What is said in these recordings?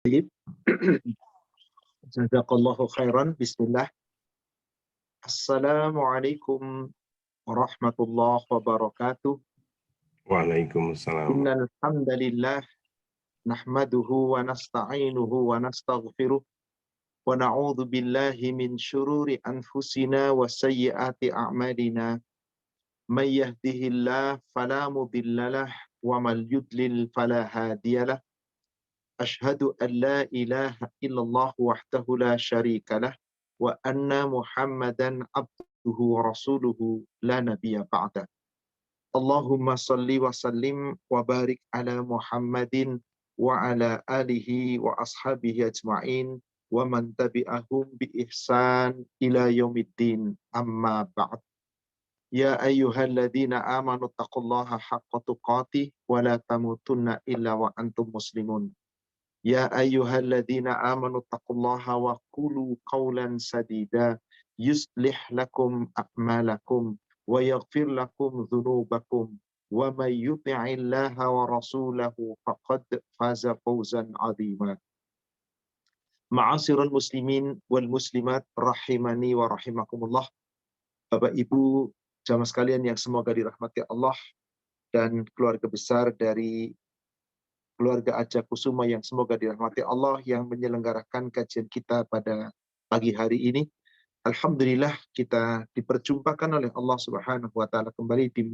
Baik. Jazakallahu khairan. Bismillah. Assalamualaikum warahmatullahi wabarakatuh. Waalaikumsalam. Innal hamdalillah nahmaduhu wa nasta'inuhu wa nastaghfiruh wa na'udzu billahi min syururi anfusina wa sayyiati a'malina. May yahdihillahu fala mudhillalah wa may yudlil fala hadiyalah. Asyhadu an la ilaha illallah wahdahu la syarikalah wa anna Muhammadan abduhu wa rasuluhu la nabiyya ba'da. Allahumma salli wa sallim wa barik ala Muhammadin wa ala alihi wa ashabihi ajma'in wa man tabi'ahum bi ihsan ila yaumiddin, amma ba'd. Ya ayyuhalladzina amanu taqullaha haqqa tuqatih wa la tamutunna illa wa antum muslimun. Ya ayyuhalladzina amanu taqullaha wa qulu qawlan sadida yuslih lakum a'malakum wa yaghfir lakum dhunubakum wa may yuti'illaha wa rasulahu faqad faza fawzan 'azima. Ma'asyiral muslimin wal muslimat rahimani wa rahimakumullah. Bapak Ibu jamaah sekalian yang semoga dirahmati Allah dan keluarga besar dari keluarga Aja Kusuma yang semoga dirahmati Allah yang menyelenggarakan kajian kita pada pagi hari ini. Alhamdulillah kita diperjumpakan oleh Allah Subhanahu wa taala kembali di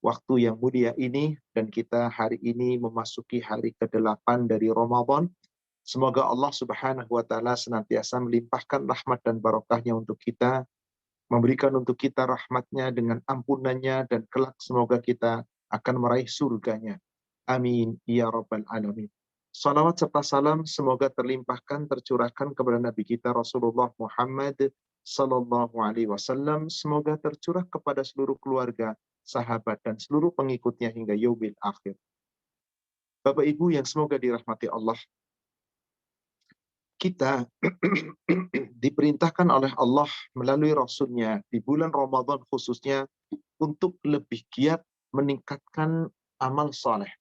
waktu yang mulia ini, dan kita hari ini memasuki hari ke-8 dari Ramadan. Semoga Allah Subhanahu wa taala senantiasa melimpahkan rahmat dan barokahnya untuk kita, memberikan untuk kita rahmatnya dengan ampunannya, dan kelak semoga kita akan meraih surganya. Amin ya rabbal alamin. Salawat serta salam semoga terlimpahkan, tercurahkan kepada Nabi kita Rasulullah Muhammad sallallahu alaihi wasallam. Semoga tercurah kepada seluruh keluarga, sahabat, dan seluruh pengikutnya hingga yaumil akhir. Bapak Ibu yang semoga dirahmati Allah, kita diperintahkan oleh Allah melalui Rasulnya di bulan Ramadan khususnya untuk lebih giat meningkatkan amal soleh.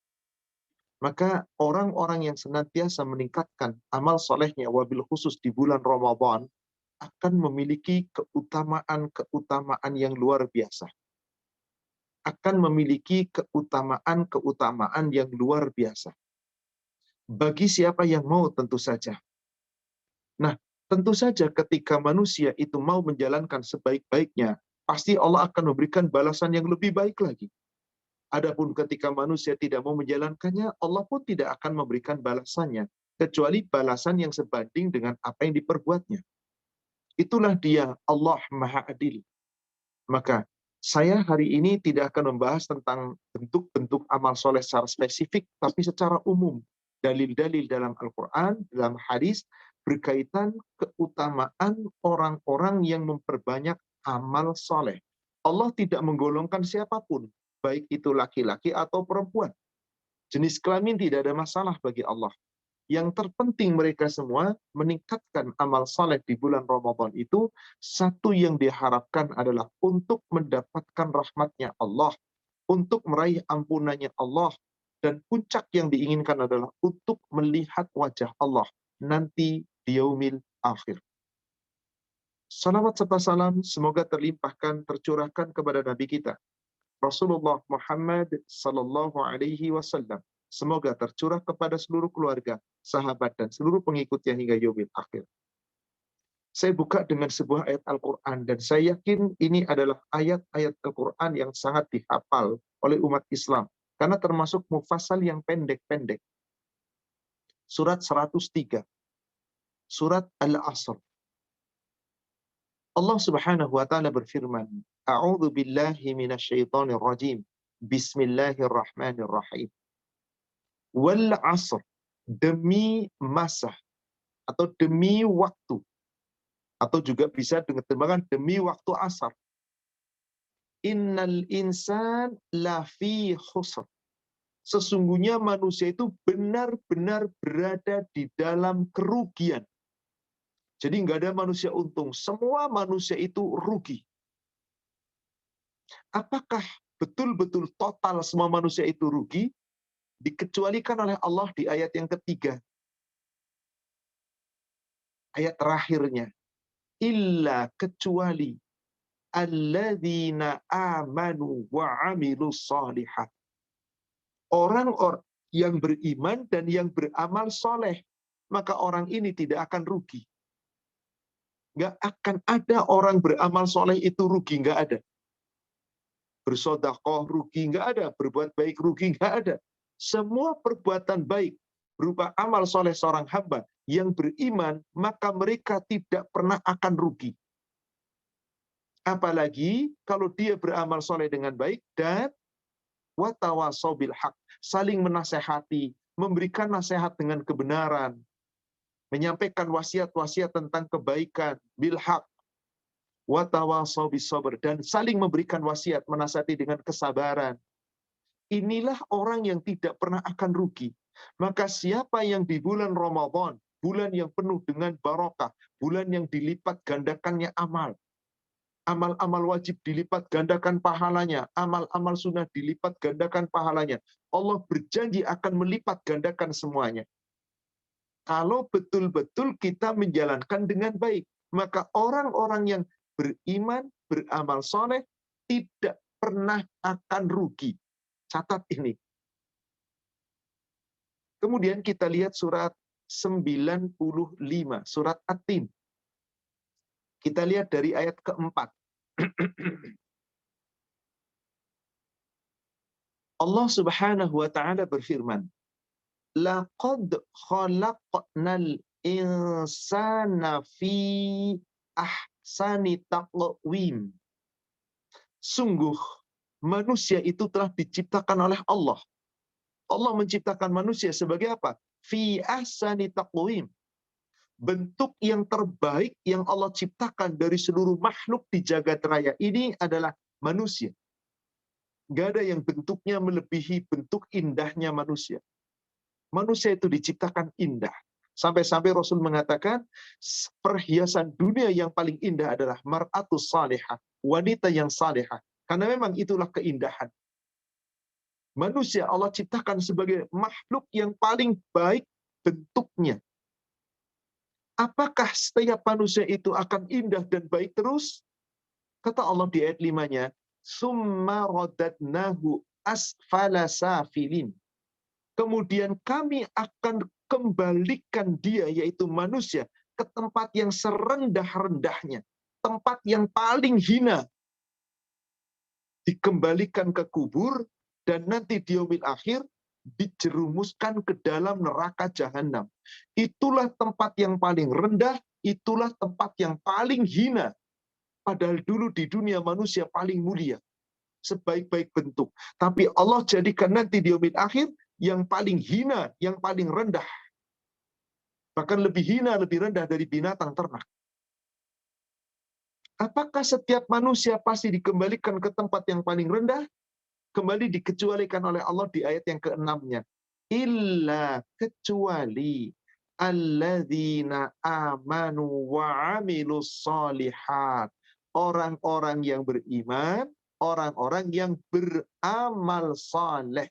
Maka orang-orang yang senantiasa meningkatkan amal solehnya, wabil khusus di bulan Ramadan, akan memiliki keutamaan-keutamaan yang luar biasa. Akan memiliki keutamaan-keutamaan yang luar biasa. Bagi siapa yang mau tentu saja. Nah, tentu saja ketika manusia itu mau menjalankan sebaik-baiknya, pasti Allah akan memberikan balasan yang lebih baik lagi. Adapun ketika manusia tidak mau menjalankannya, Allah pun tidak akan memberikan balasannya, kecuali balasan yang sebanding dengan apa yang diperbuatnya. Itulah dia Allah Maha Adil. Maka saya hari ini tidak akan membahas tentang bentuk-bentuk amal soleh secara spesifik, tapi secara umum. Dalil-dalil dalam Al-Quran, dalam hadis, berkaitan keutamaan orang-orang yang memperbanyak amal soleh. Allah tidak menggolongkan siapapun, baik itu laki-laki atau perempuan. Jenis kelamin tidak ada masalah bagi Allah. Yang terpenting mereka semua meningkatkan amal saleh di bulan Ramadan itu, satu yang diharapkan adalah untuk mendapatkan rahmatnya Allah, untuk meraih ampunannya Allah, dan puncak yang diinginkan adalah untuk melihat wajah Allah nanti di yaumil akhir. Salawat serta salam semoga terlimpahkan, tercurahkan kepada Nabi kita Rasulullah Muhammad sallallahu alaihi wasallam. Semoga tercurah kepada seluruh keluarga, sahabat, dan seluruh pengikutnya hingga yaumil akhir. Saya buka dengan sebuah ayat Al-Quran, dan saya yakin ini adalah ayat-ayat Al-Quran yang sangat dihafal oleh umat Islam, karena termasuk mufassal yang pendek-pendek. Surat 103, surat Al-Asr. Allah Subhanahu wa taala berfirman, A'udzu billahi minasyaitonir rajim. Bismillahirrahmanirrahim. Wal 'asr, demi masa atau demi waktu, atau juga bisa dengan tembakan demi waktu asar. Innal insan lafi khusr. Sesungguhnya manusia itu benar-benar berada di dalam kerugian. Jadi nggak ada manusia untung, semua manusia itu rugi. Apakah betul-betul total semua manusia itu rugi? Dikecualikan oleh Allah di ayat yang ketiga. Ayat terakhirnya, illa kecuali alladzina amanu wa amilus shalihat. Orang-orang yang beriman dan yang beramal soleh, maka orang ini tidak akan rugi. Nggak akan ada orang beramal soleh itu rugi, nggak ada. Bersedekah rugi, nggak ada. Berbuat baik rugi, nggak ada. Semua perbuatan baik berupa amal soleh seorang hamba yang beriman, maka mereka tidak pernah akan rugi. Apalagi kalau dia beramal soleh dengan baik dan watawasau bil haq, saling menasehati, memberikan nasihat dengan kebenaran, menyampaikan wasiat-wasiat tentang kebaikan bil haq, watawasau bis sabr, dan saling memberikan wasiat, menasihati dengan kesabaran. Inilah orang yang tidak pernah akan rugi. Maka siapa yang di bulan Ramadan, bulan yang penuh dengan barokah, bulan yang dilipat gandakannya amal, amal-amal wajib dilipat gandakan pahalanya, amal-amal sunnah dilipat gandakan pahalanya. Allah berjanji akan melipat gandakan semuanya. Kalau betul-betul kita menjalankan dengan baik, maka orang-orang yang beriman, beramal soleh, tidak pernah akan rugi. Catat ini. Kemudian kita lihat surat 95, surat At-Tin. Kita lihat dari ayat keempat. Allah Subhanahu wa taala berfirman, "Laqad khalaqnal insana fi ahsani taqwim." Sungguh manusia itu telah diciptakan oleh Allah. Allah menciptakan manusia sebagai apa? Fi ahsani taqwim. Bentuk yang terbaik yang Allah ciptakan dari seluruh makhluk di jagat raya ini adalah manusia. Gak ada yang bentuknya melebihi bentuk indahnya manusia. Manusia itu diciptakan indah. Sampai-sampai Rasul mengatakan, perhiasan dunia yang paling indah adalah mar'atus salihah, wanita yang salihah. Karena memang itulah keindahan. Manusia Allah ciptakan sebagai makhluk yang paling baik bentuknya. Apakah setiap manusia itu akan indah dan baik terus? Kata Allah di ayat 5-nya, "Summa radadnahu asfala safilin." Kemudian kami akan kembalikan dia, yaitu manusia, ke tempat yang serendah-rendahnya, tempat yang paling hina. Dikembalikan ke kubur, dan nanti di yaumil akhir dijerumuskan ke dalam neraka jahanam. Itulah tempat yang paling rendah, itulah tempat yang paling hina. Padahal dulu di dunia manusia paling mulia, sebaik-baik bentuk. Tapi Allah jadikan nanti di yaumil akhir yang paling hina, yang paling rendah. Bahkan lebih hina, lebih rendah dari binatang ternak. Apakah setiap manusia pasti dikembalikan ke tempat yang paling rendah? Kembali dikecualikan oleh Allah di ayat yang ke-6-nya. Illa, kecuali alladzina amanu wa amilus shalihat. Orang-orang yang beriman, orang-orang yang beramal saleh.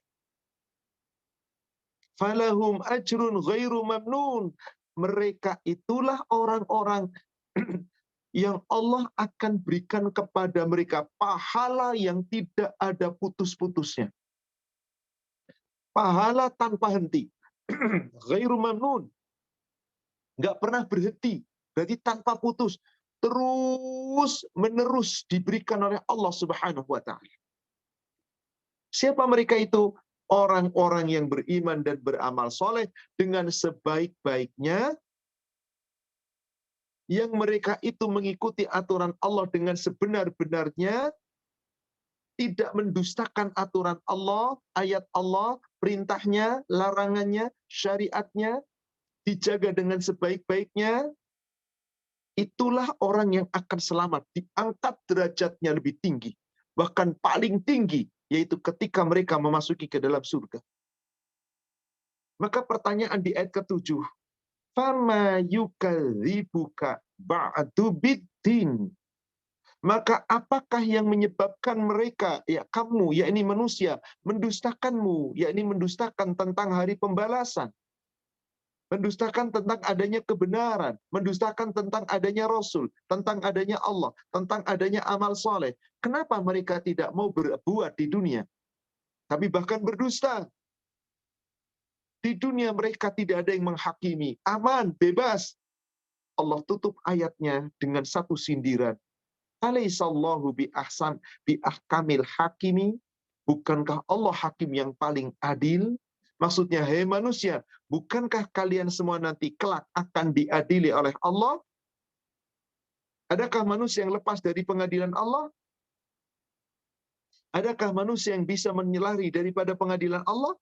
Falahum ajrun ghairu mamnun. Mereka itulah orang-orang yang Allah akan berikan kepada mereka pahala yang tidak ada putus-putusnya. Pahala tanpa henti. Ghairu mamnun. Nggak pernah berhenti. Berarti tanpa putus. Terus menerus diberikan oleh Allah Subhanahu wa ta'ala. Siapa mereka itu? Orang-orang yang beriman dan beramal soleh dengan sebaik-baiknya, yang mereka itu mengikuti aturan Allah dengan sebenar-benarnya, tidak mendustakan aturan Allah, ayat Allah, perintahnya, larangannya, syariatnya, dijaga dengan sebaik-baiknya, itulah orang yang akan selamat, diangkat derajatnya lebih tinggi, bahkan paling tinggi, yaitu ketika mereka memasuki ke dalam surga. Maka pertanyaan di ayat ke-7, fama yukadzibuka ba'du biddin. Maka apakah yang menyebabkan mereka, ya kamu, yakni manusia, mendustakanmu, yakni mendustakan tentang hari pembalasan? mendustakan tentang adanya kebenaran, mendustakan tentang adanya Rasul, tentang adanya Allah, tentang adanya amal soleh. Kenapa mereka tidak mau berbuat di dunia? Tapi bahkan berdusta. Di dunia mereka tidak ada yang menghakimi. Aman, bebas. Allah tutup ayatnya dengan satu sindiran. Alaihissallahu bi ahkamil hakimi. Bukankah Allah hakim yang paling adil? Maksudnya, hei manusia, bukankah kalian semua nanti kelak akan diadili oleh Allah? Adakah manusia yang lepas dari pengadilan Allah? Adakah manusia yang bisa menyelari daripada pengadilan Allah?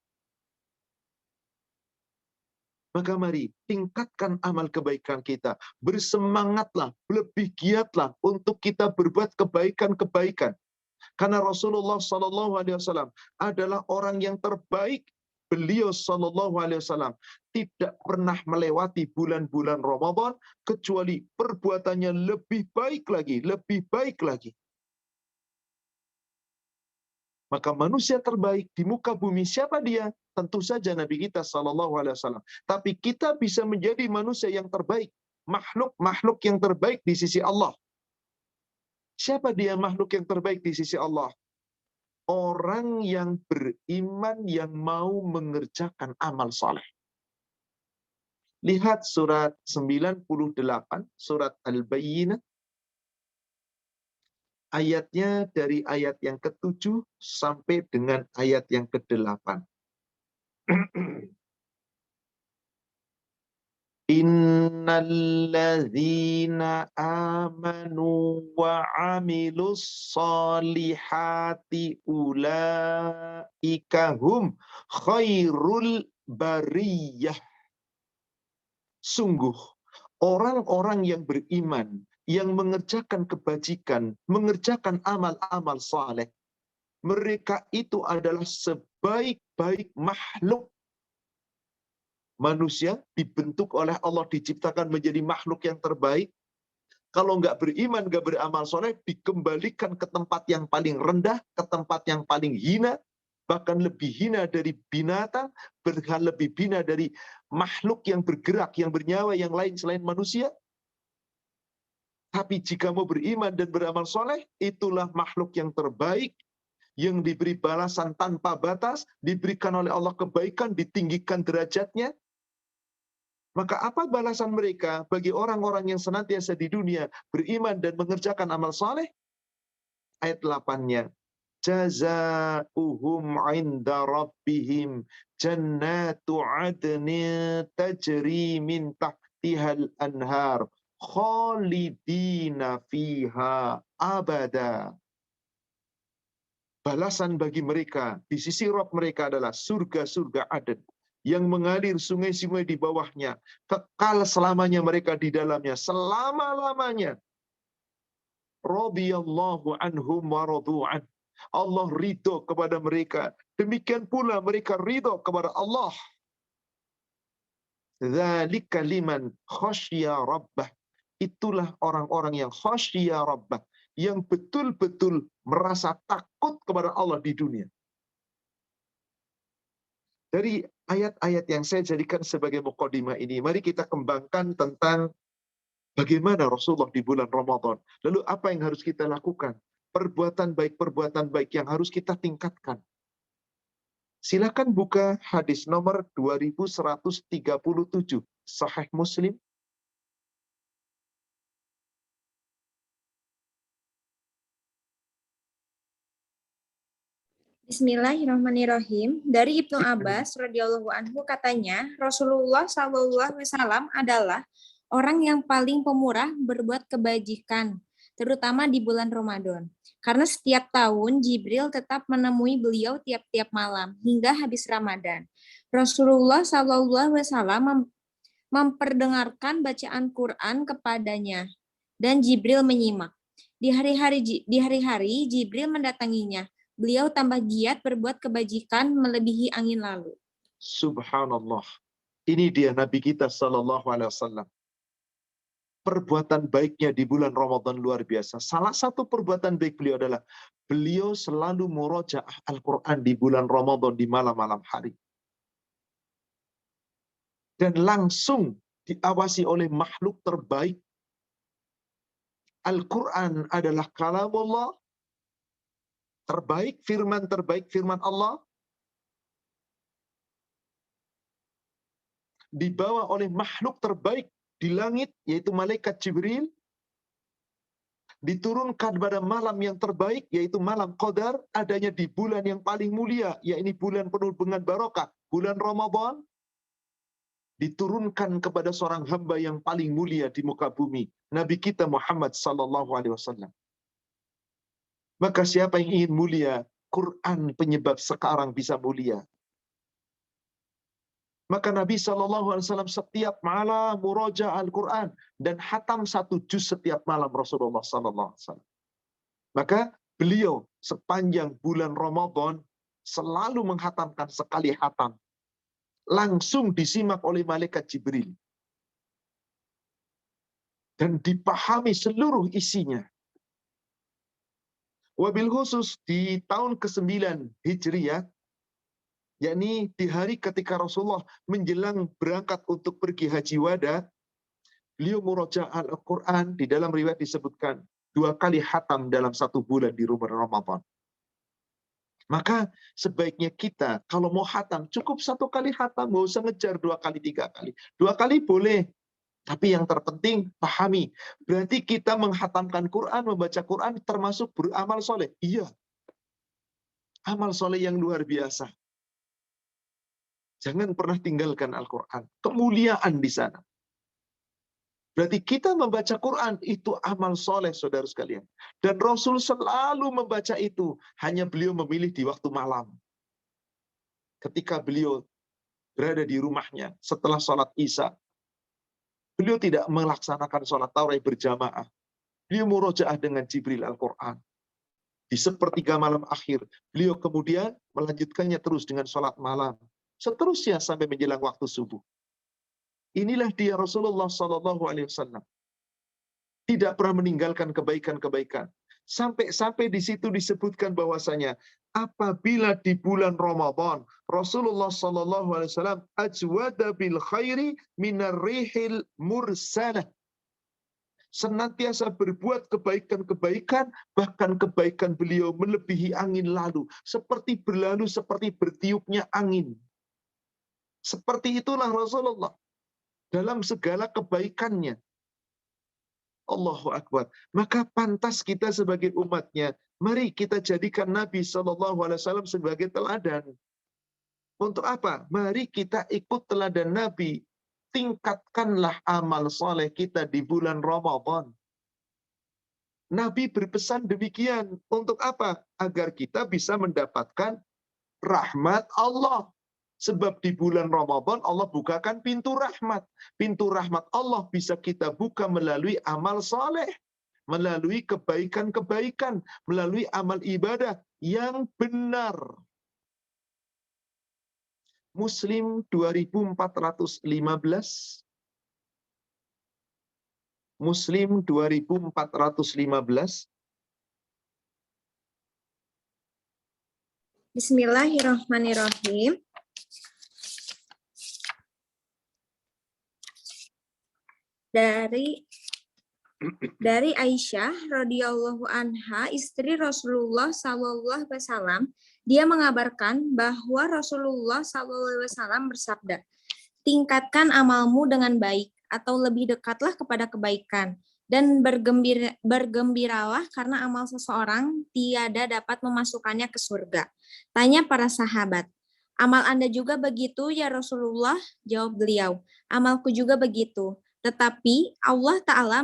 Maka mari tingkatkan amal kebaikan kita. Bersemangatlah, lebih giatlah untuk kita berbuat kebaikan-kebaikan. Karena Rasulullah SAW adalah orang yang terbaik. Beliau SAW tidak pernah melewati bulan-bulan Ramadan kecuali perbuatannya lebih baik lagi, lebih baik lagi. Maka manusia terbaik di muka bumi siapa dia? Tentu saja Nabi kita SAW. Tapi kita bisa menjadi manusia yang terbaik, makhluk-makhluk yang terbaik di sisi Allah. Siapa dia makhluk yang terbaik di sisi Allah? Orang yang beriman yang mau mengerjakan amal saleh. Lihat surat 98, surat Al-Bayyinah. Ayatnya dari ayat yang ke-7 sampai dengan ayat yang ke-8. Innalladzina amanu wa amilus solihati ulaika hum khairul bariyah. Sungguh, orang-orang yang beriman, yang mengerjakan kebajikan, mengerjakan amal-amal saleh, mereka itu adalah sebaik-baik makhluk. Manusia dibentuk oleh Allah, diciptakan menjadi makhluk yang terbaik. Kalau nggak beriman, nggak beramal soleh, dikembalikan ke tempat yang paling rendah, ke tempat yang paling hina, bahkan lebih hina dari binatang, bahkan lebih hina dari makhluk yang bergerak, yang bernyawa, yang lain selain manusia. Tapi jika mau beriman dan beramal soleh, itulah makhluk yang terbaik, yang diberi balasan tanpa batas, diberikan oleh Allah kebaikan, ditinggikan derajatnya. Maka apa balasan mereka bagi orang-orang yang senantiasa di dunia beriman dan mengerjakan amal saleh? Ayat 8-nya. Jazaa'uhum 'inda rabbihim jannatu 'adnin tajri min tahtihal anhar khalidina fiha abada. Balasan bagi mereka di sisi Rabb mereka adalah surga-surga Aden yang mengalir sungai-sungai di bawahnya, kekal selamanya mereka di dalamnya, selama-lamanya. Radhiyallahu anhum wa radu'an. Allah ridho kepada mereka, demikian pula mereka ridho kepada Allah. Dzalika liman khasya rabbah. Itulah orang-orang yang khasya rabbah, yang betul-betul merasa takut kepada Allah di dunia. Dari ayat-ayat yang saya jadikan sebagai mukadimah ini, mari kita kembangkan tentang bagaimana Rasulullah di bulan Ramadan. Lalu apa yang harus kita lakukan? Perbuatan baik yang harus kita tingkatkan. Silakan buka hadis nomor 2137, Sahih Muslim. Bismillahirrahmanirrahim. Dari Ibnu Abbas radhiyallahu anhu katanya, Rasulullah SAW adalah orang yang paling pemurah berbuat kebajikan, terutama di bulan Ramadan. Karena setiap tahun Jibril tetap menemui beliau tiap-tiap malam hingga habis Ramadan. Rasulullah SAW memperdengarkan bacaan Quran kepadanya dan Jibril menyimak. Di hari-hari Jibril mendatanginya. Beliau tambah giat berbuat kebajikan melebihi angin lalu. Subhanallah. Ini dia Nabi kita Sallallahu Alaihi Wasallam. Perbuatan baiknya di bulan Ramadan luar biasa. Salah satu perbuatan baik beliau adalah beliau selalu murojaah Al-Quran di bulan Ramadan di malam-malam hari. dan langsung diawasi oleh makhluk terbaik. Al-Quran adalah kalamullah, terbaik firman Allah, dibawa oleh makhluk terbaik di langit, yaitu malaikat Jibril, diturunkan pada malam yang terbaik, yaitu malam Qadar, adanya di bulan yang paling mulia, yaitu bulan penuh dengan barokah, bulan Ramadan, diturunkan kepada seorang hamba yang paling mulia di muka bumi, Nabi kita Muhammad sallallahu alaihi wasallam. Maka siapa yang ingin mulia, Quran penyebab sekarang bisa mulia. Maka Nabi SAW setiap malam murojaah Al-Quran dan hatam 1 juz setiap malam Rasulullah SAW. Maka beliau sepanjang bulan Ramadan selalu menghatamkan sekali hatam. Langsung disimak oleh malaikat Jibril. Dan dipahami seluruh isinya. Wabil khusus di tahun ke-9 Hijriyah, yakni di hari ketika Rasulullah menjelang berangkat untuk pergi haji wada, beliau murojaah Al-Quran, di dalam riwayat disebutkan 2 kali hatam dalam 1 bulan di bulan Ramadan. Maka sebaiknya kita kalau mau hatam cukup 1 kali hatam, nggak usah ngejar 2 kali 3 kali. 2 kali boleh, tapi yang terpenting pahami. Berarti kita menghatamkan Quran, membaca Quran termasuk beramal soleh. Iya, amal soleh yang luar biasa. Jangan pernah tinggalkan Al-Quran. Kemuliaan di sana. Berarti kita membaca Quran itu amal soleh, saudara sekalian. Dan Rasul selalu membaca itu. Hanya beliau memilih di waktu malam. Ketika beliau berada di rumahnya setelah sholat Isya, beliau tidak melaksanakan sholat tarawih berjamaah. Beliau murojaah dengan Jibril Al-Quran. Di sepertiga malam akhir, beliau kemudian melanjutkannya terus dengan sholat malam. Seterusnya sampai menjelang waktu subuh. Inilah dia Rasulullah SAW. Tidak pernah meninggalkan kebaikan-kebaikan. Sampai di situ disebutkan bahwasanya apabila di bulan Ramadan Rasulullah SAW ajwada bil khairi minar rihil mursalah. Senantiasa berbuat kebaikan-kebaikan, bahkan kebaikan beliau melebihi angin lalu, seperti berlalu, seperti bertiupnya angin. Seperti itulah Rasulullah dalam segala kebaikannya. Allahu Akbar. Maka pantas kita sebagai umatnya, mari kita jadikan Nabi SAW sebagai teladan. Untuk apa? Mari kita ikut teladan Nabi. Tingkatkanlah amal soleh kita di bulan Ramadan. Nabi berpesan demikian. Untuk apa? Agar kita bisa mendapatkan rahmat Allah. Sebab di bulan Ramadan Allah bukakan pintu rahmat. Pintu rahmat Allah bisa kita buka melalui amal saleh, melalui kebaikan-kebaikan, melalui amal ibadah yang benar. Muslim 2415. Muslim 2415. Bismillahirrahmanirrahim. Dari Aisyah radhiyallahu anha, istri Rasulullah sallallahu alaihi wasallam, dia mengabarkan bahwa Rasulullah sallallahu alaihi wasallam bersabda, "Tingkatkan amalmu dengan baik atau lebih dekatlah kepada kebaikan dan bergembiralah karena amal seseorang tiada dapat memasukkannya ke surga." Tanya para sahabat, "Amal Anda juga begitu ya Rasulullah?" Jawab beliau, "Amalku juga begitu. Tetapi Allah Ta'ala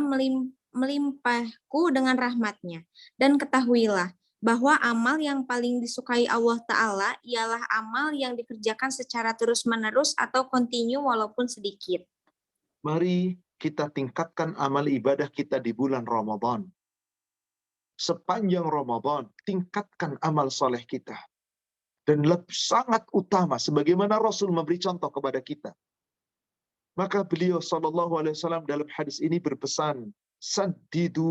melimpahku dengan rahmatnya. Dan ketahuilah bahwa amal yang paling disukai Allah Ta'ala ialah amal yang dikerjakan secara terus-menerus atau kontinu walaupun sedikit." Mari kita tingkatkan amal ibadah kita di bulan Ramadan. Sepanjang Ramadan, tingkatkan amal soleh kita. Dan sangat utama, sebagaimana Rasul memberi contoh kepada kita. Maka beliau SAW dalam hadis ini berpesan, "Saddidu,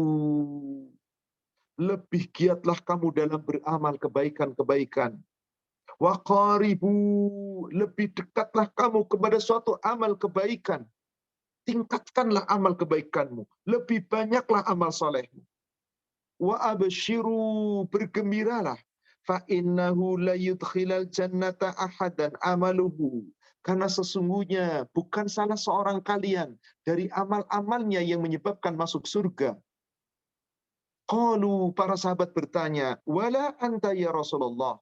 lebih giatlah kamu dalam beramal kebaikan-kebaikan. Wa qaribu, lebih dekatlah kamu kepada suatu amal kebaikan. Tingkatkanlah amal kebaikanmu. Lebih banyaklah amal solehmu. Wa abshiru, bergembiralah. Fa innahu la yudkhilal jannata ahadan amaluhu. Karena sesungguhnya bukan salah seorang kalian dari amal-amalnya yang menyebabkan masuk surga. Qalu, para sahabat bertanya, wala anta ya Rasulullah.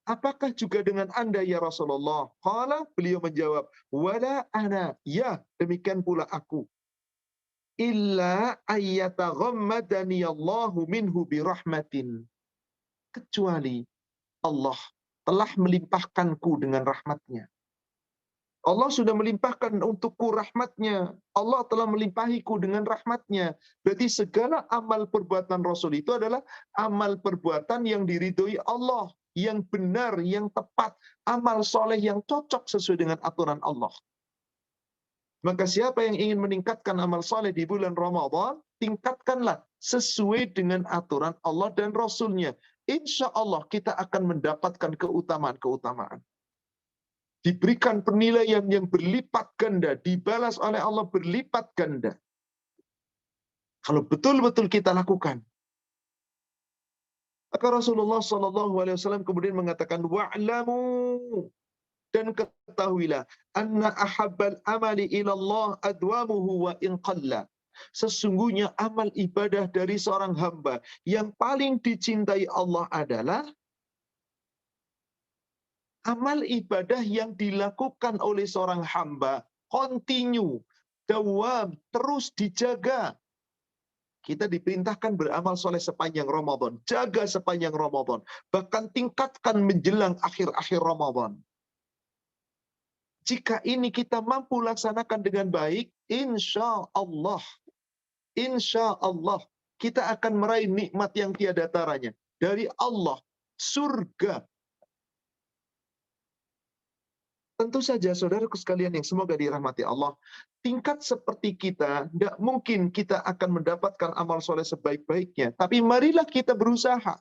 Apakah juga dengan Anda ya Rasulullah? Qala, beliau menjawab, wala ana, ya demikian pula aku. Illa ayyataghammadani Allahu minhu birahmatin. Kecuali Allah telah melimpahkanku dengan rahmatnya. Allah sudah melimpahkan untukku rahmatnya. Allah telah melimpahiku dengan rahmatnya. Berarti segala amal perbuatan Rasul itu adalah amal perbuatan yang diridhoi Allah, yang benar, yang tepat, amal soleh yang cocok sesuai dengan aturan Allah. Maka siapa yang ingin meningkatkan amal soleh di bulan Ramadan, tingkatkanlah sesuai dengan aturan Allah dan Rasulnya. Insya Allah kita akan mendapatkan keutamaan-keutamaan. Diberikan penilaian yang berlipat ganda, dibalas oleh Allah berlipat ganda. Kalau betul-betul kita lakukan. Maka Rasulullah SAW kemudian mengatakan, wa'lamu, dan ketahuilah, anna ahabbal amali ilallah adwamuhu wa in qalla. Sesungguhnya amal ibadah dari seorang hamba yang paling dicintai Allah adalah amal ibadah yang dilakukan oleh seorang hamba, continue, dawam, terus dijaga. Kita diperintahkan beramal soleh sepanjang Ramadan. Jaga sepanjang Ramadan. Bahkan tingkatkan menjelang akhir-akhir Ramadan. Jika ini kita mampu laksanakan dengan baik, insya Allah, kita akan meraih nikmat yang tiada taranya. Dari Allah, surga. Tentu saja, saudaraku sekalian yang semoga dirahmati Allah, tingkat seperti kita, tidak mungkin kita akan mendapatkan amal soleh sebaik-baiknya. Tapi marilah kita berusaha.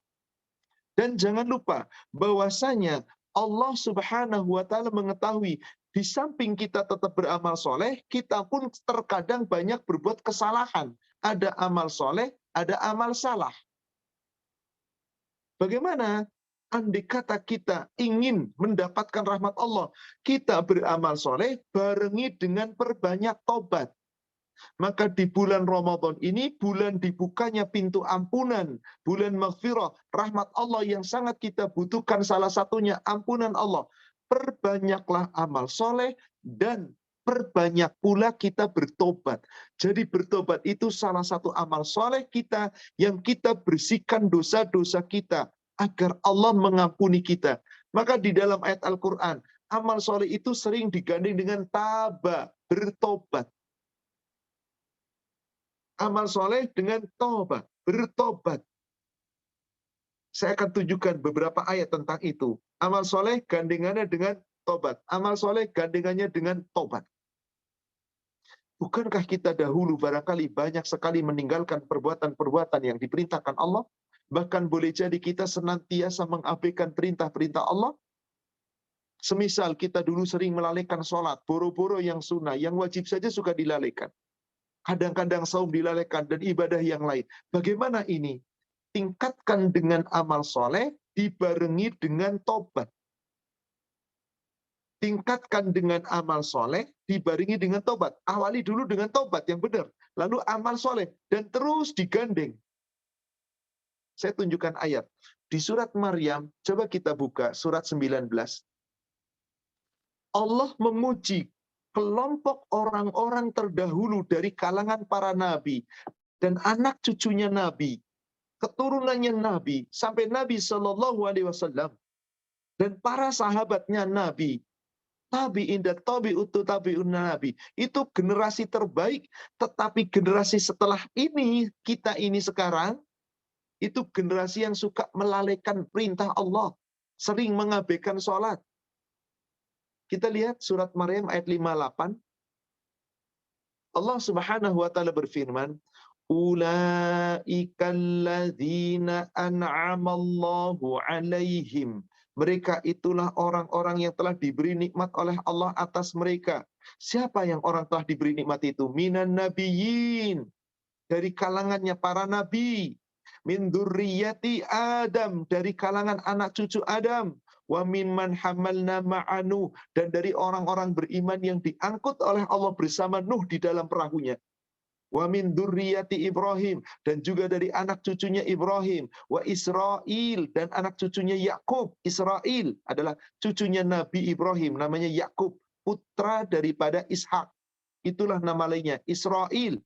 Dan jangan lupa, bahwasanya Allah Subhanahu wa Ta'ala mengetahui, di samping kita tetap beramal soleh, kita pun terkadang banyak berbuat kesalahan. Ada amal soleh, ada amal salah. Bagaimana? Andai kata kita ingin mendapatkan rahmat Allah, kita beramal soleh barengi dengan perbanyak tobat. Maka di bulan Ramadan ini, bulan dibukanya pintu ampunan, bulan maghfirah, rahmat Allah yang sangat kita butuhkan, salah satunya ampunan Allah. Perbanyaklah amal soleh dan perbanyak pula kita bertobat. Jadi bertobat itu salah satu amal soleh kita yang kita bersihkan dosa-dosa kita, agar Allah mengampuni kita. Maka di dalam ayat Al-Quran, amal soleh itu sering digandeng dengan taba, bertobat. Amal soleh dengan tobat, bertobat. Saya akan tunjukkan beberapa ayat tentang itu. Amal soleh gandengannya dengan tobat. Amal soleh gandengannya dengan tobat. Bukankah kita dahulu barangkali banyak sekali meninggalkan perbuatan-perbuatan yang diperintahkan Allah? Bahkan boleh jadi kita senantiasa mengabaikan perintah-perintah Allah. Semisal kita dulu sering melalaikan sholat, boro-boro yang sunnah, yang wajib saja suka dilalaikan. Kadang-kadang saum dilalaikan dan ibadah yang lain. Bagaimana ini? Tingkatkan dengan amal soleh, dibarengi dengan tobat. Tingkatkan dengan amal soleh, dibarengi dengan tobat. Awali dulu dengan tobat yang benar. Lalu amal soleh. Dan terus digandeng. Saya tunjukkan ayat. Di surat Maryam, coba kita buka surat 19. Allah memuji kelompok orang-orang terdahulu dari kalangan para nabi dan anak cucunya nabi, keturunannya nabi, sampai Nabi SAW dan para sahabatnya nabi. Tabi'in dan tabi'un nabi. Itu generasi terbaik, tetapi generasi setelah ini, kita ini sekarang, itu generasi yang suka melalaikan perintah Allah, sering mengabaikan sholat. Kita lihat surat Maryam ayat 58. Allah Subhanahu wa Ta'ala berfirman, Ulaika alladzina an'amallahu alaihim Mereka itulah orang-orang yang telah diberi nikmat oleh Allah atas mereka. Siapa yang orang telah diberi nikmat itu? Minan nabiyyin, dari kalangannya para nabi. Min dzurriyyati Adam, dari kalangan anak cucu Adam. Wa mimman hamalna ma'anu, dan dari orang-orang beriman yang diangkut oleh Allah bersama Nuh di dalam perahunya. Wa min dzurriyyati Ibrahim, dan juga dari anak cucunya Ibrahim. Wa Israil, dan anak cucunya Yakub. Israil adalah cucunya Nabi Ibrahim, namanya Yakub, putra daripada Ishak. Itulah nama lainnya, Israil.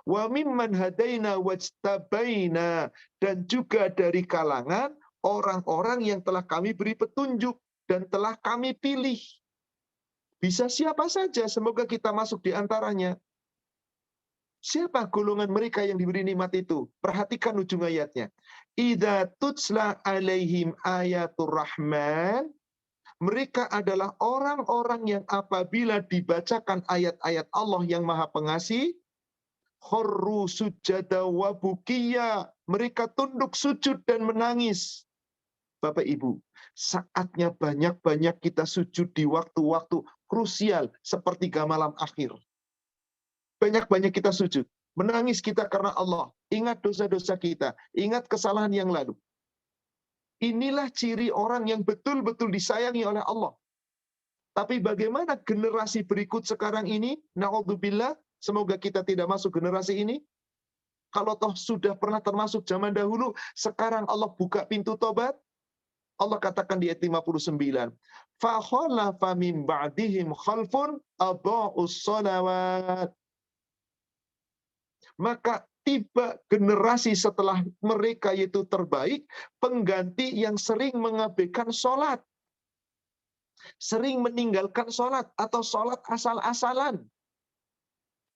Wa mimman hadaina wajtabaina, dan juga dari kalangan orang-orang yang telah kami beri petunjuk dan telah kami pilih. Bisa siapa saja, semoga kita masuk di antaranya. Siapa golongan mereka yang diberi nikmat itu? Perhatikan ujung ayatnya. Idza tutsla alaihim ayatur rahman, mereka adalah orang-orang yang apabila dibacakan ayat-ayat Allah yang Maha Pengasih, kharru sujada wa bukiya, mereka tunduk sujud dan menangis. Bapak Ibu, saatnya banyak-banyak kita sujud di waktu-waktu krusial sepertiga malam akhir. Banyak-banyak kita sujud, menangis kita karena Allah, ingat dosa-dosa kita, ingat kesalahan yang lalu. Inilah ciri orang yang betul-betul disayangi oleh Allah. Tapi bagaimana generasi berikut sekarang ini? Na'udzubillah, semoga kita tidak masuk generasi ini. Kalau toh sudah pernah termasuk zaman dahulu, sekarang Allah buka pintu tobat. Allah katakan di ayat 59, فَخَلَفَ مِنْ بَعْدِهِمْ خَلْفٌ أَضَاعُوا الصَّلَوَاتِ. Maka tiba generasi setelah mereka yaitu terbaik, pengganti yang sering mengabaikan sholat. Sering meninggalkan sholat atau sholat asal-asalan.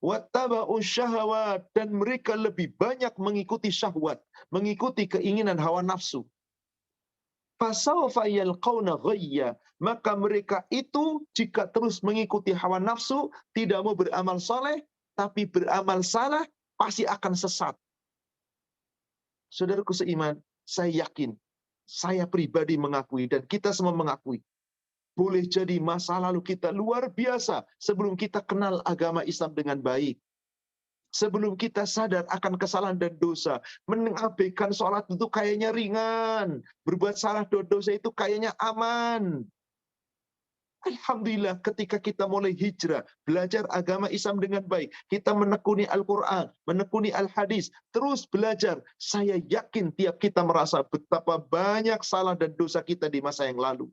Wattaba'u syahawat, dan mereka lebih banyak mengikuti syahwat, mengikuti keinginan hawa nafsu. Fasawfa yalqawna ghayya, maka mereka itu jika terus mengikuti hawa nafsu, tidak mau beramal saleh, tapi beramal salah, pasti akan sesat. Saudaraku seiman, saya yakin, saya pribadi mengakui, dan kita semua mengakui, boleh jadi masa lalu kita luar biasa sebelum kita kenal agama Islam dengan baik. Sebelum kita sadar akan kesalahan dan dosa, mengabaikan sholat itu kayaknya ringan, berbuat salah dosa itu kayaknya aman. Alhamdulillah ketika kita mulai hijrah, belajar agama Islam dengan baik, kita menekuni Al-Quran, menekuni Al-Hadis, terus belajar, saya yakin tiap kita merasa betapa banyak salah dan dosa kita di masa yang lalu.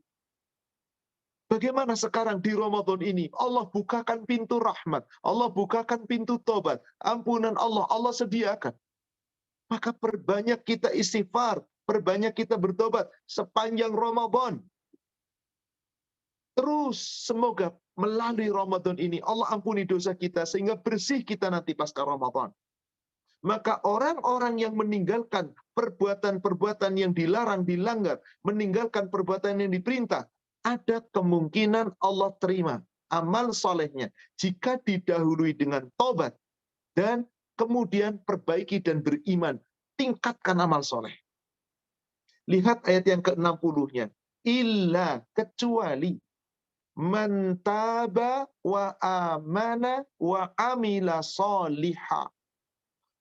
Bagaimana sekarang di Ramadan ini? Allah bukakan pintu rahmat. Allah bukakan pintu tobat. Ampunan Allah, Allah sediakan. Maka perbanyak kita istighfar. Perbanyak kita bertobat sepanjang Ramadan. Terus semoga melalui Ramadan ini Allah ampuni dosa kita sehingga bersih kita nanti pasca Ramadan. Maka orang-orang yang meninggalkan perbuatan-perbuatan yang dilarang, dilanggar, meninggalkan perbuatan yang diperintah, ada kemungkinan Allah terima amal solehnya jika didahului dengan tobat dan kemudian perbaiki dan beriman, tingkatkan amal soleh. Lihat ayat yang ke-60-nya. Illa, kecuali, man taba wa amana wa amila soliha.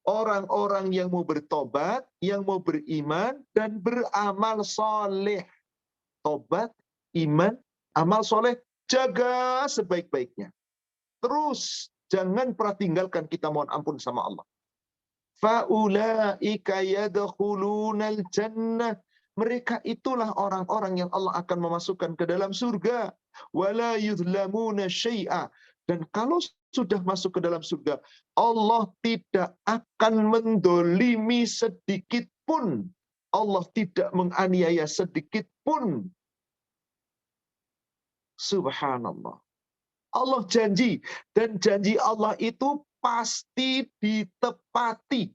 Orang-orang yang mau bertobat, yang mau beriman dan beramal soleh. Tobat, iman, amal soleh, jaga sebaik-baiknya. Terus, jangan pernah tinggalkan, kita mohon ampun sama Allah. Fa'ulaika yadkhulunal jannah. Mereka itulah orang-orang yang Allah akan memasukkan ke dalam surga. Wala yudhlamuna syai'a. Dan kalau sudah masuk ke dalam surga, Allah tidak akan mendolimi sedikit pun. Allah tidak menganiaya sedikit pun. Subhanallah. Allah janji, dan janji Allah itu pasti ditepati.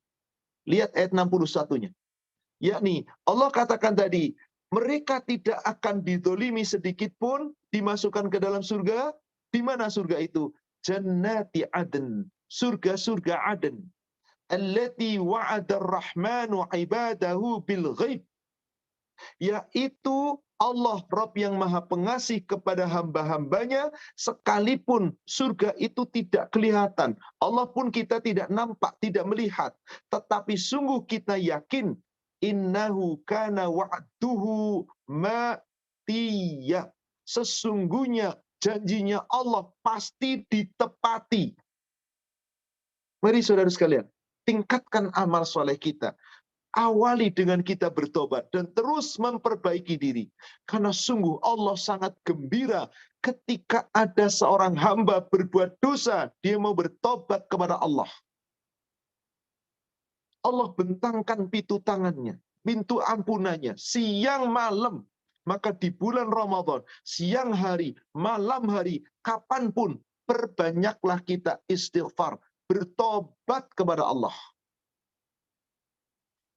Lihat ayat 61-nya. Yakni Allah katakan tadi, mereka tidak akan didolimi sedikit pun, dimasukkan ke dalam surga. Di mana surga itu? Jannati Aden, surga-surga Aden. Allati wa'ada ar-Rahmanu ibadahu bil ghaib. Yaitu Allah Rabb yang maha pengasih kepada hamba-hambanya, sekalipun surga itu tidak kelihatan. Allah pun kita tidak nampak, tidak melihat. Tetapi sungguh kita yakin, innahu kana wa'duhu ma'tiyya. Sesungguhnya janjinya Allah pasti ditepati. Mari saudara sekalian, tingkatkan amal soleh kita. Awali dengan kita bertobat dan terus memperbaiki diri. Karena sungguh Allah sangat gembira ketika ada seorang hamba berbuat dosa, dia mau bertobat kepada Allah. Allah bentangkan pintu tangannya, pintu ampunannya, siang malam. Maka di bulan Ramadan, siang hari, malam hari, kapanpun, perbanyaklah kita istighfar, bertobat kepada Allah.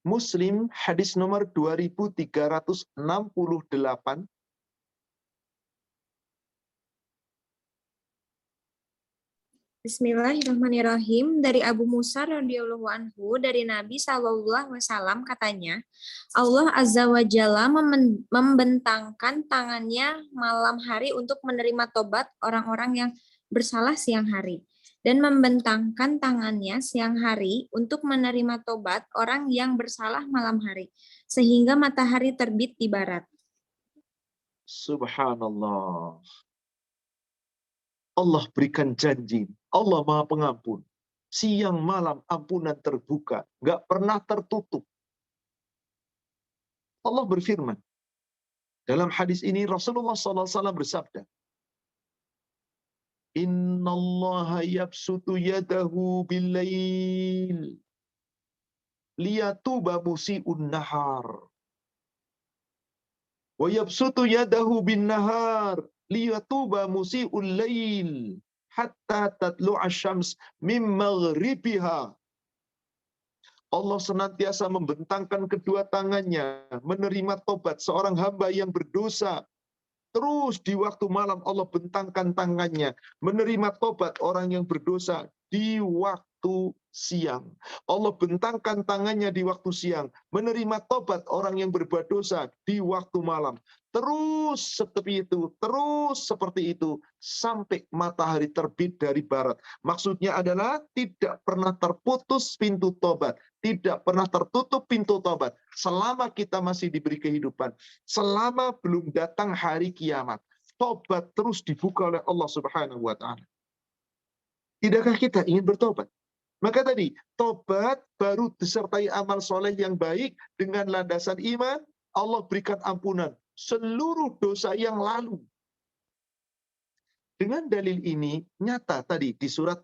Muslim hadis nomor 2368. Bismillahirrahmanirrahim. Dari Abu Musa radhiyallahu anhu dari Nabi SAW katanya, Allah Azza wa Jalla membentangkan tangannya malam hari untuk menerima tobat orang-orang yang bersalah siang hari, dan membentangkan tangannya siang hari untuk menerima tobat orang yang bersalah malam hari, sehingga matahari terbit di barat. Subhanallah. Allah berikan janji. Allah Maha Pengampun. Siang malam ampunan terbuka. Nggak pernah tertutup. Allah berfirman. Dalam hadis ini Rasulullah SAW bersabda. Innallaha yabsutu yadahu bil-lail liyatuba musi'un nahar. Wa yabsutu yadahu bin-nahar liyatuba musi'ul lail hatta tatlu'a syams min maghribiha. Allah senantiasa membentangkan kedua tangannya menerima tobat seorang hamba yang berdosa. Terus di waktu malam Allah bentangkan tangannya menerima tobat orang yang berdosa di waktu siang. Allah bentangkan tangannya di waktu siang menerima tobat orang yang berbuat dosa di waktu malam. Terus seperti itu sampai matahari terbit dari barat. Maksudnya adalah tidak pernah terputus pintu tobat, tidak pernah tertutup pintu tobat selama kita masih diberi kehidupan, selama belum datang hari kiamat. Tobat terus dibuka oleh Allah Subhanahu wa taala. Tidakkah kita ingin bertobat? Maka tadi, tobat baru disertai amal soleh yang baik dengan landasan iman, Allah berikan ampunan seluruh dosa yang lalu. Dengan dalil ini, nyata tadi di surat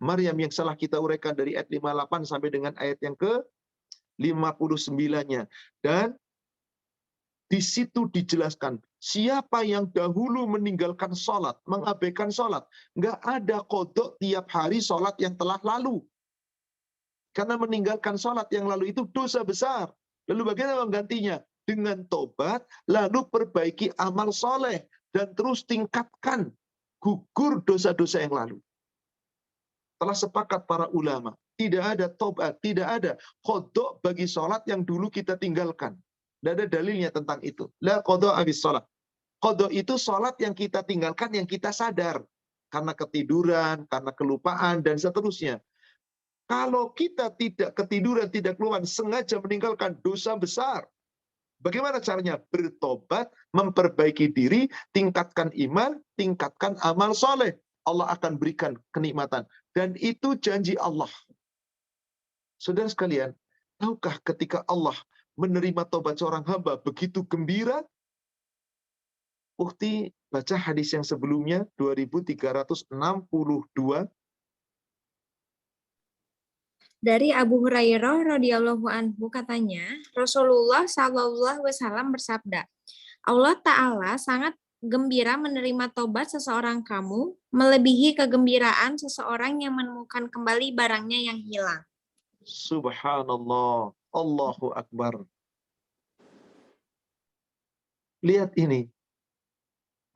Maryam yang telah kita uraikan dari ayat 58 sampai dengan ayat yang ke-59-nya. Dan di situ dijelaskan, siapa yang dahulu meninggalkan sholat, mengabaikan sholat, nggak ada qadha tiap hari sholat yang telah lalu. Karena meninggalkan sholat yang lalu itu dosa besar. Lalu bagaimana menggantinya? Dengan tobat, lalu perbaiki amal soleh, dan terus tingkatkan, gugur dosa-dosa yang lalu. Telah sepakat para ulama, tidak ada tobat, tidak ada qadha bagi sholat yang dulu kita tinggalkan. Tidak ada dalilnya tentang itu. La qadha abis sholat. Qadha itu sholat yang kita tinggalkan, yang kita sadar. Karena ketiduran, karena kelupaan, dan seterusnya. Kalau kita tidak ketiduran, tidak kelupaan, sengaja meninggalkan dosa besar. Bagaimana caranya? Bertobat, memperbaiki diri, tingkatkan iman, tingkatkan amal soleh. Allah akan berikan kenikmatan. Dan itu janji Allah. Saudara sekalian, tahukah ketika Allah menerima tobat seorang hamba begitu gembira? Bukti baca hadis yang sebelumnya 2362. Dari Abu Hurairah radhiyallahu anhu katanya, Rasulullah SAW bersabda, Allah Ta'ala sangat gembira menerima tobat seseorang kamu, melebihi kegembiraan seseorang yang menemukan kembali barangnya yang hilang. Subhanallah, Allahu Akbar. Lihat ini.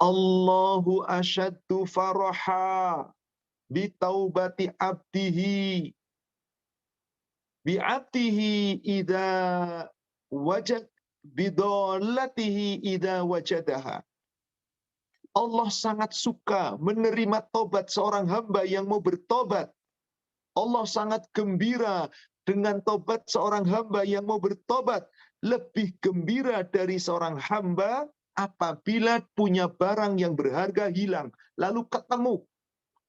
Allahu asyaddu faraha bitaubati abdihi. Bi'abdihi idza bidolatihi idza wajadaha. Allah sangat suka menerima tobat seorang hamba yang mau bertobat. Allah sangat gembira dengan tobat seorang hamba yang mau bertobat. Lebih gembira dari seorang hamba apabila punya barang yang berharga hilang, lalu ketemu.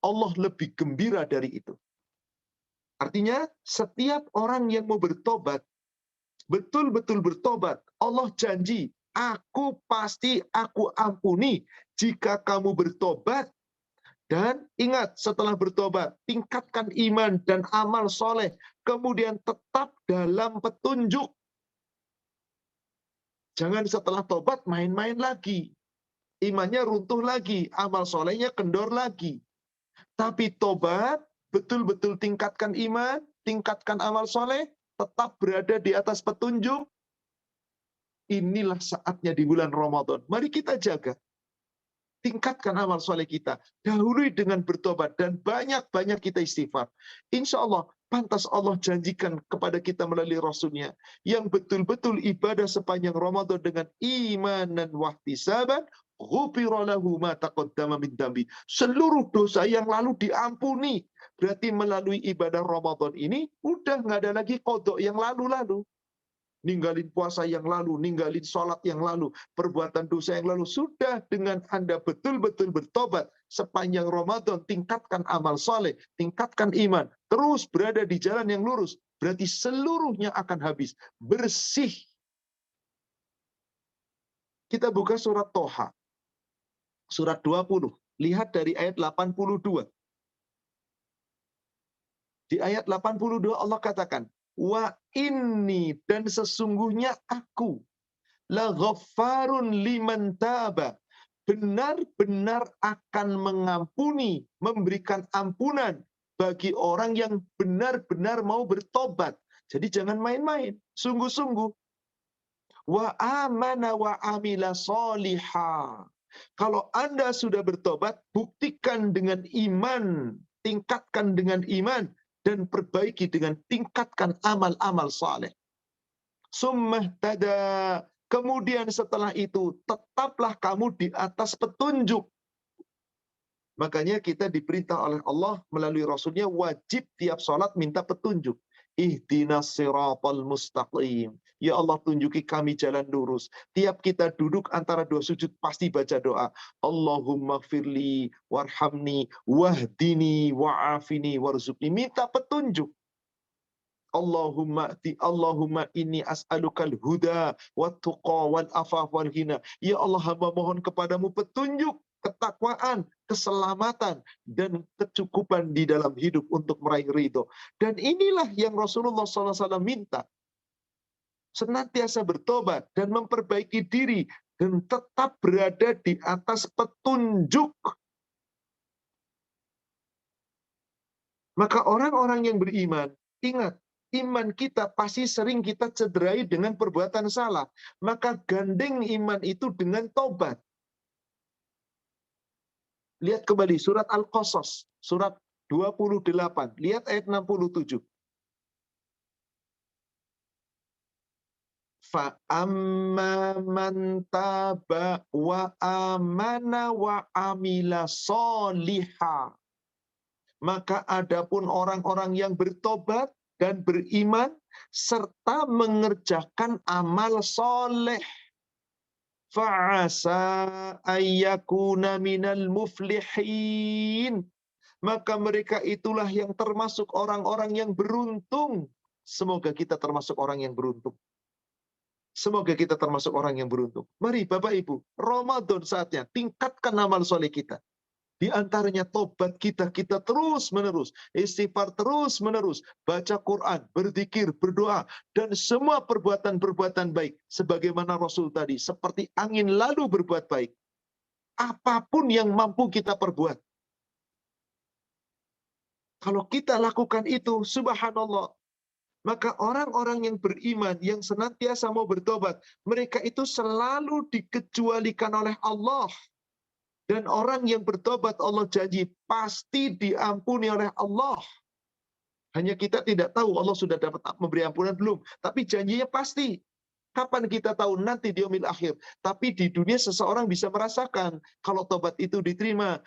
Allah lebih gembira dari itu. Artinya, setiap orang yang mau bertobat, betul-betul bertobat, Allah janji, aku ampuni jika kamu bertobat. Dan ingat, setelah bertobat, tingkatkan iman dan amal soleh, kemudian tetap dalam petunjuk. Jangan setelah tobat main-main lagi. Imannya runtuh lagi, amal solehnya kendor lagi. Tapi tobat, betul-betul tingkatkan iman, tingkatkan amal soleh, tetap berada di atas petunjuk. Inilah saatnya di bulan Ramadan. Mari kita jaga. Tingkatkan amal soleh kita. Dahului dengan bertobat. Dan banyak-banyak kita istighfar. Insya Allah, pantas Allah janjikan kepada kita melalui Rasulnya. Yang betul-betul ibadah sepanjang Ramadan dengan iman dan wahtisaban. Ghufira lahu ma taqaddama min dambi. Seluruh dosa yang lalu diampuni. Berarti melalui ibadah Ramadan ini, udah nggak ada lagi kodok yang lalu-lalu. Ninggalin puasa yang lalu, ninggalin sholat yang lalu, perbuatan dosa yang lalu. Sudah dengan Anda betul-betul bertobat sepanjang Ramadan, tingkatkan amal soleh, tingkatkan iman, terus berada di jalan yang lurus, berarti seluruhnya akan habis, bersih. Kita buka surat Toha, surat 20, lihat dari ayat 82. Di ayat 82 Allah katakan, wa inni, dan sesungguhnya aku, la ghaffarun liman taba, benar-benar akan mengampuni, memberikan ampunan bagi orang yang benar-benar mau bertobat. Jadi jangan main-main, sungguh-sungguh. Wa amana wa amila soliha. Kalau Anda sudah bertobat, buktikan dengan iman, tingkatkan dengan iman, dan perbaiki dengan tingkatkan amal-amal saleh. Summah tada, kemudian setelah itu tetaplah kamu di atas petunjuk. Makanya kita diperintah oleh Allah melalui Rasulnya wajib tiap sholat minta petunjuk. Ihdinas siratal mustaqim. Ya Allah, tunjuki kami jalan lurus. Tiap kita duduk antara dua sujud pasti baca doa. Allahumma gfirli warhamni wahdini wa'afini warzuqni. Minta petunjuk. Allahumma inni as'alukal huda wat tuqa wal afaf wal ghina. Ya Allah, hamba mohon kepadamu petunjuk, ketakwaan, keselamatan, dan kecukupan di dalam hidup untuk meraih ridho. Dan inilah yang Rasulullah SAW minta. Senantiasa bertobat dan memperbaiki diri dan tetap berada di atas petunjuk. Maka orang-orang yang beriman, ingat, iman kita pasti sering kita cederai dengan perbuatan salah. Maka gandeng iman itu dengan tobat. Lihat kembali surat Al-Qasas, surat 28. Lihat ayat 67. Fa'amma man taba wa amana wa amila soliha. Maka adapun orang-orang yang bertobat dan beriman serta mengerjakan amal soleh, fa'asa ayyakuna minal muflihin. Maka mereka itulah yang termasuk orang-orang yang beruntung. Semoga kita termasuk orang yang beruntung. Semoga kita termasuk orang yang beruntung. Mari Bapak Ibu, Ramadan saatnya tingkatkan amal soleh kita. Di antaranya tobat kita terus menerus, istighfar terus menerus, baca Quran, berzikir, berdoa, dan semua perbuatan-perbuatan baik. Sebagaimana Rasul tadi, seperti angin lalu berbuat baik. Apapun yang mampu kita perbuat. Kalau kita lakukan itu, subhanallah, maka orang-orang yang beriman, yang senantiasa mau bertobat, mereka itu selalu dikecualikan oleh Allah. Dan orang yang bertobat, Allah janji pasti diampuni oleh Allah. Hanya kita tidak tahu Allah sudah dapat memberi ampunan belum. Tapi janjinya pasti. Kapan kita tahu? Nanti di yaumil akhir. Tapi di dunia seseorang bisa merasakan kalau tobat itu diterima.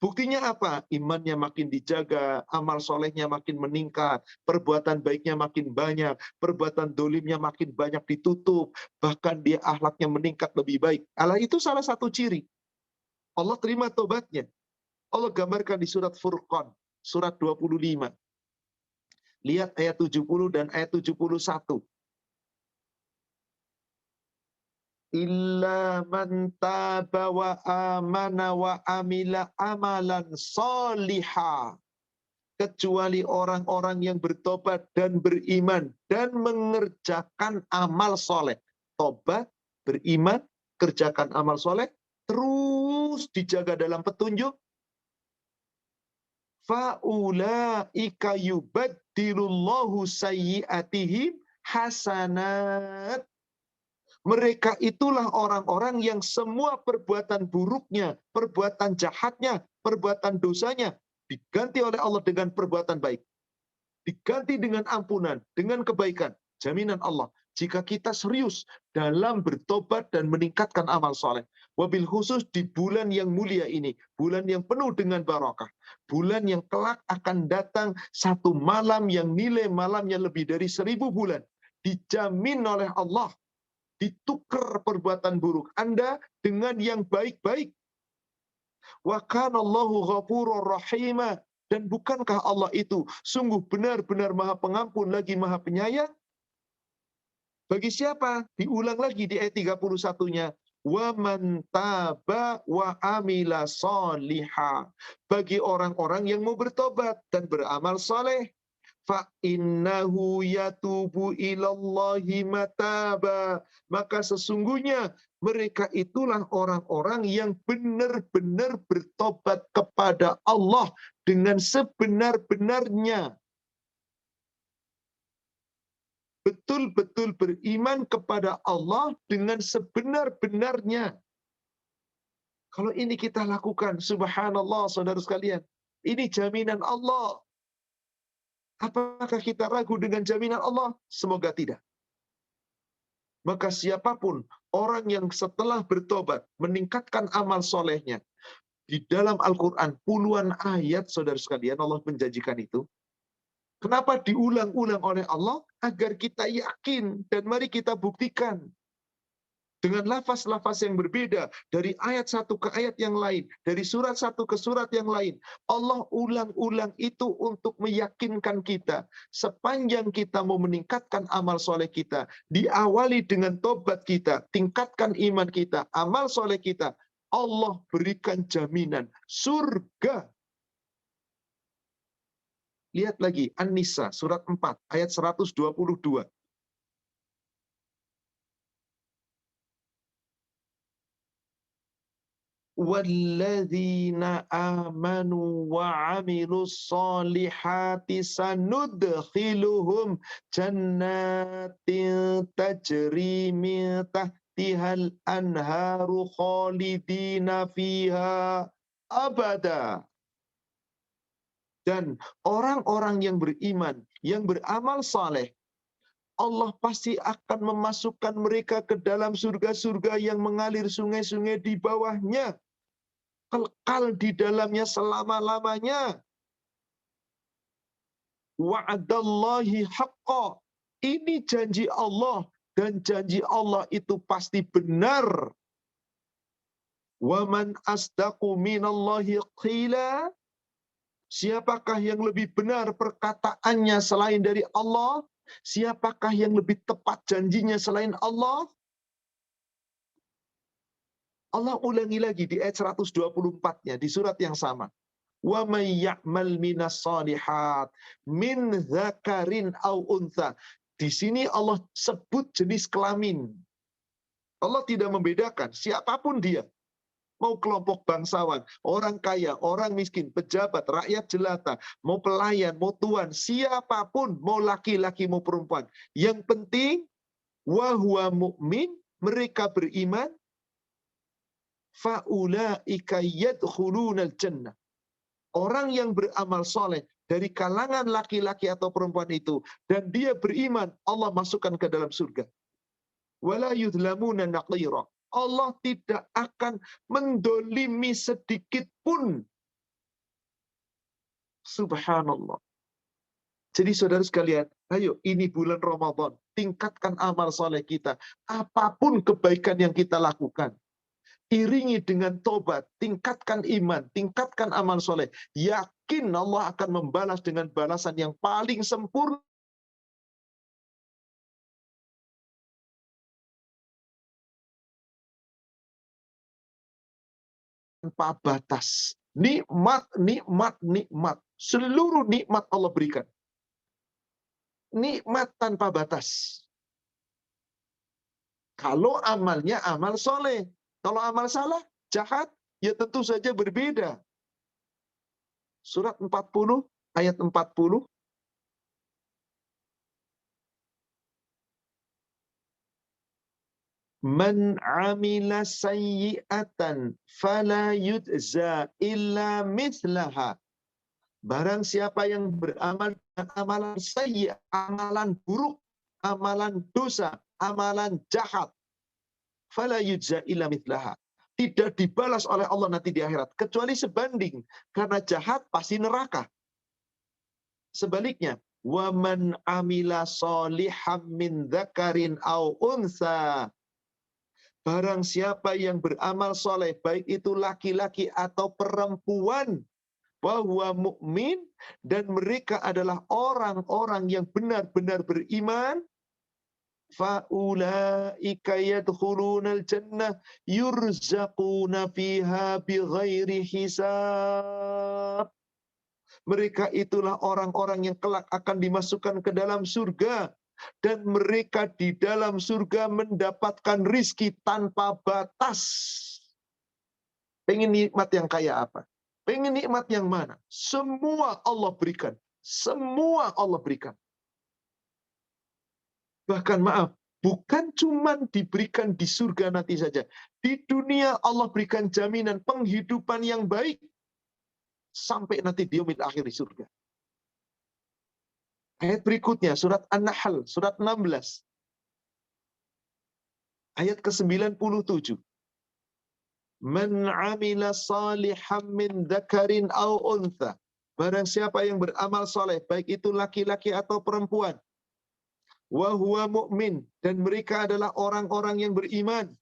Buktinya apa? Imannya makin dijaga, amal solehnya makin meningkat, perbuatan baiknya makin banyak, perbuatan dolimnya makin banyak ditutup, bahkan dia akhlaknya meningkat lebih baik. Allah itu salah satu ciri. Allah terima tobatnya. Allah gambarkan di surat Furqan, surat 25. Lihat ayat 70 dan ayat 71. Illa man taba wa amana wa amila amalan solihah. Kecuali orang-orang yang bertobat dan beriman dan mengerjakan amal soleh. Tobat, beriman, kerjakan amal soleh, terus dijaga dalam petunjuk. Fa'ulaika yubaddilullahu sayyi'atihim hasanat. Mereka itulah orang-orang yang semua perbuatan buruknya, perbuatan jahatnya, perbuatan dosanya diganti oleh Allah dengan perbuatan baik. Diganti dengan ampunan, dengan kebaikan. Jaminan Allah. Jika kita serius dalam bertobat dan meningkatkan amal soleh. Wabil khusus di bulan yang mulia ini. Bulan yang penuh dengan barakah. Bulan yang kelak akan datang satu malam yang nilai malamnya lebih dari 1000 bulan. Dijamin oleh Allah. Ditukar perbuatan buruk Anda dengan yang baik-baik. Wa kana Allahu ghafurur rahima. Dan bukankah Allah itu sungguh benar-benar Maha Pengampun lagi Maha Penyayang? Bagi siapa? Diulang lagi di ayat 31-nya. Wa man taba wa amila sholiha. Bagi orang-orang yang mau bertobat dan beramal saleh. فَإِنَّهُ يَتُوبُ إِلَى اللَّهِ مَتَابًا. Maka sesungguhnya mereka itulah orang-orang yang benar-benar bertobat kepada Allah dengan sebenar-benarnya. Betul-betul beriman kepada Allah dengan sebenar-benarnya. Kalau ini kita lakukan, subhanallah saudara sekalian, ini jaminan Allah. Apakah kita ragu dengan jaminan Allah? Semoga tidak. Maka siapapun orang yang setelah bertobat, meningkatkan amal solehnya, di dalam Al-Quran puluhan ayat, saudara sekalian, Allah menjanjikan itu. Kenapa diulang-ulang oleh Allah? Agar kita yakin, dan mari kita buktikan. Dengan lafaz-lafaz yang berbeda, dari ayat satu ke ayat yang lain, dari surat satu ke surat yang lain. Allah ulang-ulang itu untuk meyakinkan kita. Sepanjang kita mau meningkatkan amal soleh kita, diawali dengan tobat kita, tingkatkan iman kita, amal soleh kita, Allah berikan jaminan surga. Lihat lagi, An-Nisa, surat 4, ayat 122. Walladzina amanu wa amilus solihati sanudkhiluhum jannatin tajri min tahtihal anharu khalidina fiha abada. Dan orang-orang yang beriman, yang beramal saleh, Allah pasti akan memasukkan mereka ke dalam surga-surga yang mengalir sungai-sungai di bawahnya. Kekal di dalamnya selama-lamanya. Wa'adallahi haqqa. Ini janji Allah. Dan janji Allah itu pasti benar. Wa man asdaqu minallahi qila. Siapakah yang lebih benar perkataannya selain dari Allah? Siapakah yang lebih tepat janjinya selain Allah? Allah ulangi lagi di ayat 124-nya di surat yang sama. Wa may ya'mal minas shalihat min dzakarin aw untha. Di sini Allah sebut jenis kelamin. Allah tidak membedakan siapapun dia. Mau kelompok bangsawan, orang kaya, orang miskin, pejabat, rakyat jelata, mau pelayan, mau tuan, siapapun, mau laki-laki, mau perempuan. Yang penting, wa huwa mu'min, mereka beriman, fa'ulaika yadkhulunal jannah. Orang yang beramal soleh dari kalangan laki-laki atau perempuan itu, dan dia beriman, Allah masukkan ke dalam surga. wala yudlamuna naqira. Allah tidak akan mendolimi sedikit pun. Subhanallah. Jadi saudara sekalian, ayo ini bulan Ramadan, tingkatkan amal soleh kita. Apapun kebaikan yang kita lakukan, iringi dengan tobat, tingkatkan iman, tingkatkan amal soleh. Yakin Allah akan membalas dengan balasan yang paling sempurna. Tanpa batas. Nikmat, nikmat, nikmat. Seluruh nikmat Allah berikan. Nikmat tanpa batas. Kalau amalnya amal soleh. Kalau amal salah, jahat, ya tentu saja berbeda. Surat 40, ayat 40. Man amila sayyi'atan fala yujza illa mithlaha. Barang siapa yang beramal dengan amalan sayyi', amalan buruk, amalan dosa, amalan jahat, fala yujza illa mithlaha. Tidak dibalas oleh Allah nanti di akhirat kecuali sebanding, karena jahat pasti neraka. Sebaliknya, wa man amila sholihan min dzakarin aw unsa. Barang siapa yang beramal soleh, baik itu laki-laki atau perempuan, bahwa mukmin, dan mereka adalah orang-orang yang benar-benar beriman, faulaika yadkhulunal jannah yurzaquna fiha bighairi hisab. Mereka itulah orang-orang yang kelak akan dimasukkan ke dalam surga, dan mereka di dalam surga mendapatkan rizki tanpa batas. Pengen nikmat yang kayak apa? Pengen nikmat yang mana? Semua Allah berikan. Semua Allah berikan. Bahkan maaf, bukan cuma diberikan di surga nanti saja. Di dunia Allah berikan jaminan penghidupan yang baik. Sampai nanti di yaumil akhir di surga. Ayat berikutnya, surat An-Nahl, surat 16. Ayat ke-97. Man amila salihan min dzakarin aw untha. Barang siapa yang beramal saleh, baik itu laki-laki atau perempuan, wa huwa mu'min, dan mereka adalah orang-orang yang beriman,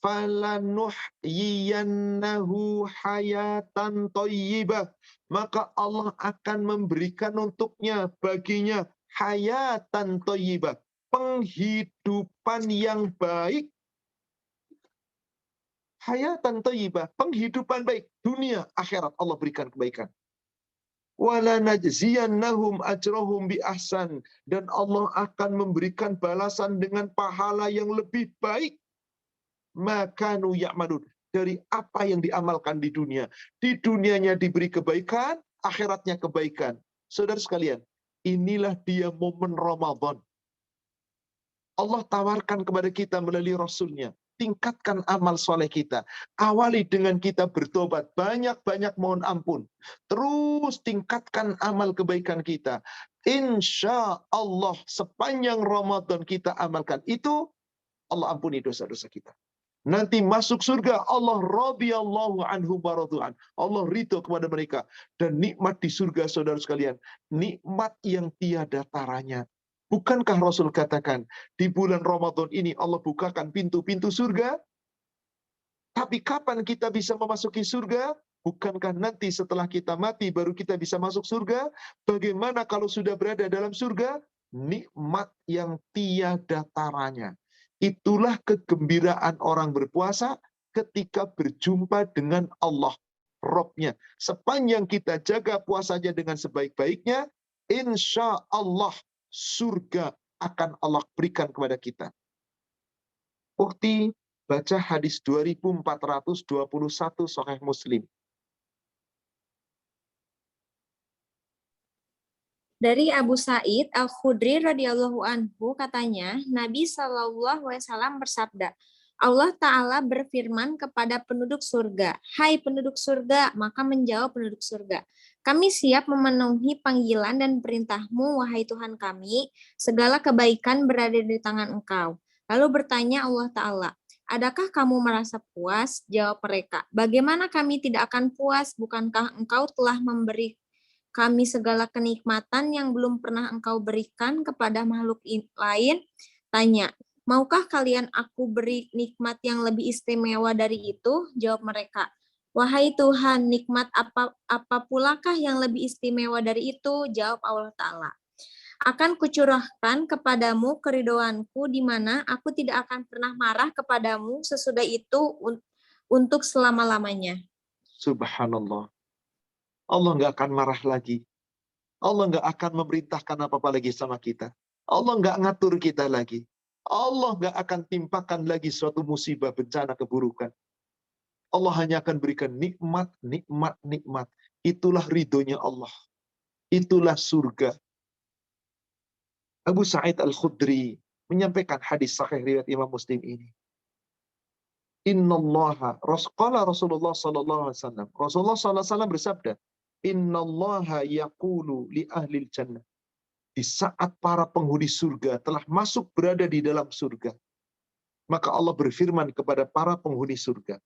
falanuhyiyannahu hayatan thayyibah, maka Allah akan memberikan untuknya, baginya, hayatan thayyibah, penghidupan yang baik. Hayatan thayyibah, penghidupan baik, dunia, akhirat Allah berikan kebaikan. Wala najziyannahum ajrahum bi ahsan, dan Allah akan memberikan balasan dengan pahala yang lebih baik. Makanu ya'malun, dari apa yang diamalkan di dunia. Di dunianya diberi kebaikan, akhiratnya kebaikan. Saudara sekalian, inilah dia momen Ramadan. Allah tawarkan kepada kita melalui Rasulnya. Tingkatkan amal soleh kita. Awali dengan kita bertobat. Banyak-banyak mohon ampun. Terus tingkatkan amal kebaikan kita. Insya Allah sepanjang Ramadan kita amalkan itu, Allah ampuni dosa-dosa kita. Nanti masuk surga, Allah radhiyallahu anhum wa radu'an. Allah ridho kepada mereka. Dan nikmat di surga, saudara sekalian, nikmat yang tiada taranya. Bukankah Rasul katakan, di bulan Ramadan ini Allah bukakan pintu-pintu surga? Tapi kapan kita bisa memasuki surga? Bukankah nanti setelah kita mati baru kita bisa masuk surga? Bagaimana kalau sudah berada dalam surga? Nikmat yang tiada taranya. Itulah kegembiraan orang berpuasa ketika berjumpa dengan Allah, Rabb-nya. Sepanjang kita jaga puasanya dengan sebaik-baiknya, insya Allah surga akan Allah berikan kepada kita. Bukti, baca hadis 2421 Sahih Muslim. Dari Abu Sa'id Al-Khudri radhiyallahu anhu katanya, Nabi SAW bersabda, Allah Ta'ala berfirman kepada penduduk surga, hai penduduk surga, maka menjawab penduduk surga, kami siap memenuhi panggilan dan perintahmu, wahai Tuhan kami, segala kebaikan berada di tangan Engkau. Lalu bertanya Allah Ta'ala, adakah kamu merasa puas? Jawab mereka, bagaimana kami tidak akan puas? Bukankah engkau telah memberi kami segala kenikmatan yang belum pernah engkau berikan kepada makhluk lain? Tanya, maukah kalian aku beri nikmat yang lebih istimewa dari itu? Jawab mereka, wahai Tuhan, nikmat apa pulakah yang lebih istimewa dari itu? Jawab Allah Ta'ala, akan kucurahkan kepadamu keridhoanku di mana aku tidak akan pernah marah kepadamu sesudah itu untuk selama-lamanya. Subhanallah. Allah nggak akan marah lagi. Allah nggak akan memerintahkan apa-apa lagi sama kita. Allah nggak ngatur kita lagi. Allah nggak akan timpakan lagi suatu musibah, bencana, keburukan. Allah hanya akan berikan nikmat, nikmat, nikmat. Itulah ridhonya Allah. Itulah surga. Abu Sa'id Al-Khudri menyampaikan hadis sahih riwayat Imam Muslim ini. Innallaha, qala Rasulullah sallallahu alaihi wasallam. Rasulullah sallallahu alaihi wasallam bersabda, Innallaha yaqulu li ahlil jannah. Di saat para penghuni surga telah masuk berada di dalam surga, maka Allah berfirman kepada para penghuni surga,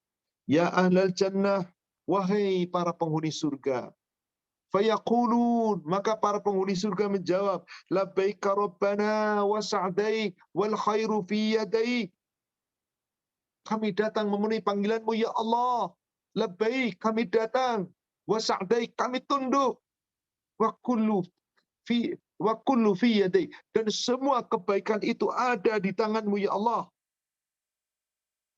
Ya ahlal jannah, wahai para penghuni surga. Fayaqulun, maka para penghuni surga menjawab, labbaika rabbana wa sa'daik wal khairu fi yadaik. Kami datang memenuhi panggilanmu ya Allah. Labbaik, kami datang. Wa sa'daik, kami tunduk. Wa kullu fi yadaik, dan semua kebaikan itu ada di tanganmu ya Allah.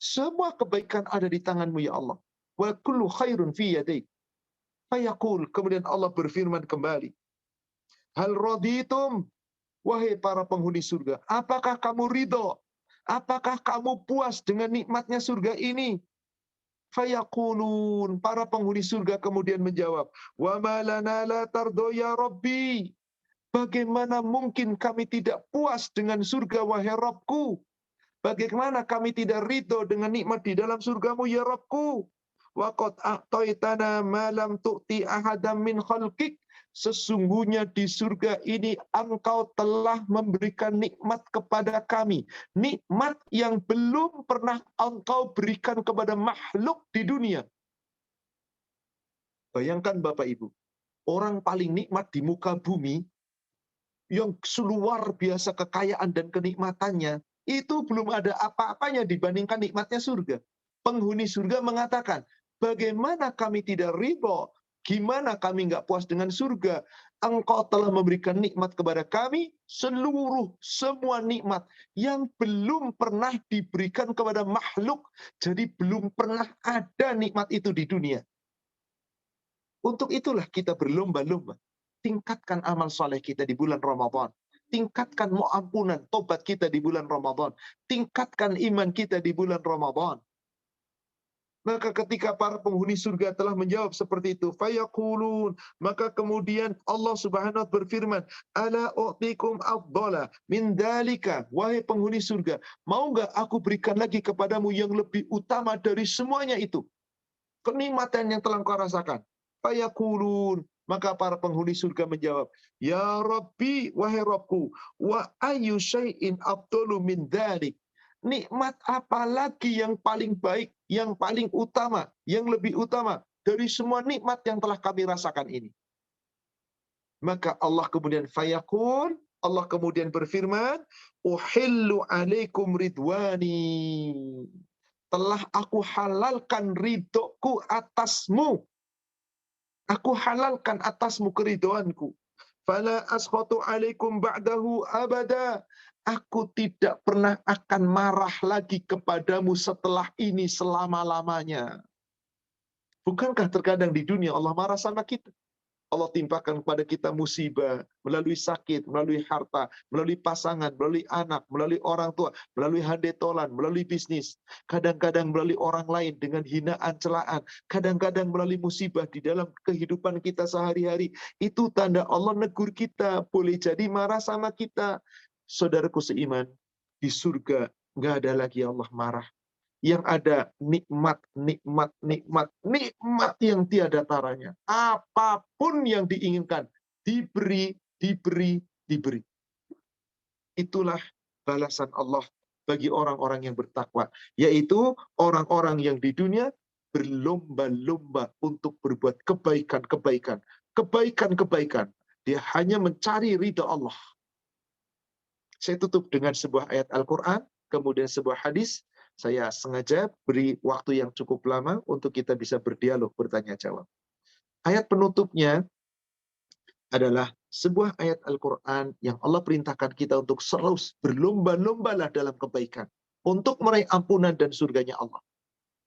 Semua kebaikan ada di tanganmu ya Allah. Wa kullu khairun fi yadaik. Fayaqul, kemudian Allah berfirman kembali, hal raditum, wahai para penghuni surga, apakah kamu ridho? Apakah kamu puas dengan nikmatnya surga ini? Fayaqulun, para penghuni surga kemudian menjawab, wa ma lana la tardo ya Rabbi. Bagaimana mungkin kami tidak puas dengan surga, wahai Rabbku? Bagaimana kami tidak ridho dengan nikmat di dalam surgamu, ya Rabbku? Wa qad a'taitana ma lam tu'ti ahadam min khalqik. Sesungguhnya di surga ini engkau telah memberikan nikmat kepada kami. Nikmat yang belum pernah engkau berikan kepada makhluk di dunia. Bayangkan Bapak Ibu, orang paling nikmat di muka bumi, yang luar biasa kekayaan dan kenikmatannya, itu belum ada apa-apanya dibandingkan nikmatnya surga. Penghuni surga mengatakan, bagaimana kami tidak ridho? Gimana kami nggak puas dengan surga? Engkau telah memberikan nikmat kepada kami, semua nikmat yang belum pernah diberikan kepada makhluk. Jadi belum pernah ada nikmat itu di dunia. Untuk itulah kita berlomba-lomba. Tingkatkan amal soleh kita di bulan Ramadan. Tingkatkan ampunan, tobat kita di bulan Ramadan. Tingkatkan iman kita di bulan Ramadan. Maka ketika para penghuni surga telah menjawab seperti itu, fayaqulun, maka kemudian Allah Subhanahu wa taala berfirman, ala u'tikum afdala min dalika, wahai penghuni surga, mau enggak aku berikan lagi kepadamu yang lebih utama dari semuanya itu? Kenikmatan yang telah kau rasakan. Fayaqulun, maka para penghuni surga menjawab, ya Rabbi, wahai Rabbku, wa ayyu syai'in afdalu min dzalik. Nikmat apa lagi yang paling baik, yang paling utama, yang lebih utama dari semua nikmat yang telah kami rasakan ini? Maka Allah kemudian fayaqul, Allah kemudian berfirman, uhillu alaikum ridwani. Telah aku halalkan ridhoku atasmu. Aku halalkan atasmu keridhoanku. Fala askhatu alaikum ba'dahu abada. Aku tidak pernah akan marah lagi kepadamu setelah ini selama-lamanya. Bukankah terkadang di dunia Allah marah sama kita? Allah timpakan kepada kita musibah, melalui sakit, melalui harta, melalui pasangan, melalui anak, melalui orang tua, melalui handetolan, melalui bisnis. Kadang-kadang melalui orang lain dengan hinaan, celaan. Kadang-kadang melalui musibah di dalam kehidupan kita sehari-hari. Itu tanda Allah negur kita, boleh jadi marah sama kita. Saudaraku seiman, di surga nggak ada lagi Allah marah. Yang ada nikmat, nikmat, nikmat, nikmat yang tiada taranya. Apapun yang diinginkan, diberi, diberi, diberi. Itulah balasan Allah bagi orang-orang yang bertakwa, yaitu orang-orang yang di dunia berlomba-lomba untuk berbuat kebaikan-kebaikan, kebaikan-kebaikan. Dia hanya mencari ridha Allah. Saya tutup dengan sebuah ayat Al-Quran, kemudian sebuah hadis. Saya sengaja beri waktu yang cukup lama untuk kita bisa berdialog, bertanya jawab. Ayat penutupnya adalah sebuah ayat Al-Quran yang Allah perintahkan kita untuk selalu berlomba-lombalah dalam kebaikan untuk meraih ampunan dan surganya Allah.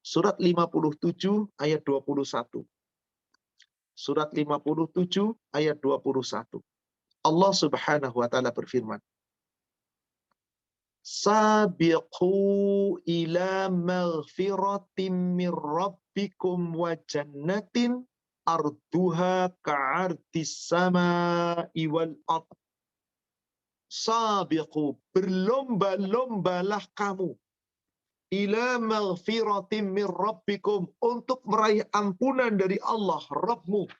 Surat 57 ayat 21. Surat 57 ayat 21. Allah Subhanahu wa taala berfirman, Sabiqu ila maghfiratin min rabbikum wa jannatin arduha ka'ardis sama'i wal ard. Sabiqu, berlomba-lombalah kamu ila maghfiratin min rabbikum, untuk meraih ampunan dari Allah Rabbmu,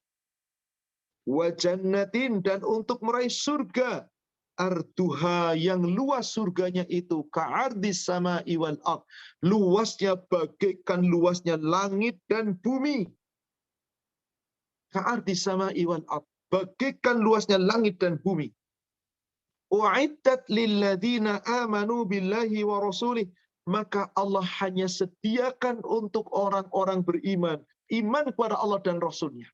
wa jannatin, dan untuk meraih surga, arduha, yang luas surganya itu ka'ardis sama'i wal ard, luasnya bagaikan luasnya langit dan bumi. Ka'ardis sama'i wal ard, bagaikan luasnya langit dan bumi. U'iddat lilladzina amanu billahi wa rasulih, maka Allah hanya sediakan untuk orang-orang beriman, iman kepada Allah dan Rasulnya.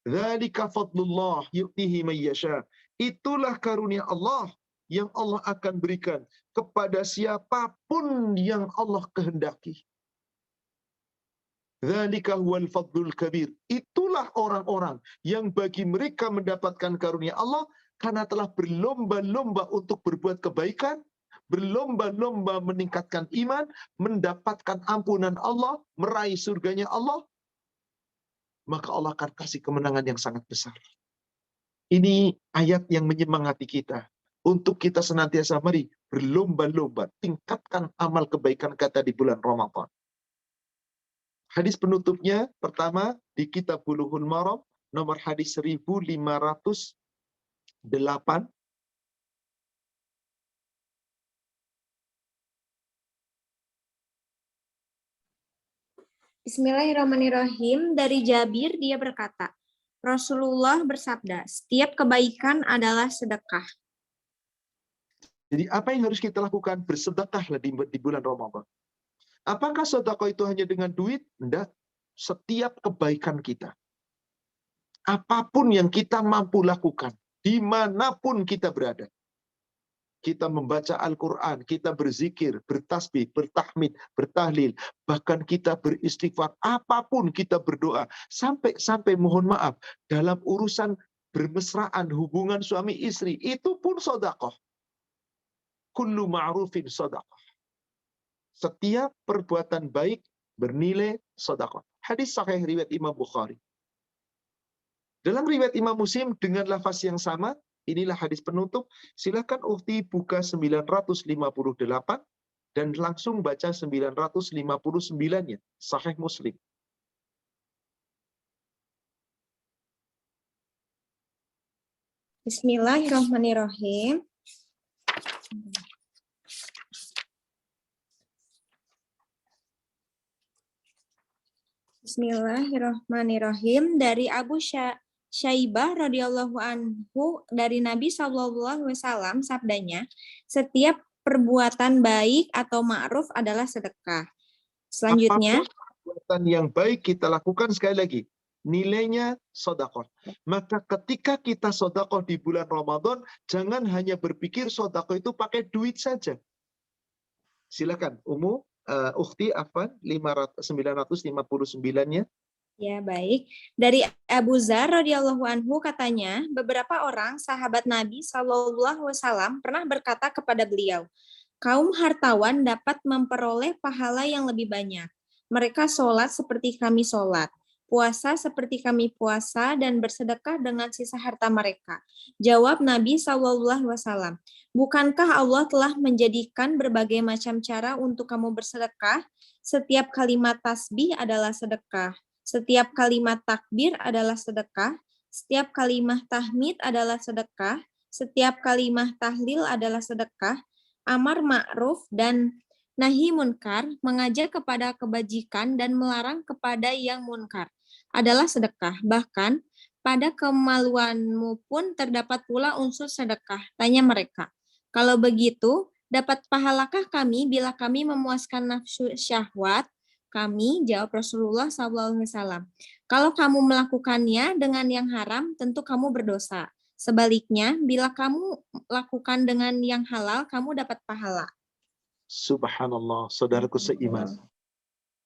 Dzalika fadlullah yu'tihi man yasha. Itulah karunia Allah yang Allah akan berikan kepada siapapun yang Allah kehendaki. Dzalika huwal fadlul kabir. Itulah orang-orang yang bagi mereka mendapatkan karunia Allah karena telah berlomba-lomba untuk berbuat kebaikan, berlomba-lomba meningkatkan iman, mendapatkan ampunan Allah, meraih surganya Allah, maka Allah akan kasih kemenangan yang sangat besar. Ini ayat yang menyemangati kita untuk kita senantiasa mari berlomba-lomba tingkatkan amal kebaikan kita di bulan Ramadan. Hadis penutupnya pertama di kitab Bulughul Maram, nomor hadis 1508. Bismillahirrahmanirrahim. Dari Jabir, dia berkata, Rasulullah bersabda, setiap kebaikan adalah sedekah. Jadi apa yang harus kita lakukan? Bersedekahlah di bulan Ramadan. Apakah sedekah itu hanya dengan duit? Tidak. Setiap kebaikan kita, apapun yang kita mampu lakukan, dimanapun kita berada. Kita membaca Al-Quran, kita berzikir, bertasbih, bertahmid, bertahlil, bahkan kita beristighfar, apapun kita berdoa, sampai mohon maaf, dalam urusan bermesraan, hubungan suami istri, itu pun sedekah. Kullu ma'rufin sedekah. Setiap perbuatan baik bernilai sedekah. Hadis sahih riwayat Imam Bukhari. Dalam riwayat Imam Muslim dengan lafaz yang sama, inilah hadis penutup. Silakan ukhti buka 958 dan langsung baca 959-nya. Sahih Muslim. Bismillahirrahmanirrahim. Bismillahirrahmanirrahim. Dari Abu Syaibah radhiyallahu anhu, dari Nabi SAW, sabdanya, setiap perbuatan baik atau ma'ruf adalah sedekah. Selanjutnya, apapun perbuatan yang baik kita lakukan, sekali lagi, nilainya sedekah. Maka ketika kita sedekah di bulan Ramadan, jangan hanya berpikir sedekah itu pakai duit saja. Silakan, ukhti Afan 959-nya. ya baik. Dari Abu Dzar radhiyallahu anhu, katanya, beberapa orang sahabat Nabi SAW pernah berkata kepada beliau, kaum hartawan dapat memperoleh pahala yang lebih banyak. Mereka sholat seperti kami sholat, puasa seperti kami puasa, dan bersedekah dengan sisa harta mereka. Jawab Nabi SAW, bukankah Allah telah menjadikan berbagai macam cara untuk kamu bersedekah? Setiap kalimat tasbih adalah sedekah. Setiap kalimat takbir adalah sedekah. Setiap kalimat tahmid adalah sedekah. Setiap kalimat tahlil adalah sedekah. amar ma'ruf dan nahi munkar, mengajak kepada kebajikan dan melarang kepada yang munkar adalah sedekah. Bahkan pada kemaluanmu pun terdapat pula unsur sedekah. Tanya mereka. Kalau begitu, dapat pahalakah kami bila kami memuaskan nafsu syahwat? Kami, jawab Rasulullah SAW. Kalau kamu melakukannya dengan yang haram, tentu kamu berdosa. Sebaliknya, bila kamu lakukan dengan yang halal, kamu dapat pahala. Subhanallah, saudaraku seiman.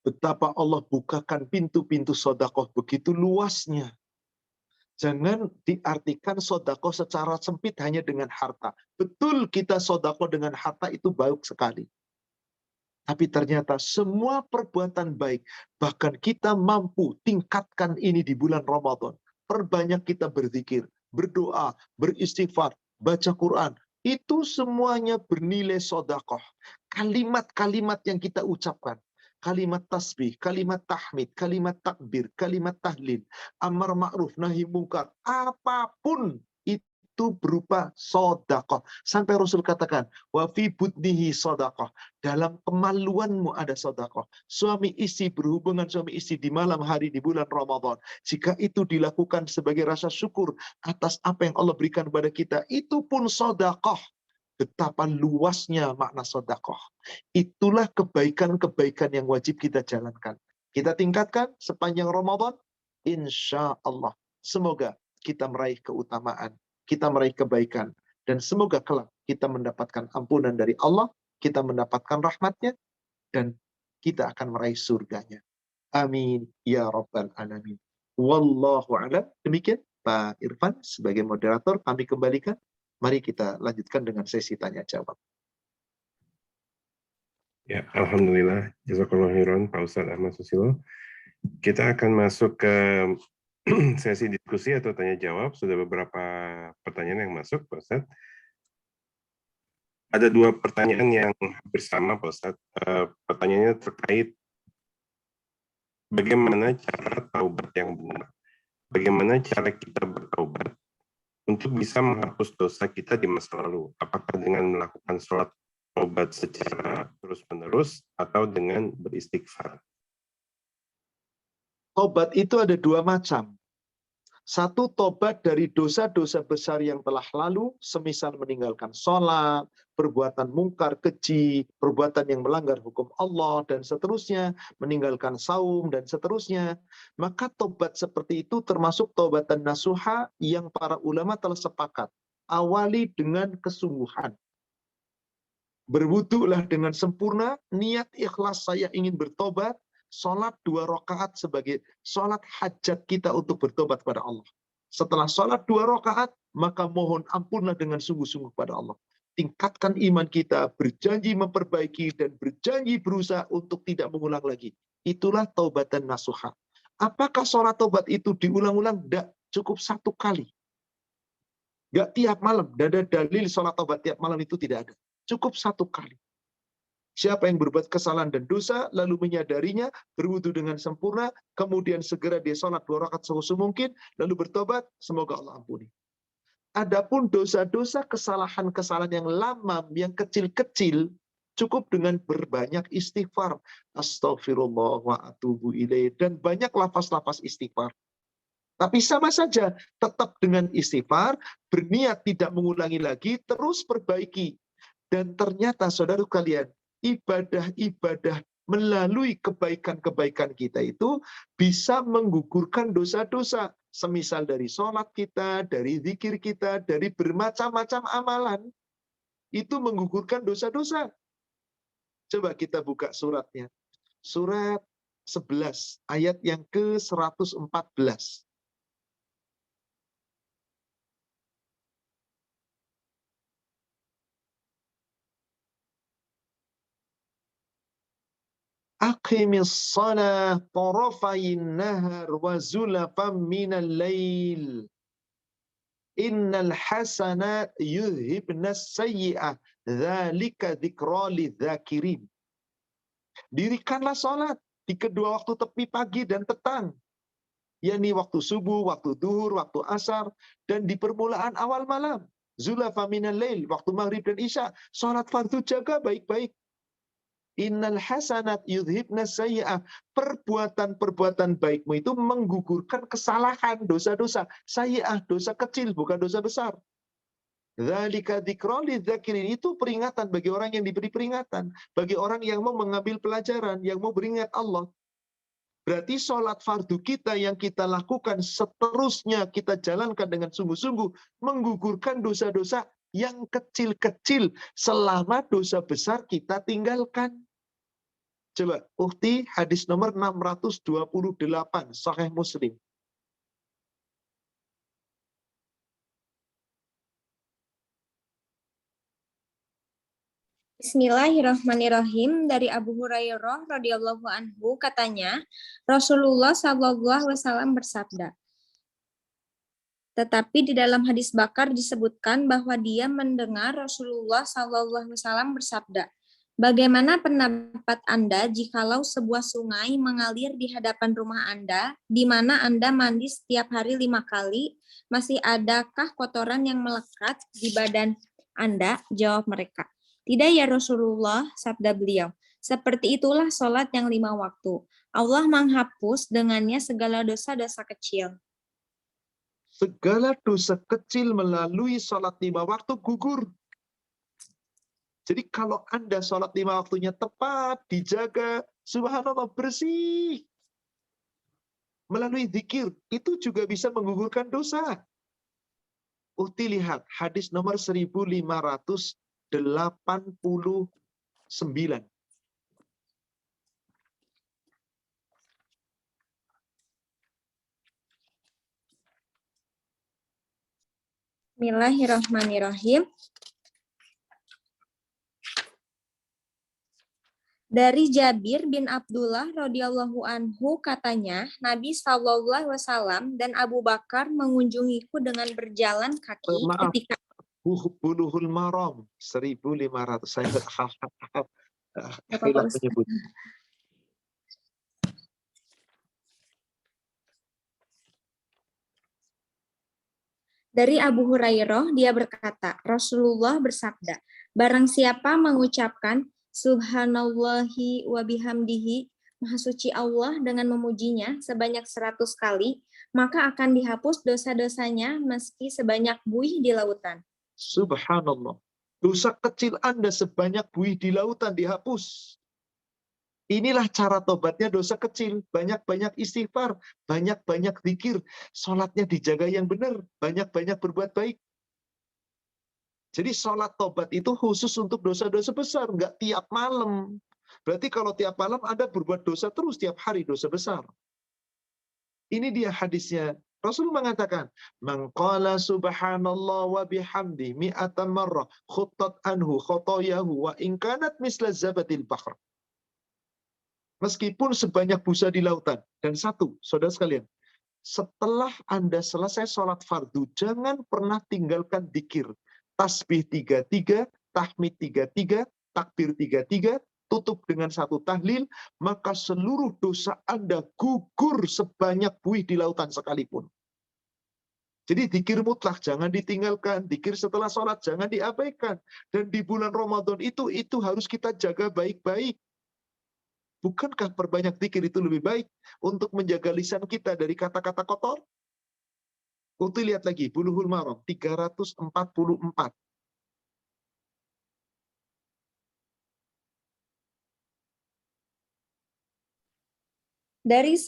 Betapa Allah bukakan pintu-pintu sodakoh begitu luasnya. Jangan diartikan sodakoh secara sempit hanya dengan harta. Betul kita sodakoh dengan harta itu baik sekali. Tapi ternyata semua perbuatan baik, bahkan kita mampu tingkatkan ini di bulan Ramadan. Perbanyak kita berzikir, berdoa, beristighfar, baca Quran. Itu semuanya bernilai sodakoh. Kalimat-kalimat yang kita ucapkan. Kalimat tasbih, kalimat tahmid, kalimat takbir, kalimat tahlil, amar ma'ruf, nahi mungkar. Apapun itu berupa sodakoh. Sampai Rasul katakan, wa fi budnihi sodakoh. Dalam kemaluanmu ada sodakoh. Suami istri berhubungan suami istri di malam hari di bulan Ramadan. Jika itu dilakukan sebagai rasa syukur atas apa yang Allah berikan kepada kita, itu pun sodakoh. Betapa luasnya makna sodakoh. Itulah kebaikan-kebaikan yang wajib kita jalankan. Kita tingkatkan sepanjang Ramadan. Insya Allah. Semoga kita meraih keutamaan. Kita meraih kebaikan. Dan semoga kelak kita mendapatkan ampunan dari Allah. Kita mendapatkan rahmatnya. Dan kita akan meraih surganya. Amin. Ya Rabbal Alamin. Wallahu a'lam. Demikian Pak Irfan sebagai moderator kami kembalikan. Mari kita lanjutkan dengan sesi tanya jawab. Ya, alhamdulillah. Jazakallahu khairan Pak Ustadz Ahmad Susilo. Kita akan masuk ke sesi diskusi atau tanya jawab. Sudah beberapa pertanyaan yang masuk, Pak Ustadz. Ada 2 pertanyaan yang hampir sama, Pak Ustadz. Pertanyaannya terkait bagaimana cara taubat yang benar. Bagaimana cara kita bertaubat untuk bisa menghapus dosa kita di masa lalu? Apakah dengan melakukan sholat taubat secara terus-menerus atau dengan beristighfar? Tobat itu ada 2 macam. Satu, tobat dari dosa-dosa besar yang telah lalu, semisal meninggalkan sholat, perbuatan mungkar, keji, perbuatan yang melanggar hukum Allah, dan seterusnya, meninggalkan saum, dan seterusnya. Maka tobat seperti itu termasuk tobatan nasuha yang para ulama telah sepakat. Awali dengan kesungguhan. Berwudulah dengan sempurna, niat ikhlas saya ingin bertobat, sholat 2 rakaat sebagai sholat hajat kita untuk bertobat kepada Allah. Setelah sholat 2 rakaat, maka mohon ampunlah dengan sungguh-sungguh kepada Allah. Tingkatkan iman kita, berjanji memperbaiki, dan berjanji berusaha untuk tidak mengulang lagi. Itulah taubatan nasuha. Apakah sholat taubat itu diulang-ulang? Tidak, cukup 1 kali. Nggak tiap malam, tidak ada dalil sholat taubat tiap malam itu tidak ada. Cukup 1 kali. Siapa yang berbuat kesalahan dan dosa, lalu menyadarinya, berwudu dengan sempurna, kemudian segera dia sholat 2 rakaat sesungguh mungkin, lalu bertobat, semoga Allah ampuni. Adapun dosa-dosa kesalahan-kesalahan yang lama, yang kecil-kecil, cukup dengan berbanyak istighfar. Astaghfirullah wa atubu ilaih. Dan banyak lafaz-lafaz istighfar. Tapi sama saja, tetap dengan istighfar, berniat tidak mengulangi lagi, terus perbaiki. Dan ternyata, saudara kalian, ibadah-ibadah melalui kebaikan-kebaikan kita itu bisa menggugurkan dosa-dosa. Semisal dari sholat kita, dari zikir kita, dari bermacam-macam amalan. Itu menggugurkan dosa-dosa. Coba kita buka suratnya. Surat 11, ayat yang ke-114. Aqimis shalah tarafayin nahar wa zulafam minal lail. Innal hasanat yudhibnas sayyi'ah. Dzalika dzikra lidzakirin. Dirikanlah salat di kedua waktu tepi pagi dan petang. Yakni waktu subuh, waktu duhur, waktu asar, dan di permulaan awal malam. Zulafa minal lail, waktu maghrib dan isya. Sholat fardu jaga baik-baik. Innal hasanat yudhibna sayyi'ah. Perbuatan-perbuatan baikmu itu menggugurkan kesalahan, dosa-dosa. Sayyi'ah, dosa kecil, bukan dosa besar. Dzalika dzikra lidzakirin, itu peringatan bagi orang yang diberi peringatan, bagi orang yang mau mengambil pelajaran, yang mau beringat Allah. Berarti sholat fardu kita yang kita lakukan seterusnya kita jalankan dengan sungguh-sungguh menggugurkan dosa-dosa yang kecil-kecil selama dosa besar kita tinggalkan. Coba, Ukti, hadis nomor 628, Sahih Muslim. Bismillahirrahmanirrahim. Dari Abu Hurairah radhiyallahu anhu katanya, Rasulullah sallallahu alaihi wasallam bersabda. Tetapi di dalam hadis Bakar disebutkan bahwa dia mendengar Rasulullah sallallahu alaihi wasallam bersabda, bagaimana pendapat Anda jikalau sebuah sungai mengalir di hadapan rumah Anda, di mana Anda mandi setiap hari 5 kali, masih adakah kotoran yang melekat di badan Anda? Jawab mereka. Tidak ya Rasulullah, sabda beliau. Seperti itulah sholat yang 5 waktu. Allah menghapus dengannya segala dosa-dosa kecil. Segala dosa kecil melalui sholat 5 waktu gugur. Jadi kalau Anda sholat 5 waktunya tepat, dijaga, subhanallah, bersih. Melalui zikir, itu juga bisa menggugurkan dosa. Ukti lihat, hadis nomor 1589. Bismillahirrahmanirrahim. Dari Jabir bin Abdullah radhiyallahu anhu katanya, Nabi sallallahu alaihi wasallam dan Abu Bakar mengunjungiku dengan berjalan kaki Maaf, ketika Bulughul Maram 1500. Saya Bapak khilaf Ustaz. menyebut. Dari Abu Hurairah, dia berkata, Rasulullah bersabda, barang siapa mengucapkan Subhanallahi wa bihamdihi, Maha suci Allah dengan memujinya sebanyak 100 kali, maka akan dihapus dosa-dosanya meski sebanyak buih di lautan. Subhanallah. Dosa kecil Anda sebanyak buih di lautan dihapus. Inilah cara tobatnya dosa kecil. Banyak-banyak istighfar, banyak-banyak zikir. Sholatnya dijaga yang benar, banyak-banyak berbuat baik. Jadi sholat tobat itu khusus untuk dosa-dosa besar, nggak tiap malam. Berarti kalau tiap malam Anda berbuat dosa terus, tiap hari dosa besar. Ini dia hadisnya. Rasul mengatakan, "Man qala subhanallah wa bihamdi mi'atan marrah khuttat anhu khotoyahu wa in kanat misla zabatil bahr." Meskipun sebanyak busa di lautan. Dan satu, saudara sekalian, setelah Anda selesai sholat fardu, jangan pernah tinggalkan dzikir. Tasbih 33, tahmid 33, takbir 33, tutup dengan satu tahlil, maka seluruh dosa Anda gugur sebanyak buih di lautan sekalipun. Jadi dzikir mutlak jangan ditinggalkan, dzikir setelah sholat jangan diabaikan. Dan di bulan Ramadan itu harus kita jaga baik-baik. Bukankah perbanyak dzikir itu lebih baik untuk menjaga lisan kita dari kata-kata kotor? Untuk lihat lagi, Bulughul Maram 344. Dari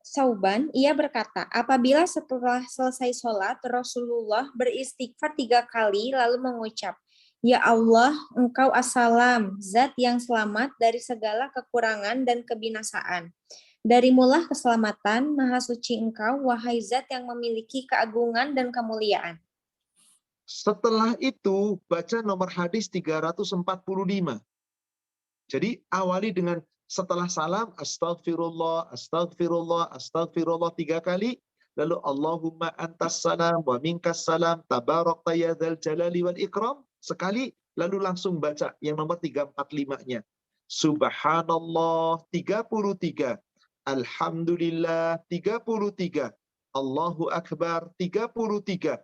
Sauban, ia berkata, apabila setelah selesai sholat, Rasulullah beristighfar 3 kali lalu mengucap, Ya Allah, Engkau as-salam, zat yang selamat dari segala kekurangan dan kebinasaan. Darimulah keselamatan, maha suci Engkau, wahai zat yang memiliki keagungan dan kemuliaan. Setelah itu, baca nomor hadis 345. Jadi awali dengan setelah salam, astagfirullah, astagfirullah, astagfirullah 3 kali. Lalu Allahumma antas salam wa minkas salam, tabarakta ya dzal jalali wal ikram. Sekali, lalu langsung baca yang nomor 345-nya. Subhanallah 33. Alhamdulillah 33. Allahu Akbar 33.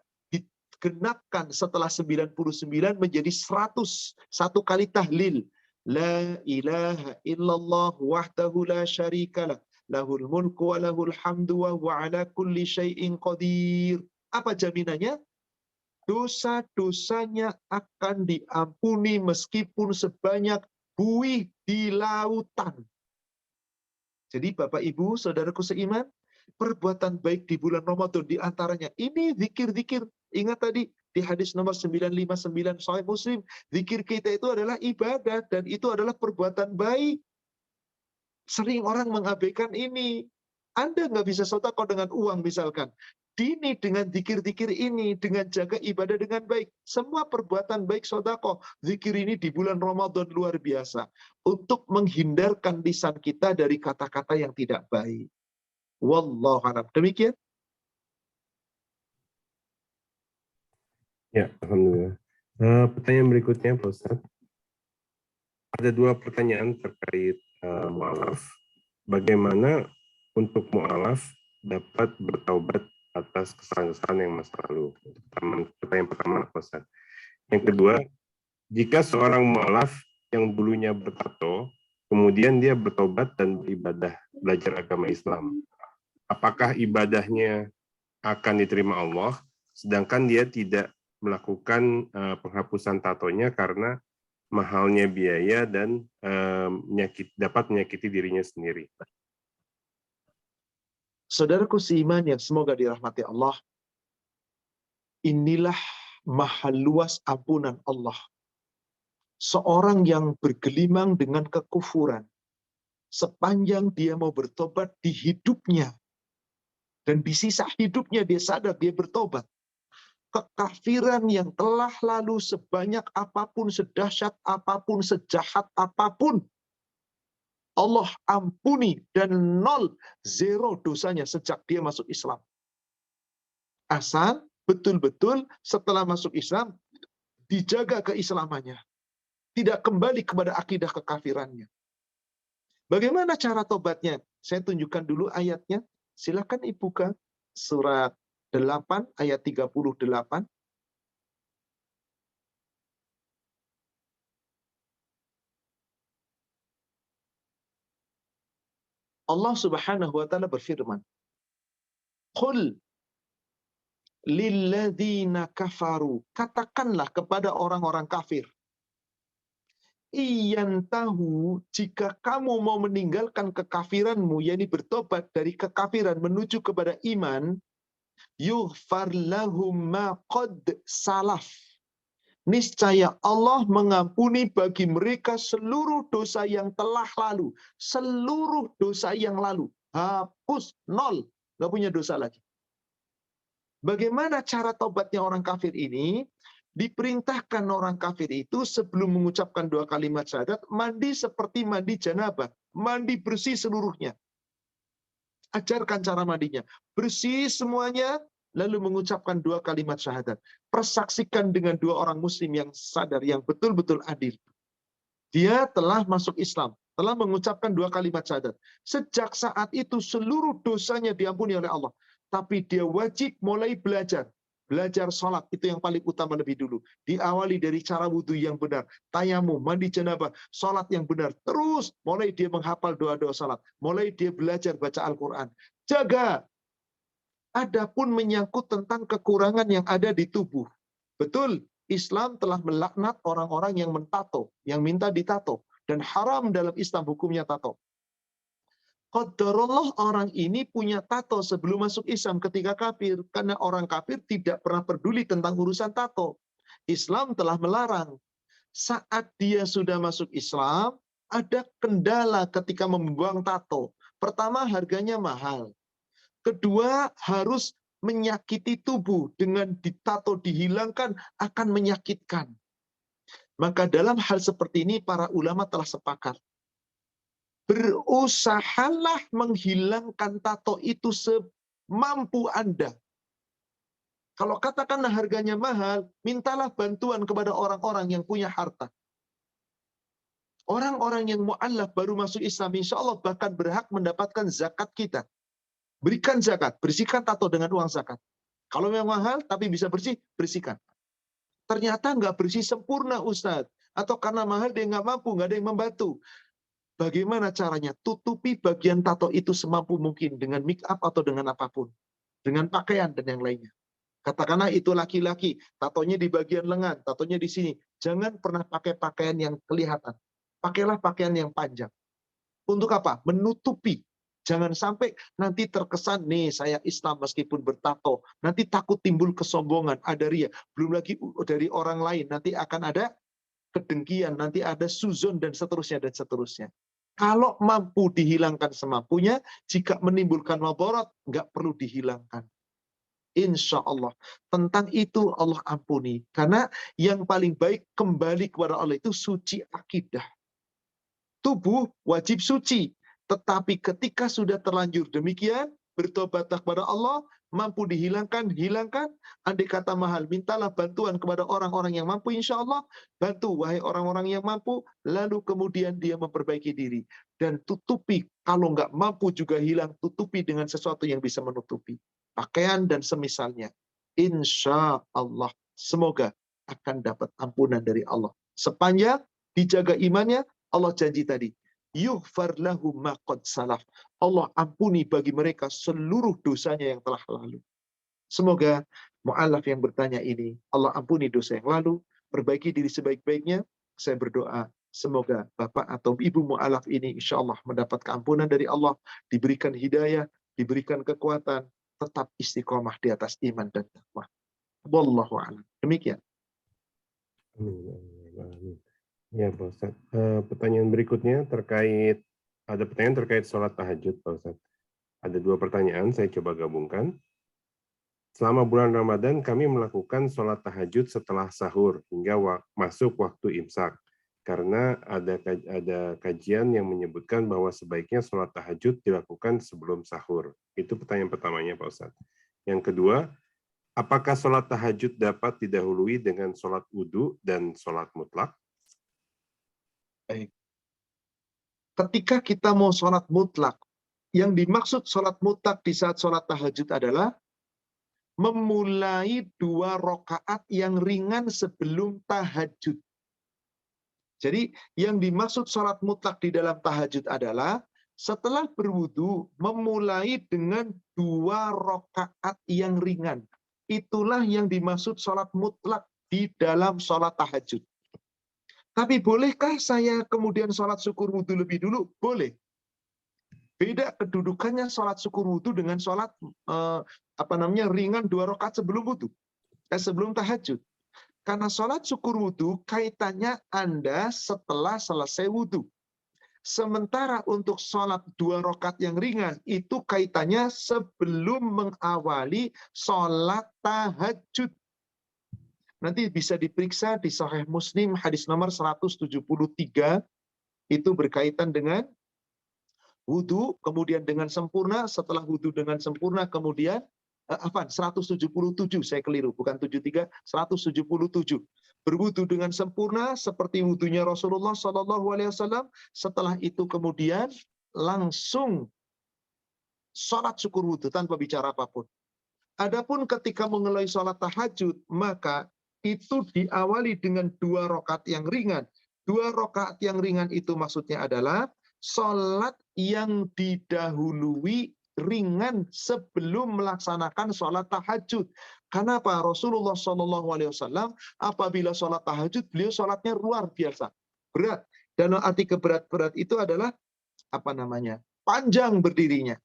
genapkan setelah 99 menjadi 100. Satu kali tahlil. La ilaha illallah wahdahu la syarikalah. Lahul mulku wa lahul hamdu wa huwa ala kulli syai'in qadir. Apa jaminannya? Dosa-dosanya akan diampuni meskipun sebanyak buih di lautan. Jadi Bapak Ibu, saudaraku seiman, perbuatan baik di bulan Ramadan di antaranya ini zikir-zikir. Ingat tadi di hadis nomor 959 Sahih Muslim, zikir kita itu adalah ibadah dan itu adalah perbuatan baik. Sering orang mengabaikan ini. Anda nggak bisa sedekah dengan uang misalkan. Dini dengan zikir-zikir ini, dengan jaga ibadah dengan baik. Semua perbuatan baik sedekah. Zikir ini di bulan Ramadan luar biasa. Untuk menghindarkan lisan kita dari kata-kata yang tidak baik. Wallahu a'lam. Demikian. Ya, alhamdulillah. Pertanyaan berikutnya, Pak Ustadz. Ada 2 pertanyaan terkait mu'alaf. Bagaimana untuk mu'alaf dapat bertaubat atas kesalahan-kesalahan yang masa lalu? Pertanyaan pertama, Pak Ustadz. Yang kedua, jika seorang mu'alaf yang dulunya bertato, kemudian dia bertobat dan beribadah, belajar agama Islam, apakah ibadahnya akan diterima Allah, sedangkan dia tidak melakukan penghapusan tatonya karena mahalnya biaya dan dapat menyakiti dirinya sendiri? Saudaraku seiman yang semoga dirahmati Allah, inilah mahal luas ampunan Allah. Seorang yang bergelimang dengan kekufuran, sepanjang dia mau bertobat di hidupnya, dan di sisa hidupnya dia sadar dia bertobat, kekafiran yang telah lalu sebanyak apapun, sedahsyat apapun, sejahat apapun, Allah ampuni dan 0 dosanya sejak dia masuk Islam. Asal betul-betul setelah masuk Islam dijaga keislamannya. Tidak kembali kepada akidah kekafirannya. Bagaimana cara tobatnya? Saya tunjukkan dulu ayatnya. Silakan dibuka surat 8 ayat 38. Allah Subhanahu wa taala berfirman, "Qul lilladzina kafaru." Katakanlah kepada orang-orang kafir, "Iyantahu, jika kamu mau meninggalkan kekafiranmu, yakni bertobat dari kekafiran menuju kepada iman, yughfar lahum ma qad salaf." Niscaya Allah mengampuni bagi mereka seluruh dosa yang telah lalu. Seluruh dosa yang lalu. Hapus, 0. Nggak punya dosa lagi. Bagaimana cara tobatnya orang kafir ini? Diperintahkan orang kafir itu sebelum mengucapkan 2 kalimat syahadat, mandi seperti mandi janabah. Mandi bersih seluruhnya. Ajarkan cara mandinya. Bersih semuanya, lalu mengucapkan 2 kalimat syahadat. Persaksikan dengan 2 orang muslim yang sadar, yang betul-betul adil. Dia telah masuk Islam, telah mengucapkan 2 kalimat syahadat. Sejak saat itu seluruh dosanya diampuni oleh Allah. Tapi dia wajib mulai belajar. Belajar sholat, itu yang paling utama lebih dulu. Diawali dari cara wudhu yang benar. Tayamum, mandi janabah, sholat yang benar. Terus mulai dia menghafal doa-doa sholat. Mulai dia belajar baca Al-Quran. Jaga. Adapun menyangkut tentang kekurangan yang ada di tubuh. Betul, Islam telah melaknat orang-orang yang mentato, yang minta ditato. Dan haram dalam Islam hukumnya tato. Qadarullah orang ini punya tato sebelum masuk Islam ketika kafir. Karena orang kafir tidak pernah peduli tentang urusan tato. Islam telah melarang. Saat dia sudah masuk Islam, ada kendala ketika membuang tato. Pertama, harganya mahal. Kedua, harus menyakiti tubuh. Dengan ditato dihilangkan akan menyakitkan. Maka dalam hal seperti ini para ulama telah sepakat. Berusahalah menghilangkan tato itu semampu Anda. Kalau katakanlah harganya mahal, mintalah bantuan kepada orang-orang yang punya harta. Orang-orang yang mu'allaf baru masuk Islam, insya Allah bahkan berhak mendapatkan zakat kita. Berikan zakat, bersihkan tato dengan uang zakat. Kalau memang mahal tapi bisa bersih, bersihkan. Ternyata nggak bersih sempurna, Ustadz. Atau karena mahal dia nggak mampu, nggak ada yang membantu. Bagaimana caranya? Tutupi bagian tato itu semampu mungkin dengan make up atau dengan apapun. Dengan pakaian dan yang lainnya. Katakanlah itu laki-laki, tatonya di bagian lengan, tatonya di sini. Jangan pernah pakai pakaian yang kelihatan. Pakailah pakaian yang panjang. Untuk apa? Menutupi. Jangan sampai nanti terkesan, nih saya Islam meskipun bertato. Nanti takut timbul kesombongan, ada ria. Belum lagi dari orang lain, nanti akan ada kedengkian, nanti ada suzon dan seterusnya dan seterusnya. Kalau mampu dihilangkan semampunya, jika menimbulkan mabarat, nggak perlu dihilangkan. Insya Allah. Tentang itu Allah ampuni. Karena yang paling baik kembali kepada Allah itu suci akidah. Tubuh wajib suci. Tetapi ketika sudah terlanjur demikian, bertobatlah kepada Allah, mampu dihilangkan, hilangkan. Andai kata mahal, mintalah bantuan kepada orang-orang yang mampu, insya Allah. Bantu, wahai orang-orang yang mampu. Lalu kemudian dia memperbaiki diri. Dan tutupi, kalau nggak mampu juga hilang, tutupi dengan sesuatu yang bisa menutupi. Pakaian dan semisalnya. Insya Allah. Semoga akan dapat ampunan dari Allah. Sepanjang dijaga imannya, Allah janji tadi. Yughfar lahu ma qad salaf. Allah ampuni bagi mereka seluruh dosanya yang telah lalu. Semoga mu'alaf yang bertanya ini, Allah ampuni dosa yang lalu, perbaiki diri sebaik-baiknya. Saya berdoa, semoga Bapak atau Ibu mu'alaf ini insya Allah mendapat keampunan dari Allah, diberikan hidayah, diberikan kekuatan, tetap istiqomah di atas iman dan takwa. Wallahu a'lam. Demikian. Amin. Ya, Pak Ustadz. Pertanyaan berikutnya ada pertanyaan terkait sholat tahajud, Pak Ustadz. Ada 2 pertanyaan, saya coba gabungkan. Selama bulan Ramadan, kami melakukan sholat tahajud setelah sahur hingga masuk waktu imsak. Karena ada kajian yang menyebutkan bahwa sebaiknya sholat tahajud dilakukan sebelum sahur. Itu pertanyaan pertamanya, Pak Ustadz. Yang kedua, apakah sholat tahajud dapat didahului dengan sholat wudhu dan sholat mutlak? Baik. Ketika kita mau sholat mutlak, yang dimaksud sholat mutlak di saat sholat tahajud adalah memulai 2 rakaat yang ringan sebelum tahajud. Jadi yang dimaksud sholat mutlak di dalam tahajud adalah setelah berwudu memulai dengan 2 rakaat yang ringan. Itulah yang dimaksud sholat mutlak di dalam sholat tahajud. Tapi bolehkah saya kemudian sholat syukur wudu lebih dulu? Boleh. Beda kedudukannya sholat syukur wudu dengan sholat ringan 2 rakaat sebelum wudu, sebelum tahajud. Karena sholat syukur wudu kaitannya Anda setelah selesai wudu. Sementara untuk sholat 2 rakaat yang ringan itu kaitannya sebelum mengawali sholat tahajud. Nanti bisa diperiksa di Sahih Muslim hadis nomor 173, itu berkaitan dengan wudu, kemudian dengan sempurna, setelah wudu dengan sempurna, kemudian 177, saya keliru, bukan 73, 177. Berwudu dengan sempurna seperti wudunya Rasulullah SAW. Setelah itu kemudian langsung sholat syukur wudu tanpa bicara apapun. Adapun ketika mengenai sholat tahajud, maka itu diawali dengan 2 rakaat yang ringan. 2 rakaat yang ringan itu maksudnya adalah sholat yang didahului ringan sebelum melaksanakan sholat tahajud. Kenapa? Rasulullah SAW apabila sholat tahajud, beliau sholatnya luar biasa, berat. Dan arti keberat-berat itu adalah panjang berdirinya.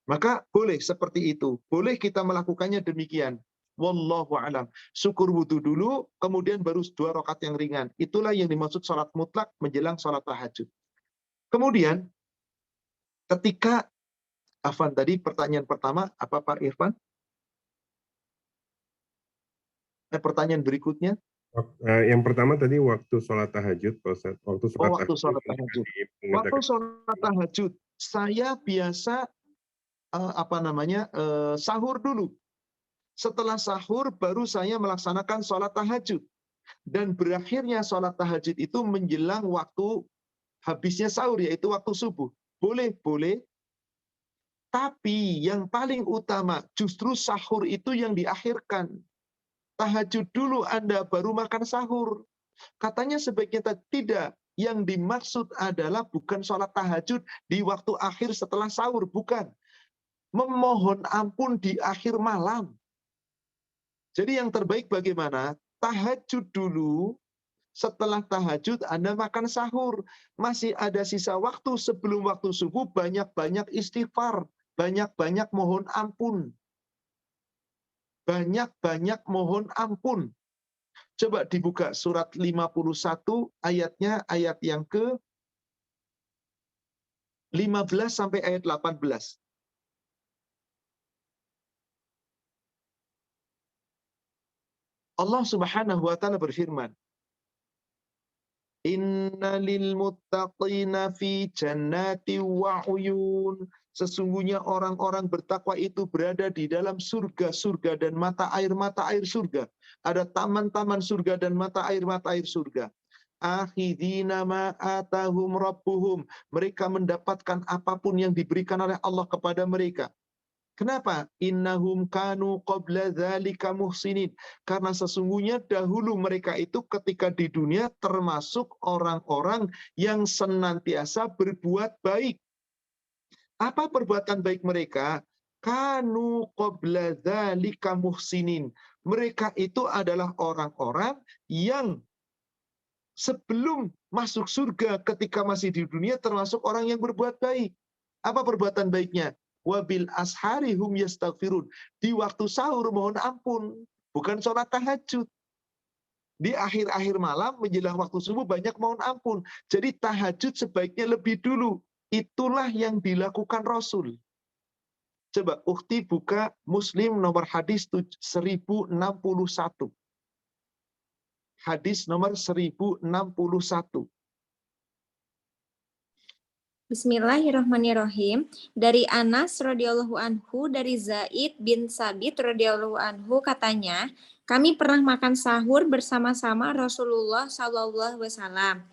Maka boleh seperti itu. Boleh kita melakukannya demikian. Wallahu a'lam. Syukur wudu dulu, kemudian baru 2 rakaat yang ringan. Itulah yang dimaksud sholat mutlak menjelang sholat tahajud. Kemudian, ketika Afan tadi pertanyaan pertama, apa Pak Irfan? Pertanyaan berikutnya? Yang pertama tadi waktu sholat tahajud, Pak Ustadz. Waktu sholat tahajud. Waktu sholat tahajud, saya biasa sahur dulu. Setelah sahur, baru saya melaksanakan sholat tahajud. Dan berakhirnya sholat tahajud itu menjelang waktu habisnya sahur, yaitu waktu subuh. Boleh. Tapi yang paling utama justru sahur itu yang diakhirkan. Tahajud dulu Anda baru makan sahur. Katanya sebaiknya tidak. Yang dimaksud adalah bukan sholat tahajud di waktu akhir setelah sahur. Bukan. Memohon ampun di akhir malam. Jadi yang terbaik bagaimana? Tahajud dulu. Setelah tahajud Anda makan sahur. Masih ada sisa waktu sebelum waktu subuh, banyak-banyak istighfar. Banyak-banyak mohon ampun. Banyak-banyak mohon ampun. Coba dibuka surat 51 ayatnya, ayat yang ke 15 sampai ayat 18. Allah Subhanahu wa taala berfirman, Inna lil muttaqina fi jannati wa uyun. Sesungguhnya orang-orang bertakwa itu berada di dalam surga-surga dan mata air surga. Ada taman-taman surga dan mata air surga. Akhidina ma atahum rabbuhum. Mereka mendapatkan apapun yang diberikan oleh Allah kepada mereka. Kenapa? Innahum kanu qabla dzalika muhsinin. Karena sesungguhnya dahulu mereka itu ketika di dunia termasuk orang-orang yang senantiasa berbuat baik. Apa perbuatan baik mereka? Kanu qabla dzalika muhsinin. Mereka itu adalah orang-orang yang sebelum masuk surga ketika masih di dunia termasuk orang yang berbuat baik. Apa perbuatan baiknya? Wabil ashari hum yastaghfirun. Di waktu sahur mohon ampun, bukan sholat tahajud. Di akhir-akhir malam menjelang waktu subuh banyak mohon ampun. Jadi tahajud sebaiknya lebih dulu. Itulah yang dilakukan Rasul. Coba Ukhti buka Muslim nomor hadis 1061. Hadis nomor 1061. Bismillahirrahmanirrahim. Dari Anas radhiyallahu anhu, dari Zaid bin Sabit radhiyallahu anhu katanya, kami pernah makan sahur bersama-sama Rasulullah sallallahu alaihi wasallam.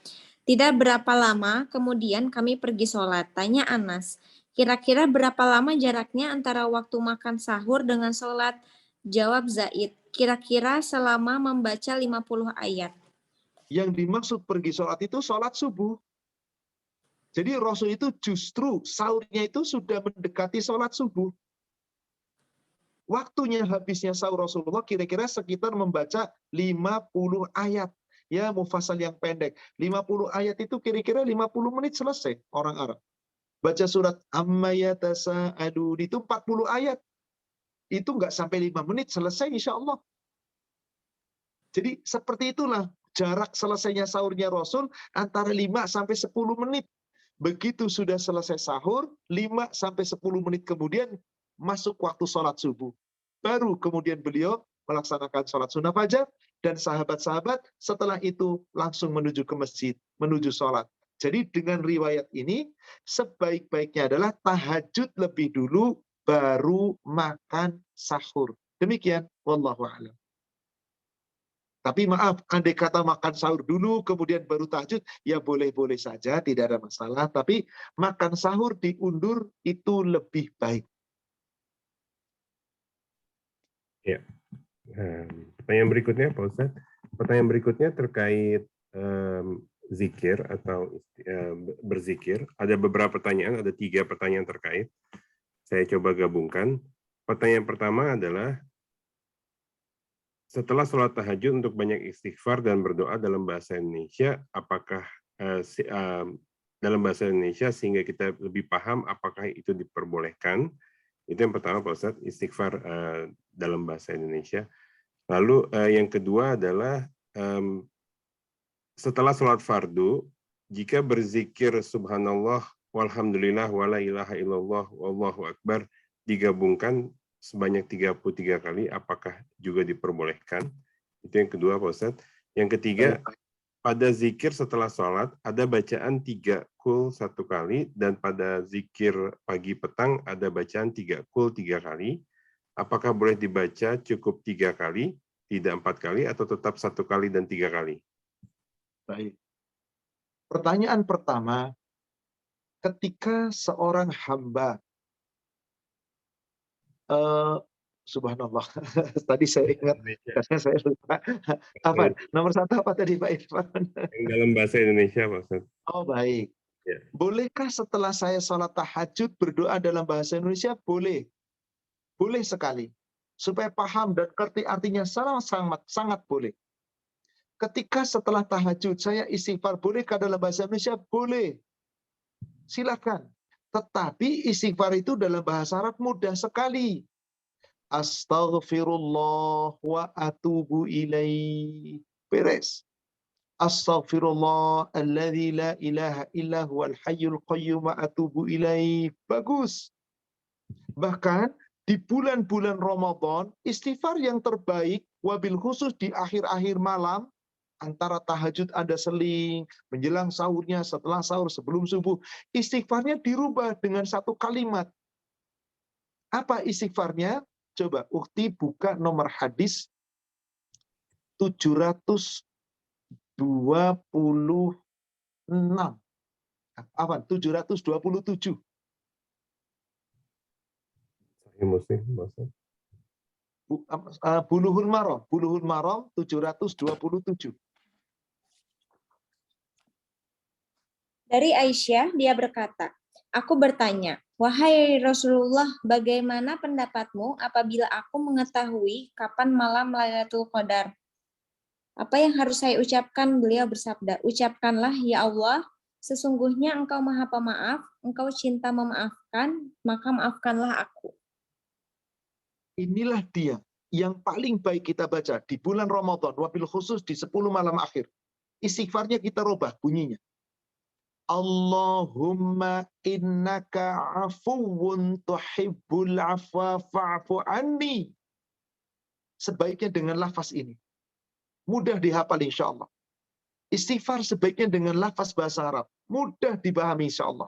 Tidak berapa lama kemudian kami pergi sholat. Tanya Anas, kira-kira berapa lama jaraknya antara waktu makan sahur dengan sholat? Jawab Zaid, kira-kira selama membaca 50 ayat. Yang dimaksud pergi sholat itu sholat subuh. Jadi Rasul itu justru sahurnya itu sudah mendekati sholat subuh. Waktunya habisnya sahur Rasulullah kira-kira sekitar membaca 50 ayat. Ya, mufassal yang pendek. 50 ayat itu kira-kira 50 menit selesai orang Arab. Baca surat Amma yatasa'adun itu 40 ayat. Itu nggak sampai 5 menit selesai insya Allah. Jadi seperti itulah jarak selesainya sahurnya Rasul antara 5 sampai 10 menit. Begitu sudah selesai sahur, 5 sampai 10 menit kemudian masuk waktu sholat subuh. Baru kemudian beliau melaksanakan sholat sunnah fajar, dan sahabat-sahabat setelah itu langsung menuju ke masjid, menuju sholat. Jadi dengan riwayat ini, sebaik-baiknya adalah tahajud lebih dulu, baru makan sahur. Demikian, wallahu a'lam. Tapi maaf, andai kata makan sahur dulu, kemudian baru tahajud, ya boleh-boleh saja, tidak ada masalah. Tapi makan sahur diundur, itu lebih baik. Ya. Pertanyaan berikutnya, Pak Ustadz. Pertanyaan berikutnya terkait zikir atau berzikir. Ada beberapa pertanyaan, ada 3 pertanyaan terkait. Saya coba gabungkan. Pertanyaan pertama adalah, setelah sholat tahajud untuk banyak istighfar dan berdoa dalam bahasa Indonesia, apakah dalam bahasa Indonesia sehingga kita lebih paham apakah itu diperbolehkan? Itu yang pertama Pak Ustadz, istighfar dalam bahasa Indonesia. Lalu yang kedua adalah setelah sholat fardu, jika berzikir subhanallah, walhamdulillah, wala ilaha illallah, wallahu akbar digabungkan sebanyak 33 kali, apakah juga diperbolehkan? Itu yang kedua, Pak Ustadz. Yang ketiga, pada zikir setelah sholat, ada bacaan 3 kul 1 kali, dan pada zikir pagi petang ada bacaan 3 kul 3 kali. Apakah boleh dibaca cukup 3 kali, tidak 4 kali, atau tetap 1 kali dan 3 kali? Baik. Pertanyaan pertama, ketika seorang hamba Eh, Subhanallah. Tadi saya ingat, Indonesia. karena saya lupa. Apa? Nomor satu apa tadi Pak Irfan? Yang dalam bahasa Indonesia, Pak Ustaz. Oh baik. Ya. Bolehkah setelah saya sholat tahajud berdoa dalam bahasa Indonesia? Boleh. Boleh sekali. Supaya paham dan ngerti artinya sangat boleh. Ketika setelah tahajud saya istighfar, bolehkah dalam bahasa Indonesia? Boleh. Silakan. Tetapi istighfar itu dalam bahasa Arab mudah sekali. Astaghfirullah wa atubu ilaih. Beres. Astaghfirullah alladzi la ilaha illa huwal hayyul qayyum wa atubu ilaih. Bagus. Bahkan di bulan-bulan Ramadan, istighfar yang terbaik, wabil khusus di akhir-akhir malam, antara tahajud Anda seling, menjelang sahurnya, setelah sahur, sebelum subuh, istighfarnya dirubah dengan satu kalimat. Apa istighfarnya? Coba Ukti buka nomor hadis 726. Apa? 727. Sahih Muslim, Pak Ustaz. Bulughul Maram 727. Dari Aisyah, dia berkata, aku bertanya, wahai Rasulullah, bagaimana pendapatmu apabila aku mengetahui kapan malam Lailatul Qadar? Apa yang harus saya ucapkan? Beliau bersabda, ucapkanlah, ya Allah, sesungguhnya Engkau Maha Pemaaf, Engkau cinta memaafkan, maka maafkanlah aku. Inilah dia yang paling baik kita baca di bulan Ramadan, wabil khusus di 10 malam akhir. Istighfarnya kita robah bunyinya. Allahumma innaka afuwun tuhibbul afwa fa'fu anni. Sebaiknya dengan lafaz ini. Mudah dihafal insya Allah. Istighfar sebaiknya dengan lafaz bahasa Arab. Mudah dipahami insya Allah.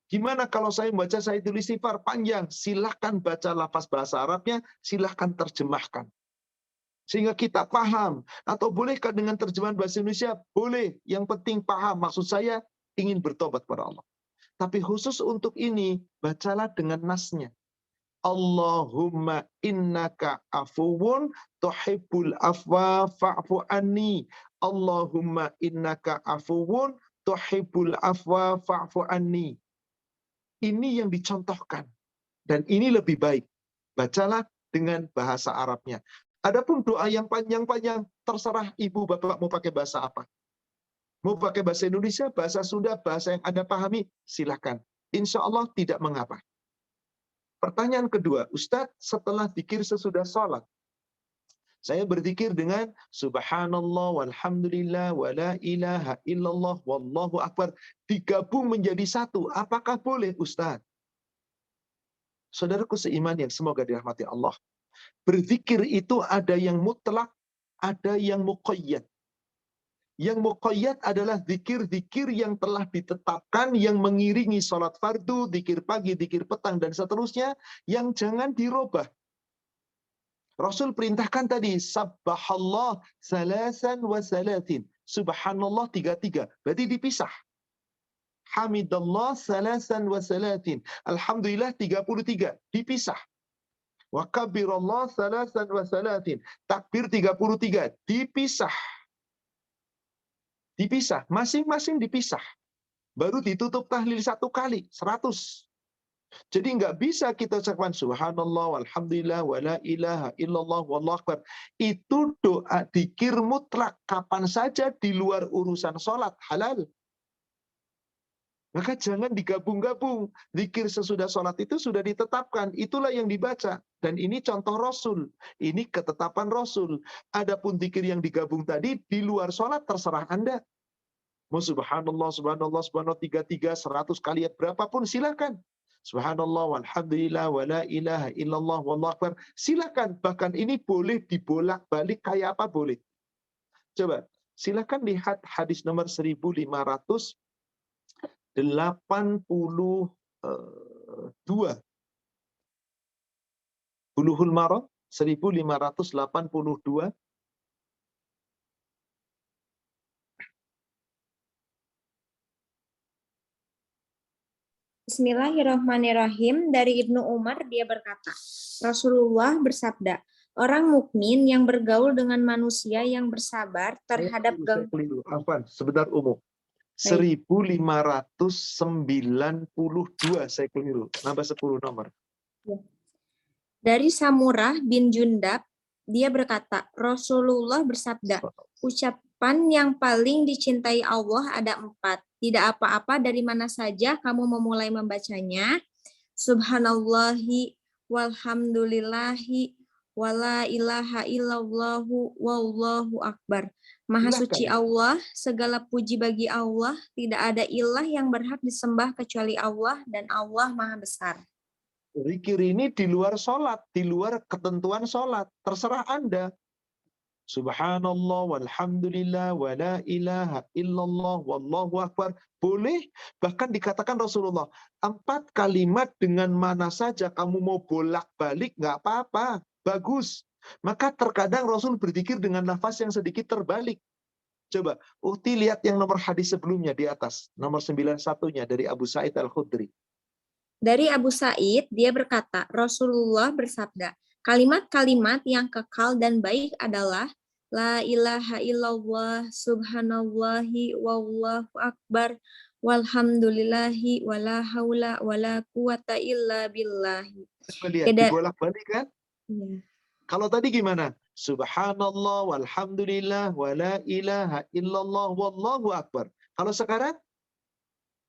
Gimana kalau saya membaca saya tulis istighfar panjang? Silahkan baca lafaz bahasa Arabnya, silahkan terjemahkan. Sehingga kita paham. Atau bolehkah dengan terjemahan bahasa Indonesia? Boleh. Yang penting paham. Maksud saya ingin bertobat kepada Allah. Tapi khusus untuk ini, bacalah dengan nasnya. Allahumma innaka afuwun tuhibbul afwa fa'fu anni. Allahumma innaka afuwun tuhibbul afwa fa'fu anni. Ini yang dicontohkan. Dan ini lebih baik. Bacalah dengan bahasa Arabnya. Adapun doa yang panjang-panjang, terserah ibu bapak mau pakai bahasa apa. Mau pakai bahasa Indonesia, bahasa Sunda, bahasa yang Anda pahami, silakan. Insya Allah tidak mengapa. Pertanyaan kedua, Ustadz, setelah zikir sesudah sholat, saya berzikir dengan Subhanallah, walhamdulillah, wala ilaha illallah, wallahu akbar. Digabung menjadi satu. Apakah boleh, Ustadz? Saudaraku seiman yang semoga dirahmati Allah. Berzikir itu ada yang mutlak, ada yang muqayyad. Yang muqayyad adalah zikir-zikir yang telah ditetapkan, yang mengiringi sholat fardu, zikir pagi, zikir petang, dan seterusnya, yang jangan dirubah. Rasul perintahkan tadi, Sabbahallah salasan wa salatin. Subhanallah 33. Berarti dipisah. Hamidallah salasan wa salatin. Alhamdulillah 33. Dipisah. Wa kabirallah salasan wa salatin. Takbir 33. Dipisah. Dipisah. Masing-masing dipisah. Baru ditutup tahlil satu kali. 100. Jadi nggak bisa kita ucapkan subhanallah, walhamdulillah, wala ilaha illallah, wallahu akbar. Itu doa dzikir mutlak. Kapan saja di luar urusan sholat. Halal. Maka jangan digabung-gabung. Zikir sesudah sholat itu sudah ditetapkan. Itulah yang dibaca. Dan ini contoh Rasul. Ini ketetapan Rasul. Adapun zikir yang digabung tadi, di luar sholat terserah Anda. Mau subhanallah, subhanallah, subhanallah, 33, 100 kali berapapun silakan. Subhanallah, walhamdulillah, wala ilaha illallah, wallahu akbar. Silakan. Bahkan ini boleh dibolak-balik kayak apa boleh. Coba, silakan lihat hadis nomor 1582. Bulughul Maram 1582. Bismillahirrahmanirrahim. Dari Ibnu Umar, dia berkata, Rasulullah bersabda, orang mukmin yang bergaul dengan manusia yang bersabar terhadap Saya keliru. Afwan, sebentar umum. Baik. 1592 saya keliru. Nambah 10 nomor. Dari Samurah bin Jundab, dia berkata, Rasulullah bersabda, ucapan yang paling dicintai Allah ada 4. Tidak apa-apa dari mana saja kamu memulai membacanya. Subhanallahi walhamdulillahi wala ilaha illallahu wallahu akbar. Maha suci Allah, segala puji bagi Allah, tidak ada ilah yang berhak disembah kecuali Allah dan Allah Maha Besar. Zikir ini di luar sholat, di luar ketentuan sholat. Terserah Anda. Subhanallah walhamdulillah wala ilaha illallah wallahu akbar. Boleh, bahkan dikatakan Rasulullah, 4 kalimat dengan mana saja kamu mau bolak-balik, nggak apa-apa. Bagus. Maka terkadang Rasul berzikir dengan nafas yang sedikit terbalik. Coba, Ukti lihat yang nomor hadis sebelumnya di atas. Nomor 91-nya dari Abu Sa'id Al-Khudri. Dari Abu Sa'id, dia berkata, Rasulullah bersabda, kalimat-kalimat yang kekal dan baik adalah La ilaha illallah subhanallahi wallahu akbar walhamdulillahi wala haula wala quwata illa billahi. Lihat, dibolak-balik kan? Ya. Kalau tadi gimana? Subhanallah walhamdulillah wala ilaha illallah wallahu akbar. Kalau sekarang?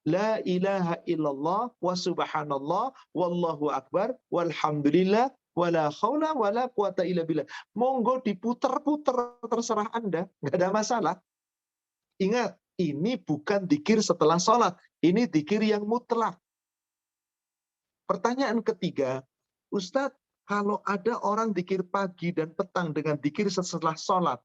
La ilaha illallah wa subhanallah wallahu akbar walhamdulillah wala haula wala quwata illa billah. Monggo diputer-puter, terserah Anda, nggak ada masalah. Ingat, ini bukan dzikir setelah sholat, ini dzikir yang mutlak. Pertanyaan ketiga, Ustadz, kalau ada orang dzikir pagi dan petang dengan dzikir setelah sholat,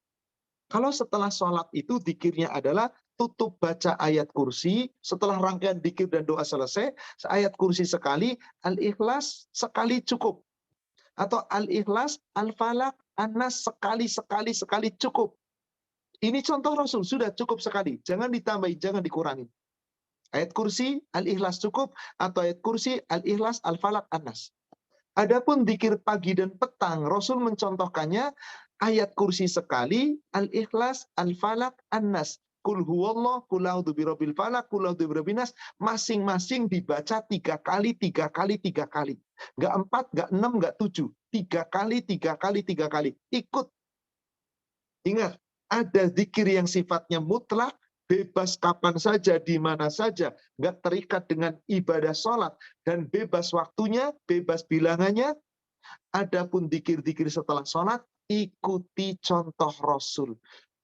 kalau setelah sholat itu dzikirnya adalah tutup baca ayat kursi, setelah rangkaian dzikir dan doa selesai, ayat kursi sekali, Al-Ikhlas sekali cukup. Atau Al-Ikhlas, Al-Falaq, An-Nas sekali cukup. Ini contoh Rasul, sudah cukup sekali. Jangan ditambahin, jangan dikurangin. Ayat kursi, Al-Ikhlas cukup, atau ayat kursi, Al-Ikhlas, Al-Falaq, An-Nas. Adapun dzikir pagi dan petang, Rasul mencontohkannya ayat kursi sekali, Al-Ikhlas, Al-Falaq, An-Nas. Kul huwallah, kul a'udzu birabbil falaq, kul a'udzu birabbin nas, masing-masing dibaca 3 kali. Enggak 4, enggak 6, enggak 7. 3 kali. Ikut. Ingat, ada zikir yang sifatnya mutlak, bebas kapan saja, di mana saja, enggak terikat dengan ibadah sholat, dan bebas waktunya, bebas bilangannya. Adapun zikir-zikir setelah sholat, ikuti contoh Rasul.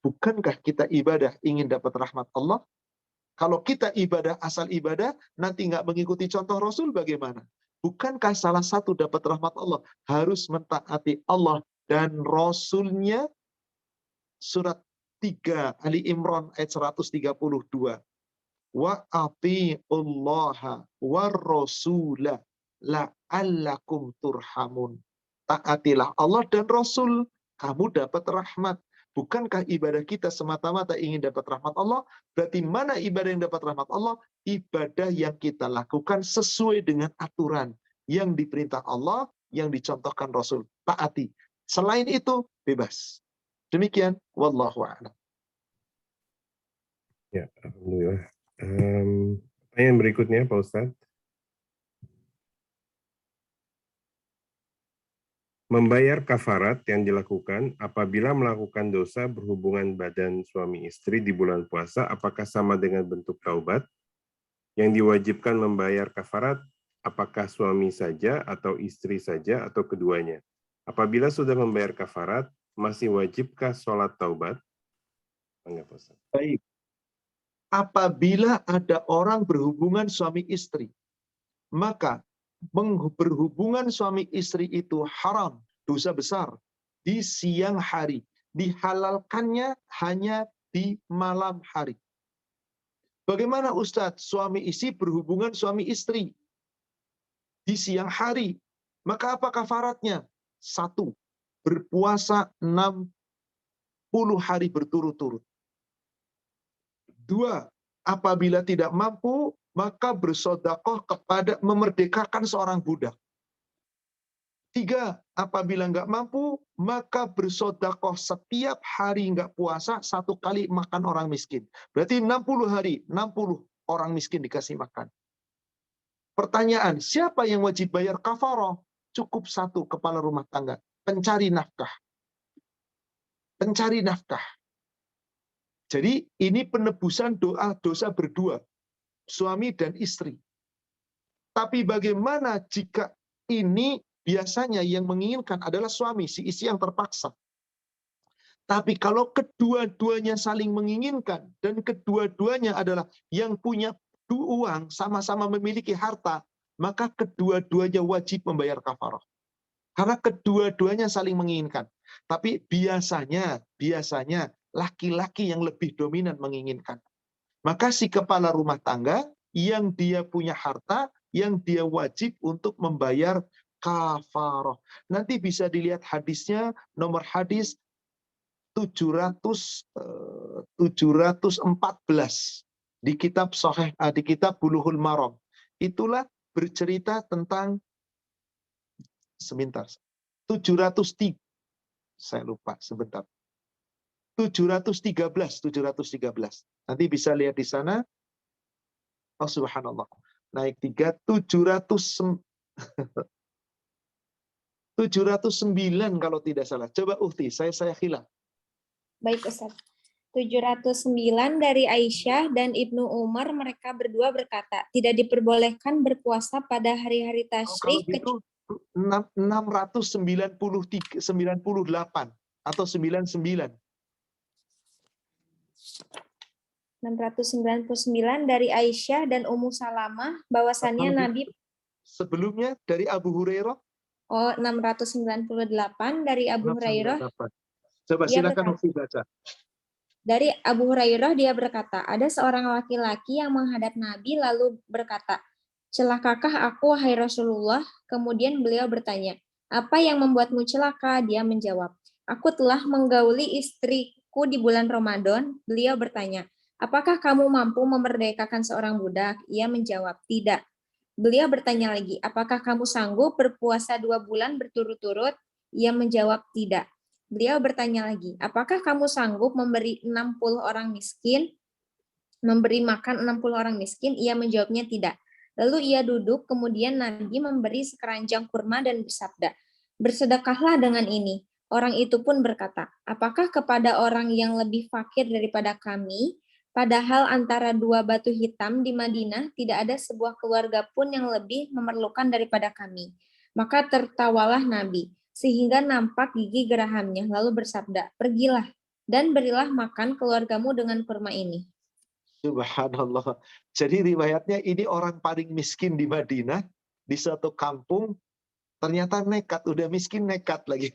Bukankah kita ibadah ingin dapat rahmat Allah? Kalau kita ibadah asal ibadah, nanti nggak mengikuti contoh Rasul bagaimana? Bukankah salah satu dapat rahmat Allah harus mentaati Allah dan Rasulnya? Surat 3 Ali Imran ayat 132. Wa atiullaha war rasulah la'allakum turhamun. Taatilah Allah dan Rasul, kamu dapat rahmat. Bukankah ibadah kita semata-mata ingin dapat rahmat Allah? Berarti mana ibadah yang dapat rahmat Allah? Ibadah yang kita lakukan sesuai dengan aturan yang diperintah Allah, yang dicontohkan Rasul. Taati. Selain itu, bebas. Demikian, wallahu a'lam. Ya, alhamdulillah. Pertanyaan berikutnya, Pak Ustadz. Membayar kafarat yang dilakukan apabila melakukan dosa berhubungan badan suami istri di bulan puasa, apakah sama dengan bentuk taubat? Yang diwajibkan membayar kafarat, apakah suami saja atau istri saja atau keduanya? Apabila sudah membayar kafarat, masih wajibkah sholat taubat? Enggak, Ustaz. Baik. Apabila ada orang berhubungan suami istri, maka berhubungan suami istri itu haram, dosa besar, di siang hari. Dihalalkannya hanya di malam hari. Bagaimana Ustadz? Suami istri berhubungan suami istri di siang hari. Maka apa kafaratnya? 1. Berpuasa 60 hari berturut-turut. 2. Apabila tidak mampu, maka bersedekah kepada memerdekakan seorang budak. 3, apabila nggak mampu, maka bersedekah setiap hari nggak puasa 1 kali makan orang miskin. Berarti 60 hari, 60 orang miskin dikasih makan. Pertanyaan, siapa yang wajib bayar kafarah? Cukup 1 kepala rumah tangga, pencari nafkah. Pencari nafkah. Jadi ini penebusan dosa berdua, suami dan istri. Tapi bagaimana jika ini biasanya yang menginginkan adalah suami, si istri yang terpaksa. Tapi kalau kedua-duanya saling menginginkan dan kedua-duanya adalah yang punya uang, sama-sama memiliki harta, maka kedua-duanya wajib membayar kafarah. Karena kedua-duanya saling menginginkan. Tapi biasanya laki-laki yang lebih dominan menginginkan. Maka si kepala rumah tangga yang dia punya harta, yang dia wajib untuk membayar kafarah. Nanti bisa dilihat hadisnya, nomor hadis 714 di kitab Sahih, di kitab Bulughul Maram. Itulah bercerita tentang 703, saya lupa sebentar. 713. Nanti bisa lihat di sana. Oh subhanallah. Naik 3, 709 kalau tidak salah. Coba Uhti, saya khilaf. Baik Ustaz. 709 dari Aisyah dan Ibnu Umar, mereka berdua berkata, tidak diperbolehkan berpuasa pada hari-hari Kalau tasyrik gitu 698 atau 99. 699 dari Aisyah dan Ummu Salamah, bahwasannya Nabi. Sebelumnya dari Abu Hurairah. 698 dari Abu Hurairah. 698. Coba silakan Ufi baca. Dari Abu Hurairah dia berkata, ada seorang laki-laki yang menghadap Nabi lalu berkata, celakakah aku wahai Rasulullah? Kemudian beliau bertanya, apa yang membuatmu celaka? Dia menjawab, aku telah menggauli istriku di bulan Ramadan. Beliau bertanya, apakah kamu mampu memerdekakan seorang budak? Ia menjawab, tidak. Beliau bertanya lagi, apakah kamu sanggup berpuasa 2 bulan berturut-turut? Ia menjawab, tidak. Beliau bertanya lagi, apakah kamu sanggup memberi 60 orang miskin? Memberi makan 60 orang miskin? Ia menjawabnya tidak. Lalu ia duduk, kemudian Nabi memberi sekeranjang kurma dan bersabda, bersedekahlah dengan ini. Orang itu pun berkata, apakah kepada orang yang lebih fakir daripada kami? Padahal antara 2 batu hitam di Madinah tidak ada sebuah keluarga pun yang lebih memerlukan daripada kami. Maka tertawalah Nabi, sehingga nampak gigi gerahamnya, lalu bersabda, pergilah dan berilah makan keluargamu dengan kurma ini. Subhanallah. Jadi riwayatnya ini orang paling miskin di Madinah, di suatu kampung, ternyata nekat, udah miskin nekat lagi.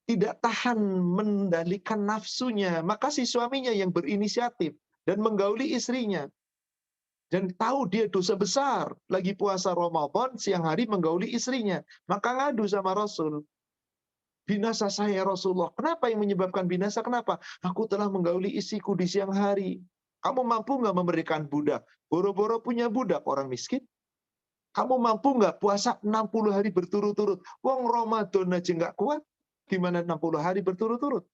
Tidak tahan mengendalikan nafsunya, maka si suaminya yang berinisiatif dan menggauli istrinya. Dan tahu dia dosa besar, lagi puasa Ramadan, siang hari menggauli istrinya. Maka ngadu sama Rasul. Binasa saya Rasulullah. Kenapa yang menyebabkan binasa? Kenapa? Aku telah menggauli istriku di siang hari. Kamu mampu nggak memberikan budak? Boro-boro punya budak orang miskin. Kamu mampu nggak puasa 60 hari berturut-turut? Wong Ramadan aja nggak kuat. Gimana 60 hari berturut-turut?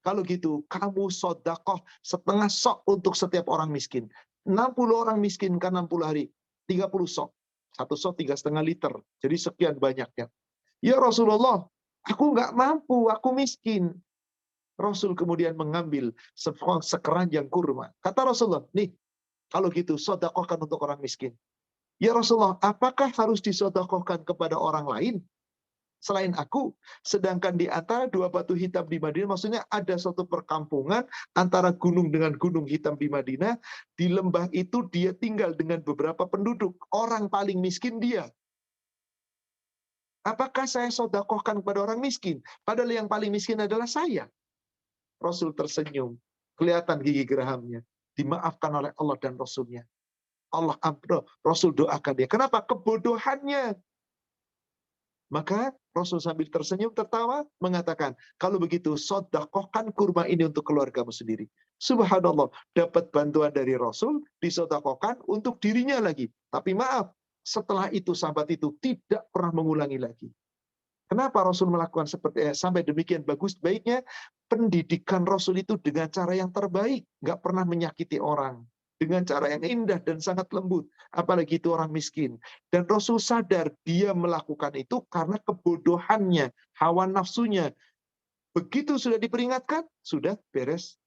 Kalau gitu, kamu sodakoh setengah sok untuk setiap orang miskin. 60 orang miskin kan 60 hari. 30 sok. 1 sok 3,5 liter. Jadi sekian banyaknya. Ya Rasulullah, aku nggak mampu, aku miskin. Rasul kemudian mengambil sekeranjang kurma. Kata Rasulullah, nih, kalau gitu sodakohkan untuk orang miskin. Ya Rasulullah, apakah harus disodakohkan kepada orang lain selain aku? Sedangkan di antara 2 batu hitam di Madinah, maksudnya ada suatu perkampungan antara gunung dengan gunung hitam di Madinah. Di lembah itu dia tinggal dengan beberapa penduduk. Orang paling miskin dia. Apakah saya sodakohkan kepada orang miskin? Padahal yang paling miskin adalah saya. Rasul tersenyum. Kelihatan gigi gerahamnya. Dimaafkan oleh Allah dan Rasulnya. Rasul doakan dia. Kenapa? Kebodohannya. Maka Rasul sambil tersenyum tertawa mengatakan, kalau begitu sodakohkan kurma ini untuk keluargamu sendiri. Subhanallah, dapat bantuan dari Rasul, disodakohkan untuk dirinya lagi. Tapi maaf, setelah itu sahabat itu tidak pernah mengulangi lagi. Kenapa Rasul melakukan sampai demikian bagus? Baiknya pendidikan Rasul itu dengan cara yang terbaik, nggak pernah menyakiti orang, dengan cara yang indah dan sangat lembut, apalagi itu orang miskin. Dan Rasul sadar dia melakukan itu karena kebodohannya, hawa nafsunya. Begitu sudah diperingatkan, sudah beres.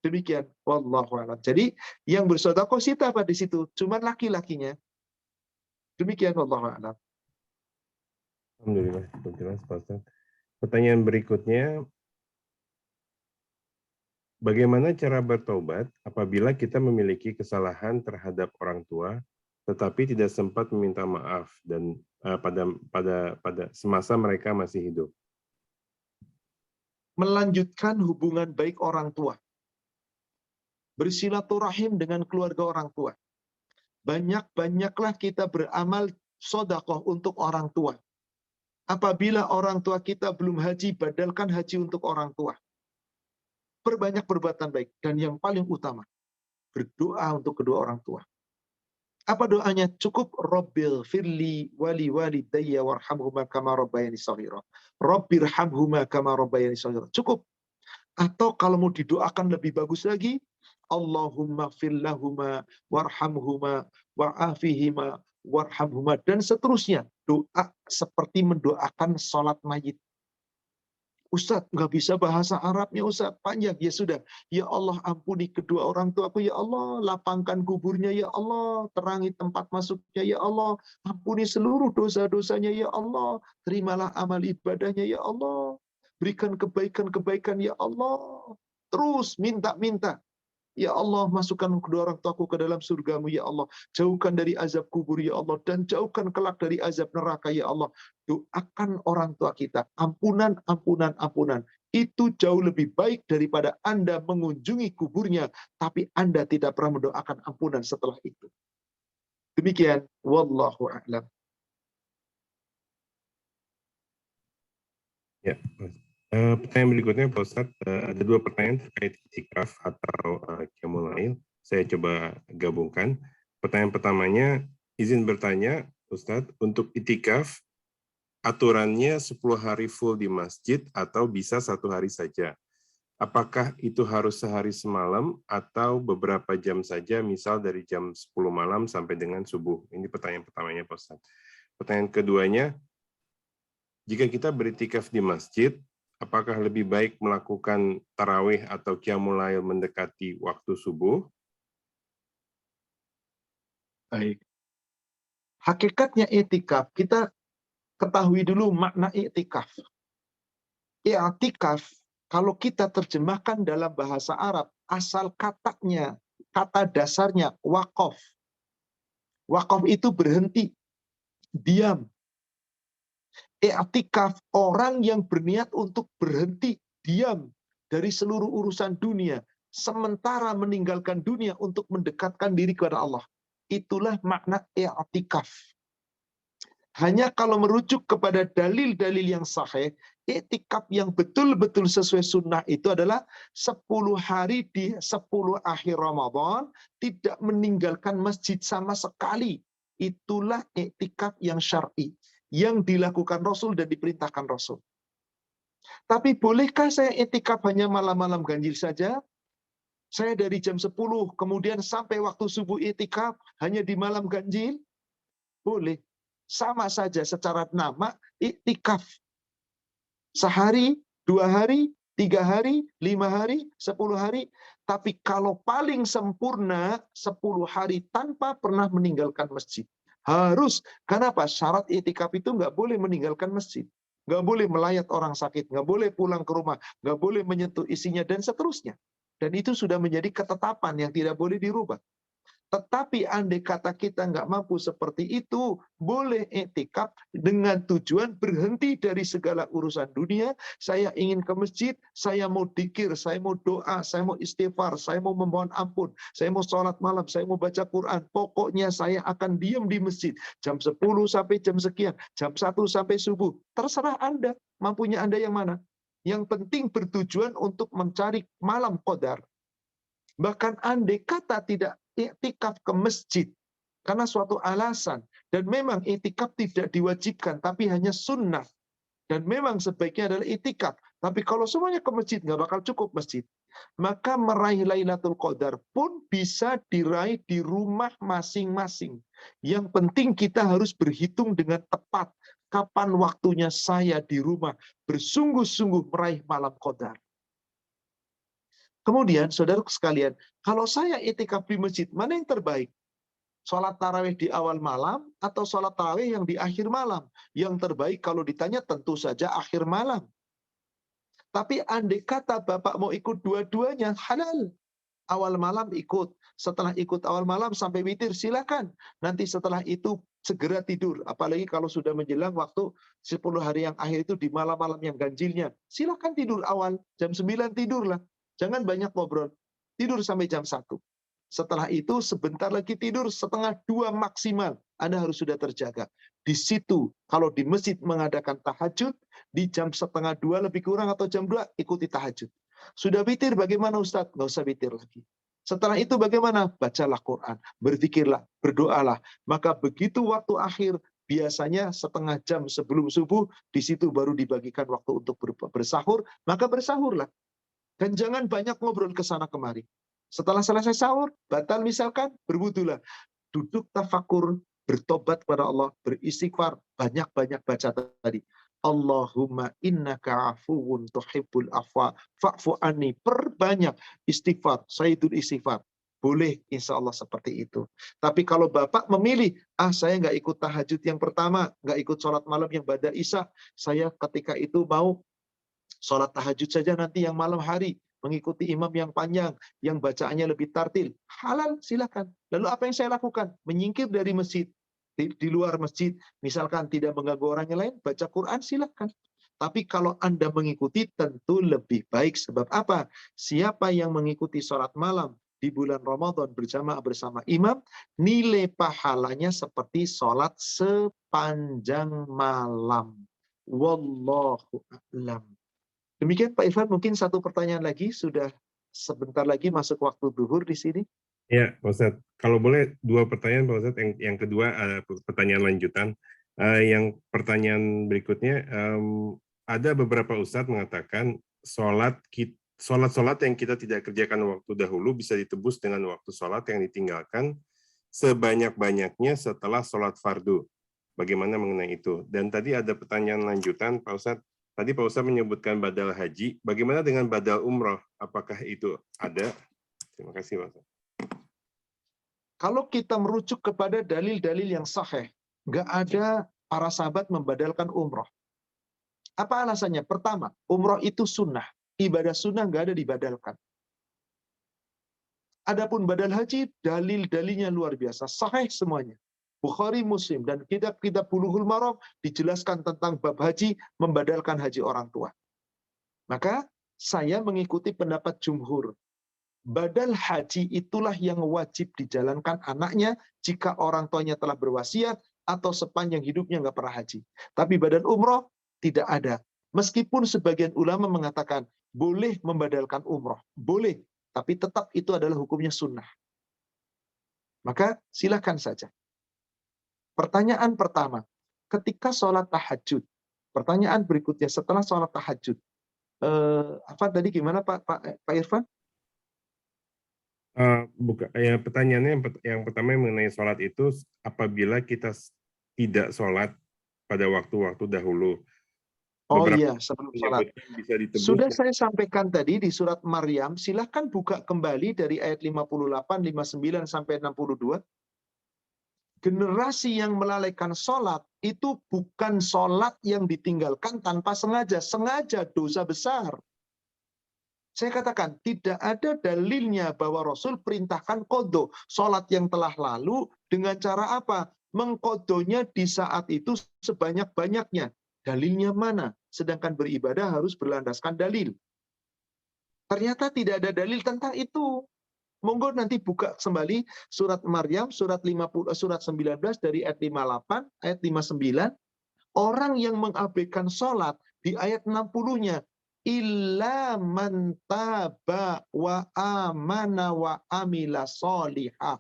Demikian, wallahu a'lam. Jadi yang bersedekah siapa di situ? Cuman laki-lakinya. Demikian, wallahu a'lam. Alhamdulillah, cukup jelas Pak Ustadz. Pertanyaan berikutnya, bagaimana cara bertobat apabila kita memiliki kesalahan terhadap orang tua, tetapi tidak sempat meminta maaf dan pada semasa mereka masih hidup? Melanjutkan hubungan baik orang tua. Bersilaturahim dengan keluarga orang tua. Banyak-banyaklah kita beramal sedekah untuk orang tua. Apabila orang tua kita belum haji, badalkan haji untuk orang tua. Perbanyak perbuatan baik. Dan yang paling utama, berdoa untuk kedua orang tua. Apa doanya? Cukup Rabbil firli wali walidayya warhamhuma kama rabbayani shaghira. Rabbirhamhuma kama rabbayani shaghira. Cukup. Atau kalau mau didoakan lebih bagus lagi, Allahumma firlahuma warhamhuma wa'afihima warhamhuma, dan seterusnya. Doa seperti mendoakan sholat mayit. Ustadz, nggak bisa bahasa Arabnya, Ustadz, panjang. Ya sudah, ya Allah ampuni kedua orang tuaku, ya Allah lapangkan kuburnya, ya Allah terangi tempat masuknya, ya Allah ampuni seluruh dosa-dosanya, ya Allah terimalah amal ibadahnya, ya Allah berikan kebaikan-kebaikan, ya Allah. Terus minta-minta. Ya Allah, masukkan kedua orang tuaku ke dalam surgamu, ya Allah. Jauhkan dari azab kubur, ya Allah. Dan jauhkan kelak dari azab neraka, ya Allah. Doakan orang tua kita. Ampunan, ampunan, ampunan. Itu jauh lebih baik daripada Anda mengunjungi kuburnya, tapi Anda tidak pernah mendoakan ampunan setelah itu. Demikian. Wallahu a'lam. Ya, pertanyaan berikutnya Pak Ustadz, ada dua pertanyaan terkait itikaf atau qiyamul lail. Saya coba gabungkan. Pertanyaan pertamanya, izin bertanya Ustadz, untuk itikaf aturannya 10 hari full di masjid atau bisa 1 hari saja? Apakah itu harus sehari semalam atau beberapa jam saja, misal dari jam 10 malam sampai dengan subuh? Ini pertanyaan pertamanya Pak Ustadz. Pertanyaan keduanya, jika kita beritikaf di masjid, apakah lebih baik melakukan tarawih atau qiyamul lail mendekati waktu subuh? Baik. Hakikatnya itikaf, kita ketahui dulu makna iktikaf. Iktikaf, kalau kita terjemahkan dalam bahasa Arab, asal katanya, kata dasarnya waqaf. Waqaf itu berhenti, diam. Iktikaf, orang yang berniat untuk berhenti, diam dari seluruh urusan dunia, sementara meninggalkan dunia untuk mendekatkan diri kepada Allah. Itulah makna iktikaf. Hanya kalau merujuk kepada dalil-dalil yang sahih, iktikaf yang betul-betul sesuai sunnah itu adalah 10 hari di 10 akhir Ramadan, tidak meninggalkan masjid sama sekali. Itulah iktikaf yang syar'i, yang dilakukan Rasul dan diperintahkan Rasul. Tapi bolehkah saya iktikaf hanya malam-malam ganjil saja? Saya dari jam 10, kemudian sampai waktu subuh iktikaf hanya di malam ganjil? Boleh. Sama saja secara nama iktikaf. Sehari, 2 hari, 3 hari, 5 hari, 10 hari. Tapi kalau paling sempurna 10 hari tanpa pernah meninggalkan masjid. Harus. Kenapa? Syarat iktikaf itu nggak boleh meninggalkan masjid. Nggak boleh melayat orang sakit. Nggak boleh pulang ke rumah. Nggak boleh menyentuh isinya dan seterusnya. Dan itu sudah menjadi ketetapan yang tidak boleh dirubah. Tetapi andai kata kita nggak mampu seperti itu, boleh iktikaf dengan tujuan berhenti dari segala urusan dunia. Saya ingin ke masjid, saya mau dzikir, saya mau doa, saya mau istighfar, saya mau memohon ampun, saya mau sholat malam, saya mau baca Quran. Pokoknya saya akan diam di masjid jam 10 sampai jam sekian, jam 1 sampai subuh. Terserah Anda, mampunya Anda yang mana. Yang penting bertujuan untuk mencari malam qadar. Bahkan andai kata tidak iktikaf ke masjid karena suatu alasan, dan memang iktikaf tidak diwajibkan tapi hanya sunnah, dan memang sebaiknya adalah iktikaf, tapi kalau semuanya ke masjid nggak bakal cukup masjid, maka meraih Lailatul Qadar pun bisa diraih di rumah masing-masing. Yang penting kita harus berhitung dengan tepat kapan waktunya saya di rumah bersungguh-sungguh meraih malam Qadar. Kemudian, saudara sekalian, kalau saya itikaf di masjid, mana yang terbaik? Sholat tarawih di awal malam atau sholat tarawih yang di akhir malam? Yang terbaik kalau ditanya tentu saja akhir malam. Tapi andai kata Bapak mau ikut dua-duanya, halal. Awal malam ikut, setelah ikut awal malam sampai witir, silakan. Nanti setelah itu segera tidur. Apalagi kalau sudah menjelang waktu 10 hari yang akhir itu di malam-malam yang ganjilnya. Silakan tidur awal, jam 9 tidurlah. Jangan banyak ngobrol. Tidur sampai jam 1. Setelah itu sebentar lagi tidur, setengah 2 maksimal. Anda harus sudah terjaga. Di situ, kalau di masjid mengadakan tahajud, di jam setengah 2 lebih kurang atau jam 2, ikuti tahajud. Sudah witir bagaimana Ustadz? Nggak usah witir lagi. Setelah itu bagaimana? Bacalah Quran, berzikirlah, berdoalah. Maka begitu waktu akhir, biasanya setengah jam sebelum subuh, di situ baru dibagikan waktu untuk bersahur, maka bersahurlah. Dan jangan banyak ngobrol ke sana kemari. Setelah selesai sahur, batal misalkan, berwudulah. Duduk tafakur, bertobat kepada Allah, beristighfar, banyak-banyak baca tadi. Allahumma innaka afuwun tuhibbul afwa fa'fu anni. Perbanyak istighfar, sayyidul istighfar. Boleh insya Allah seperti itu. Tapi kalau Bapak memilih, saya nggak ikut tahajud yang pertama, nggak ikut sholat malam yang ba'da isya, saya ketika itu mau sholat tahajud saja nanti yang malam hari, mengikuti imam yang panjang, yang bacaannya lebih tartil. Halal, silakan. Lalu apa yang saya lakukan? Menyingkir dari masjid. Di luar masjid, misalkan tidak mengganggu orang yang lain, baca Quran, silakan. Tapi kalau Anda mengikuti, tentu lebih baik. Sebab apa? Siapa yang mengikuti sholat malam di bulan Ramadan berjamaah bersama imam, nilai pahalanya seperti sholat sepanjang malam. Wallahu a'lam. Demikian Pak Irfan, mungkin satu pertanyaan lagi, sudah sebentar lagi masuk waktu zuhur di sini. Ya, Pak Ustadz. Kalau boleh 2 pertanyaan, Pak Ustadz. Yang kedua, pertanyaan lanjutan. Yang pertanyaan berikutnya, ada beberapa Ustadz mengatakan sholat yang kita tidak kerjakan waktu dahulu bisa ditebus dengan waktu sholat yang ditinggalkan sebanyak-banyaknya setelah sholat fardu. Bagaimana mengenai itu? Dan tadi ada pertanyaan lanjutan, Pak Ustadz. Tadi Pak Ustadz menyebutkan badal haji. Bagaimana dengan badal umroh? Apakah itu ada? Terima kasih, Pak Ustadz. Kalau kita merujuk kepada dalil-dalil yang sahih, nggak ada para sahabat membadalkan umroh. Apa alasannya? Pertama, umroh itu sunnah. Ibadah sunnah nggak ada dibadalkan. Adapun badal haji, dalil-dalilnya luar biasa. Sahih semuanya. Bukhari, Muslim, dan kitab-kitab Bulughul Maram dijelaskan tentang bab haji, membadalkan haji orang tua. Maka saya mengikuti pendapat jumhur. Badal haji itulah yang wajib dijalankan anaknya jika orang tuanya telah berwasiat atau sepanjang hidupnya nggak pernah haji. Tapi badal umroh tidak ada. Meskipun sebagian ulama mengatakan boleh membadalkan umroh. Boleh. Tapi tetap itu adalah hukumnya sunnah. Maka silakan saja. Pertanyaan pertama, ketika sholat tahajud, pertanyaan berikutnya setelah sholat tahajud, apa tadi gimana Pak Irfan? Pertanyaannya yang pertama mengenai sholat itu, apabila kita tidak sholat pada waktu-waktu dahulu. Oh iya, sebelum sholat. Bisa ditebus. Sudah saya sampaikan tadi di surat Maryam, silahkan buka kembali dari ayat 58, 59 sampai 62. Generasi yang melalaikan sholat itu bukan sholat yang ditinggalkan tanpa sengaja. Sengaja dosa besar. Saya katakan, tidak ada dalilnya bahwa Rasul perintahkan qadha sholat yang telah lalu dengan cara apa? Mengqadhonya di saat itu sebanyak-banyaknya. Dalilnya mana? Sedangkan beribadah harus berlandaskan dalil. Ternyata tidak ada dalil tentang itu. Monggo nanti buka kembali surat Maryam, surat 19 dari ayat 58, ayat 59. Orang yang mengabaikan sholat di ayat 60-nya, illa man taba wa amana wa amila sholihah.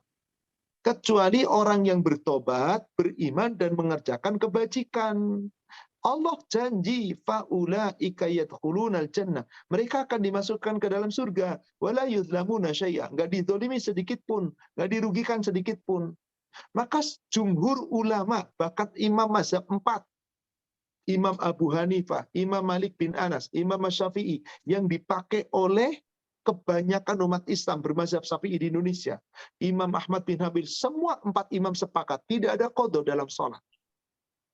Kecuali orang yang bertobat, beriman, dan mengerjakan kebajikan. Allah janji faulaika yadkhulunal jannah. Mereka akan dimasukkan ke dalam surga. Wala yuzlamuna syai'a. Enggak dizalimi sedikit pun, enggak dirugikan sedikit pun. Maka jumhur ulama, bahkan imam mazhab 4, Imam Abu Hanifah, Imam Malik bin Anas, Imam Syafi'i, yang dipakai oleh kebanyakan umat Islam bermazhab Syafi'i di Indonesia, Imam Ahmad bin Hanbal, semua 4 imam sepakat tidak ada qadha dalam sholat.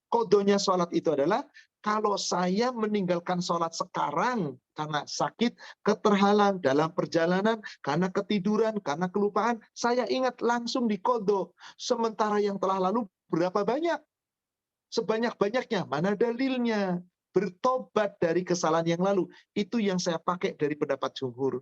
Qadhonya sholat itu adalah kalau saya meninggalkan sholat sekarang karena sakit, keterhalang dalam perjalanan, karena ketiduran, karena kelupaan, saya ingat langsung diqadha. Sementara yang telah lalu berapa banyak? Sebanyak-banyaknya, mana dalilnya? Bertobat dari kesalahan yang lalu. Itu yang saya pakai dari pendapat jumhur.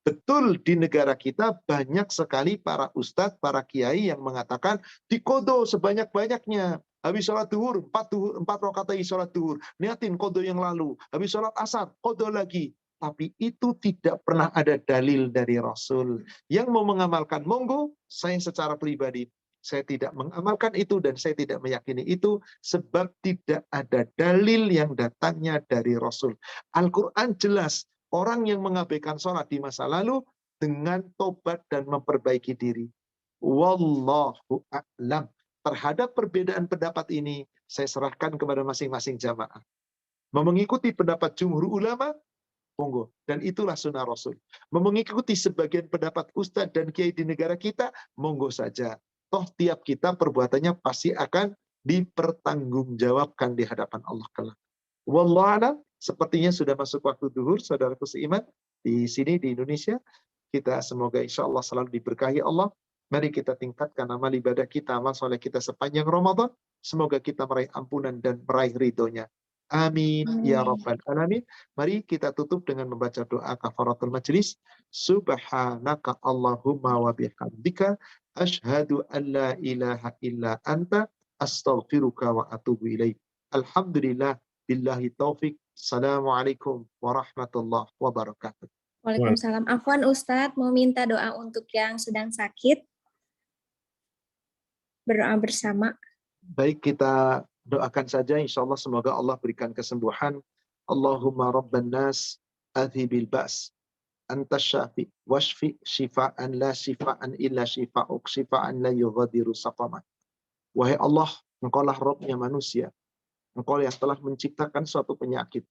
Betul, di negara kita banyak sekali para ustadz, para kiai yang mengatakan diqadha sebanyak-banyaknya. Habis sholat duhur, 4 rakaat lagi sholat duhur. Niatin qadha yang lalu. Habis sholat asar, qadha lagi. Tapi itu tidak pernah ada dalil dari Rasul. Yang mau mengamalkan, monggo, saya secara pribadi saya tidak mengamalkan itu dan saya tidak meyakini itu sebab tidak ada dalil yang datangnya dari Rasul. Al-Quran jelas, orang yang mengabaikan sholat di masa lalu dengan tobat dan memperbaiki diri. Wallahu a'lam. Terhadap perbedaan pendapat ini, saya serahkan kepada masing-masing jamaah. Mau mengikuti pendapat jumhur ulama, monggo. Dan itulah sunnah Rasul. Mau mengikuti sebagian pendapat ustadz dan kiai di negara kita, monggo saja. Toh tiap kita perbuatannya pasti akan dipertanggungjawabkan di hadapan Allah kelak. Wallahu a'lam. Sepertinya sudah masuk waktu duhur, saudaraku seiman. Di sini di Indonesia, kita semoga insya Allah selalu diberkahi Allah. Mari kita tingkatkan amal ibadah kita, amal soleh kita sepanjang Ramadan. Semoga kita meraih ampunan dan meraih ridhonya. Amin ya rabbal alamin. Mari kita tutup dengan membaca doa kafaratul majlis. Subhanaka Allahumma wa bihamdika asyhadu an la ilaha illa anta astaghfiruka wa atubu ilaik. Alhamdulillah billahi taufik. Assalamualaikum warahmatullahi wabarakatuh. Waalaikumsalam. Afwan Ustadz, mau minta doa untuk yang sedang sakit. Berdoa bersama. Baik, kita doakan saja, insya Allah semoga Allah berikan kesembuhan. Allahumma rabban nas adhibil ba's anta syafi washfi shifa'an la shifa'an illa shifa'uk shifa'an la yughadiru saqama. Wahai Allah, Engkaulah Rabbnya manusia, Engkau yang telah menciptakan suatu penyakit.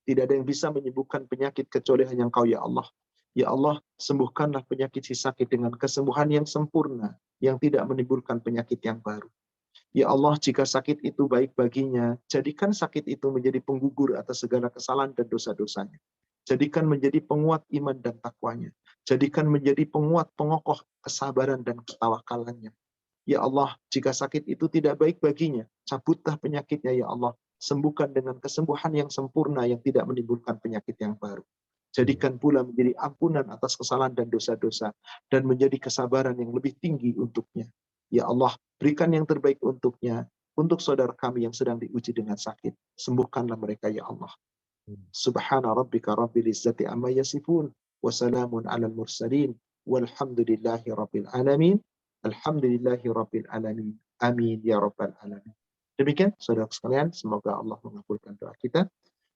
Tidak ada yang bisa menyembuhkan penyakit kecuali hanya Engkau ya Allah. Ya Allah, sembuhkanlah penyakit si sakit dengan kesembuhan yang sempurna, yang tidak menimbulkan penyakit yang baru. Ya Allah, jika sakit itu baik baginya, jadikan sakit itu menjadi penggugur atas segala kesalahan dan dosa-dosanya. Jadikan menjadi penguat iman dan takwanya. Jadikan menjadi penguat pengokoh kesabaran dan ketawakalannya. Ya Allah, jika sakit itu tidak baik baginya, cabutlah penyakitnya ya Allah. Sembuhkan dengan kesembuhan yang sempurna yang tidak menimbulkan penyakit yang baru. Jadikan pula menjadi ampunan atas kesalahan dan dosa-dosa, dan menjadi kesabaran yang lebih tinggi untuknya. Ya Allah, berikan yang terbaik untuknya, untuk saudara kami yang sedang diuji dengan sakit. Sembuhkanlah mereka ya Allah. Subhana rabbika rabbil izzati amma yasifun, wa salamun alal mursalin, walhamdulillahi rabbil alamin. Alhamdulillahi rabbil alamin. Amin ya rabbal alamin. Demikian saudara sekalian, semoga Allah mengabulkan doa kita.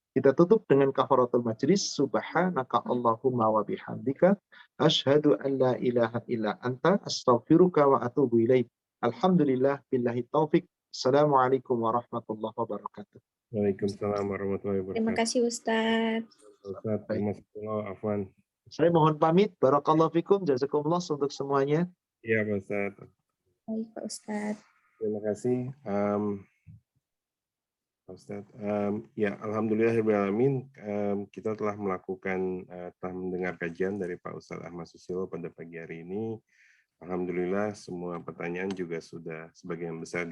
Kita tutup dengan kafaratul majlis. Subhanaka Allahumma wa bihamdika asyhadu an la ilaha illa anta astaghfiruka wa atubu ilaik. Alhamdulillah billahi taufik. Assalamualaikum warahmatullahi wabarakatuh. Waalaikumsalam warahmatullahi wabarakatuh. Terima kasih Ustadz. Ustaz, terima kasih, Afwan. Saya mohon pamit. Barakallahu fikum. Jazakumullah untuk semuanya. Iya, Pak Ustaz. Baik Pak Ustadz. Terima kasih. Ustaz, ya alhamdulillahirobbilalamin, kita telah telah mendengar kajian dari Pak Ustadz Ahmad Susilo pada pagi hari ini. Alhamdulillah semua pertanyaan juga sudah sebagian besar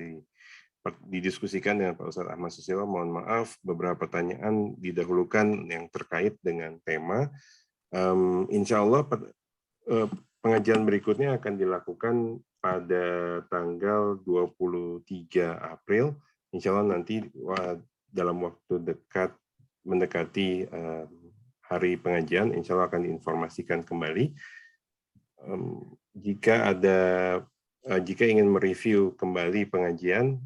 didiskusikan dengan Pak Ustadz Ahmad Susilo. Mohon maaf beberapa pertanyaan didahulukan yang terkait dengan tema. Insya Allah pengajian berikutnya akan dilakukan pada tanggal 23 April. Insya Allah nanti dalam waktu dekat mendekati hari pengajian, insya Allah akan diinformasikan kembali. Jika ingin mereview kembali pengajian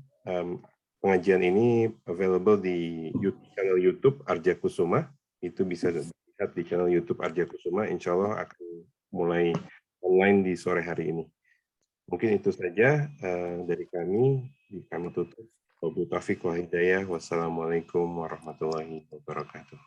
ini available di channel YouTube Arja Kusuma. Itu bisa dilihat di channel YouTube Arja Kusuma. Insya Allah akan mulai online di sore hari ini. Mungkin itu saja dari kami. Kami tutup. Wabillahi taufiq wal hidayah. Wassalamualaikum warahmatullahi wabarakatuh.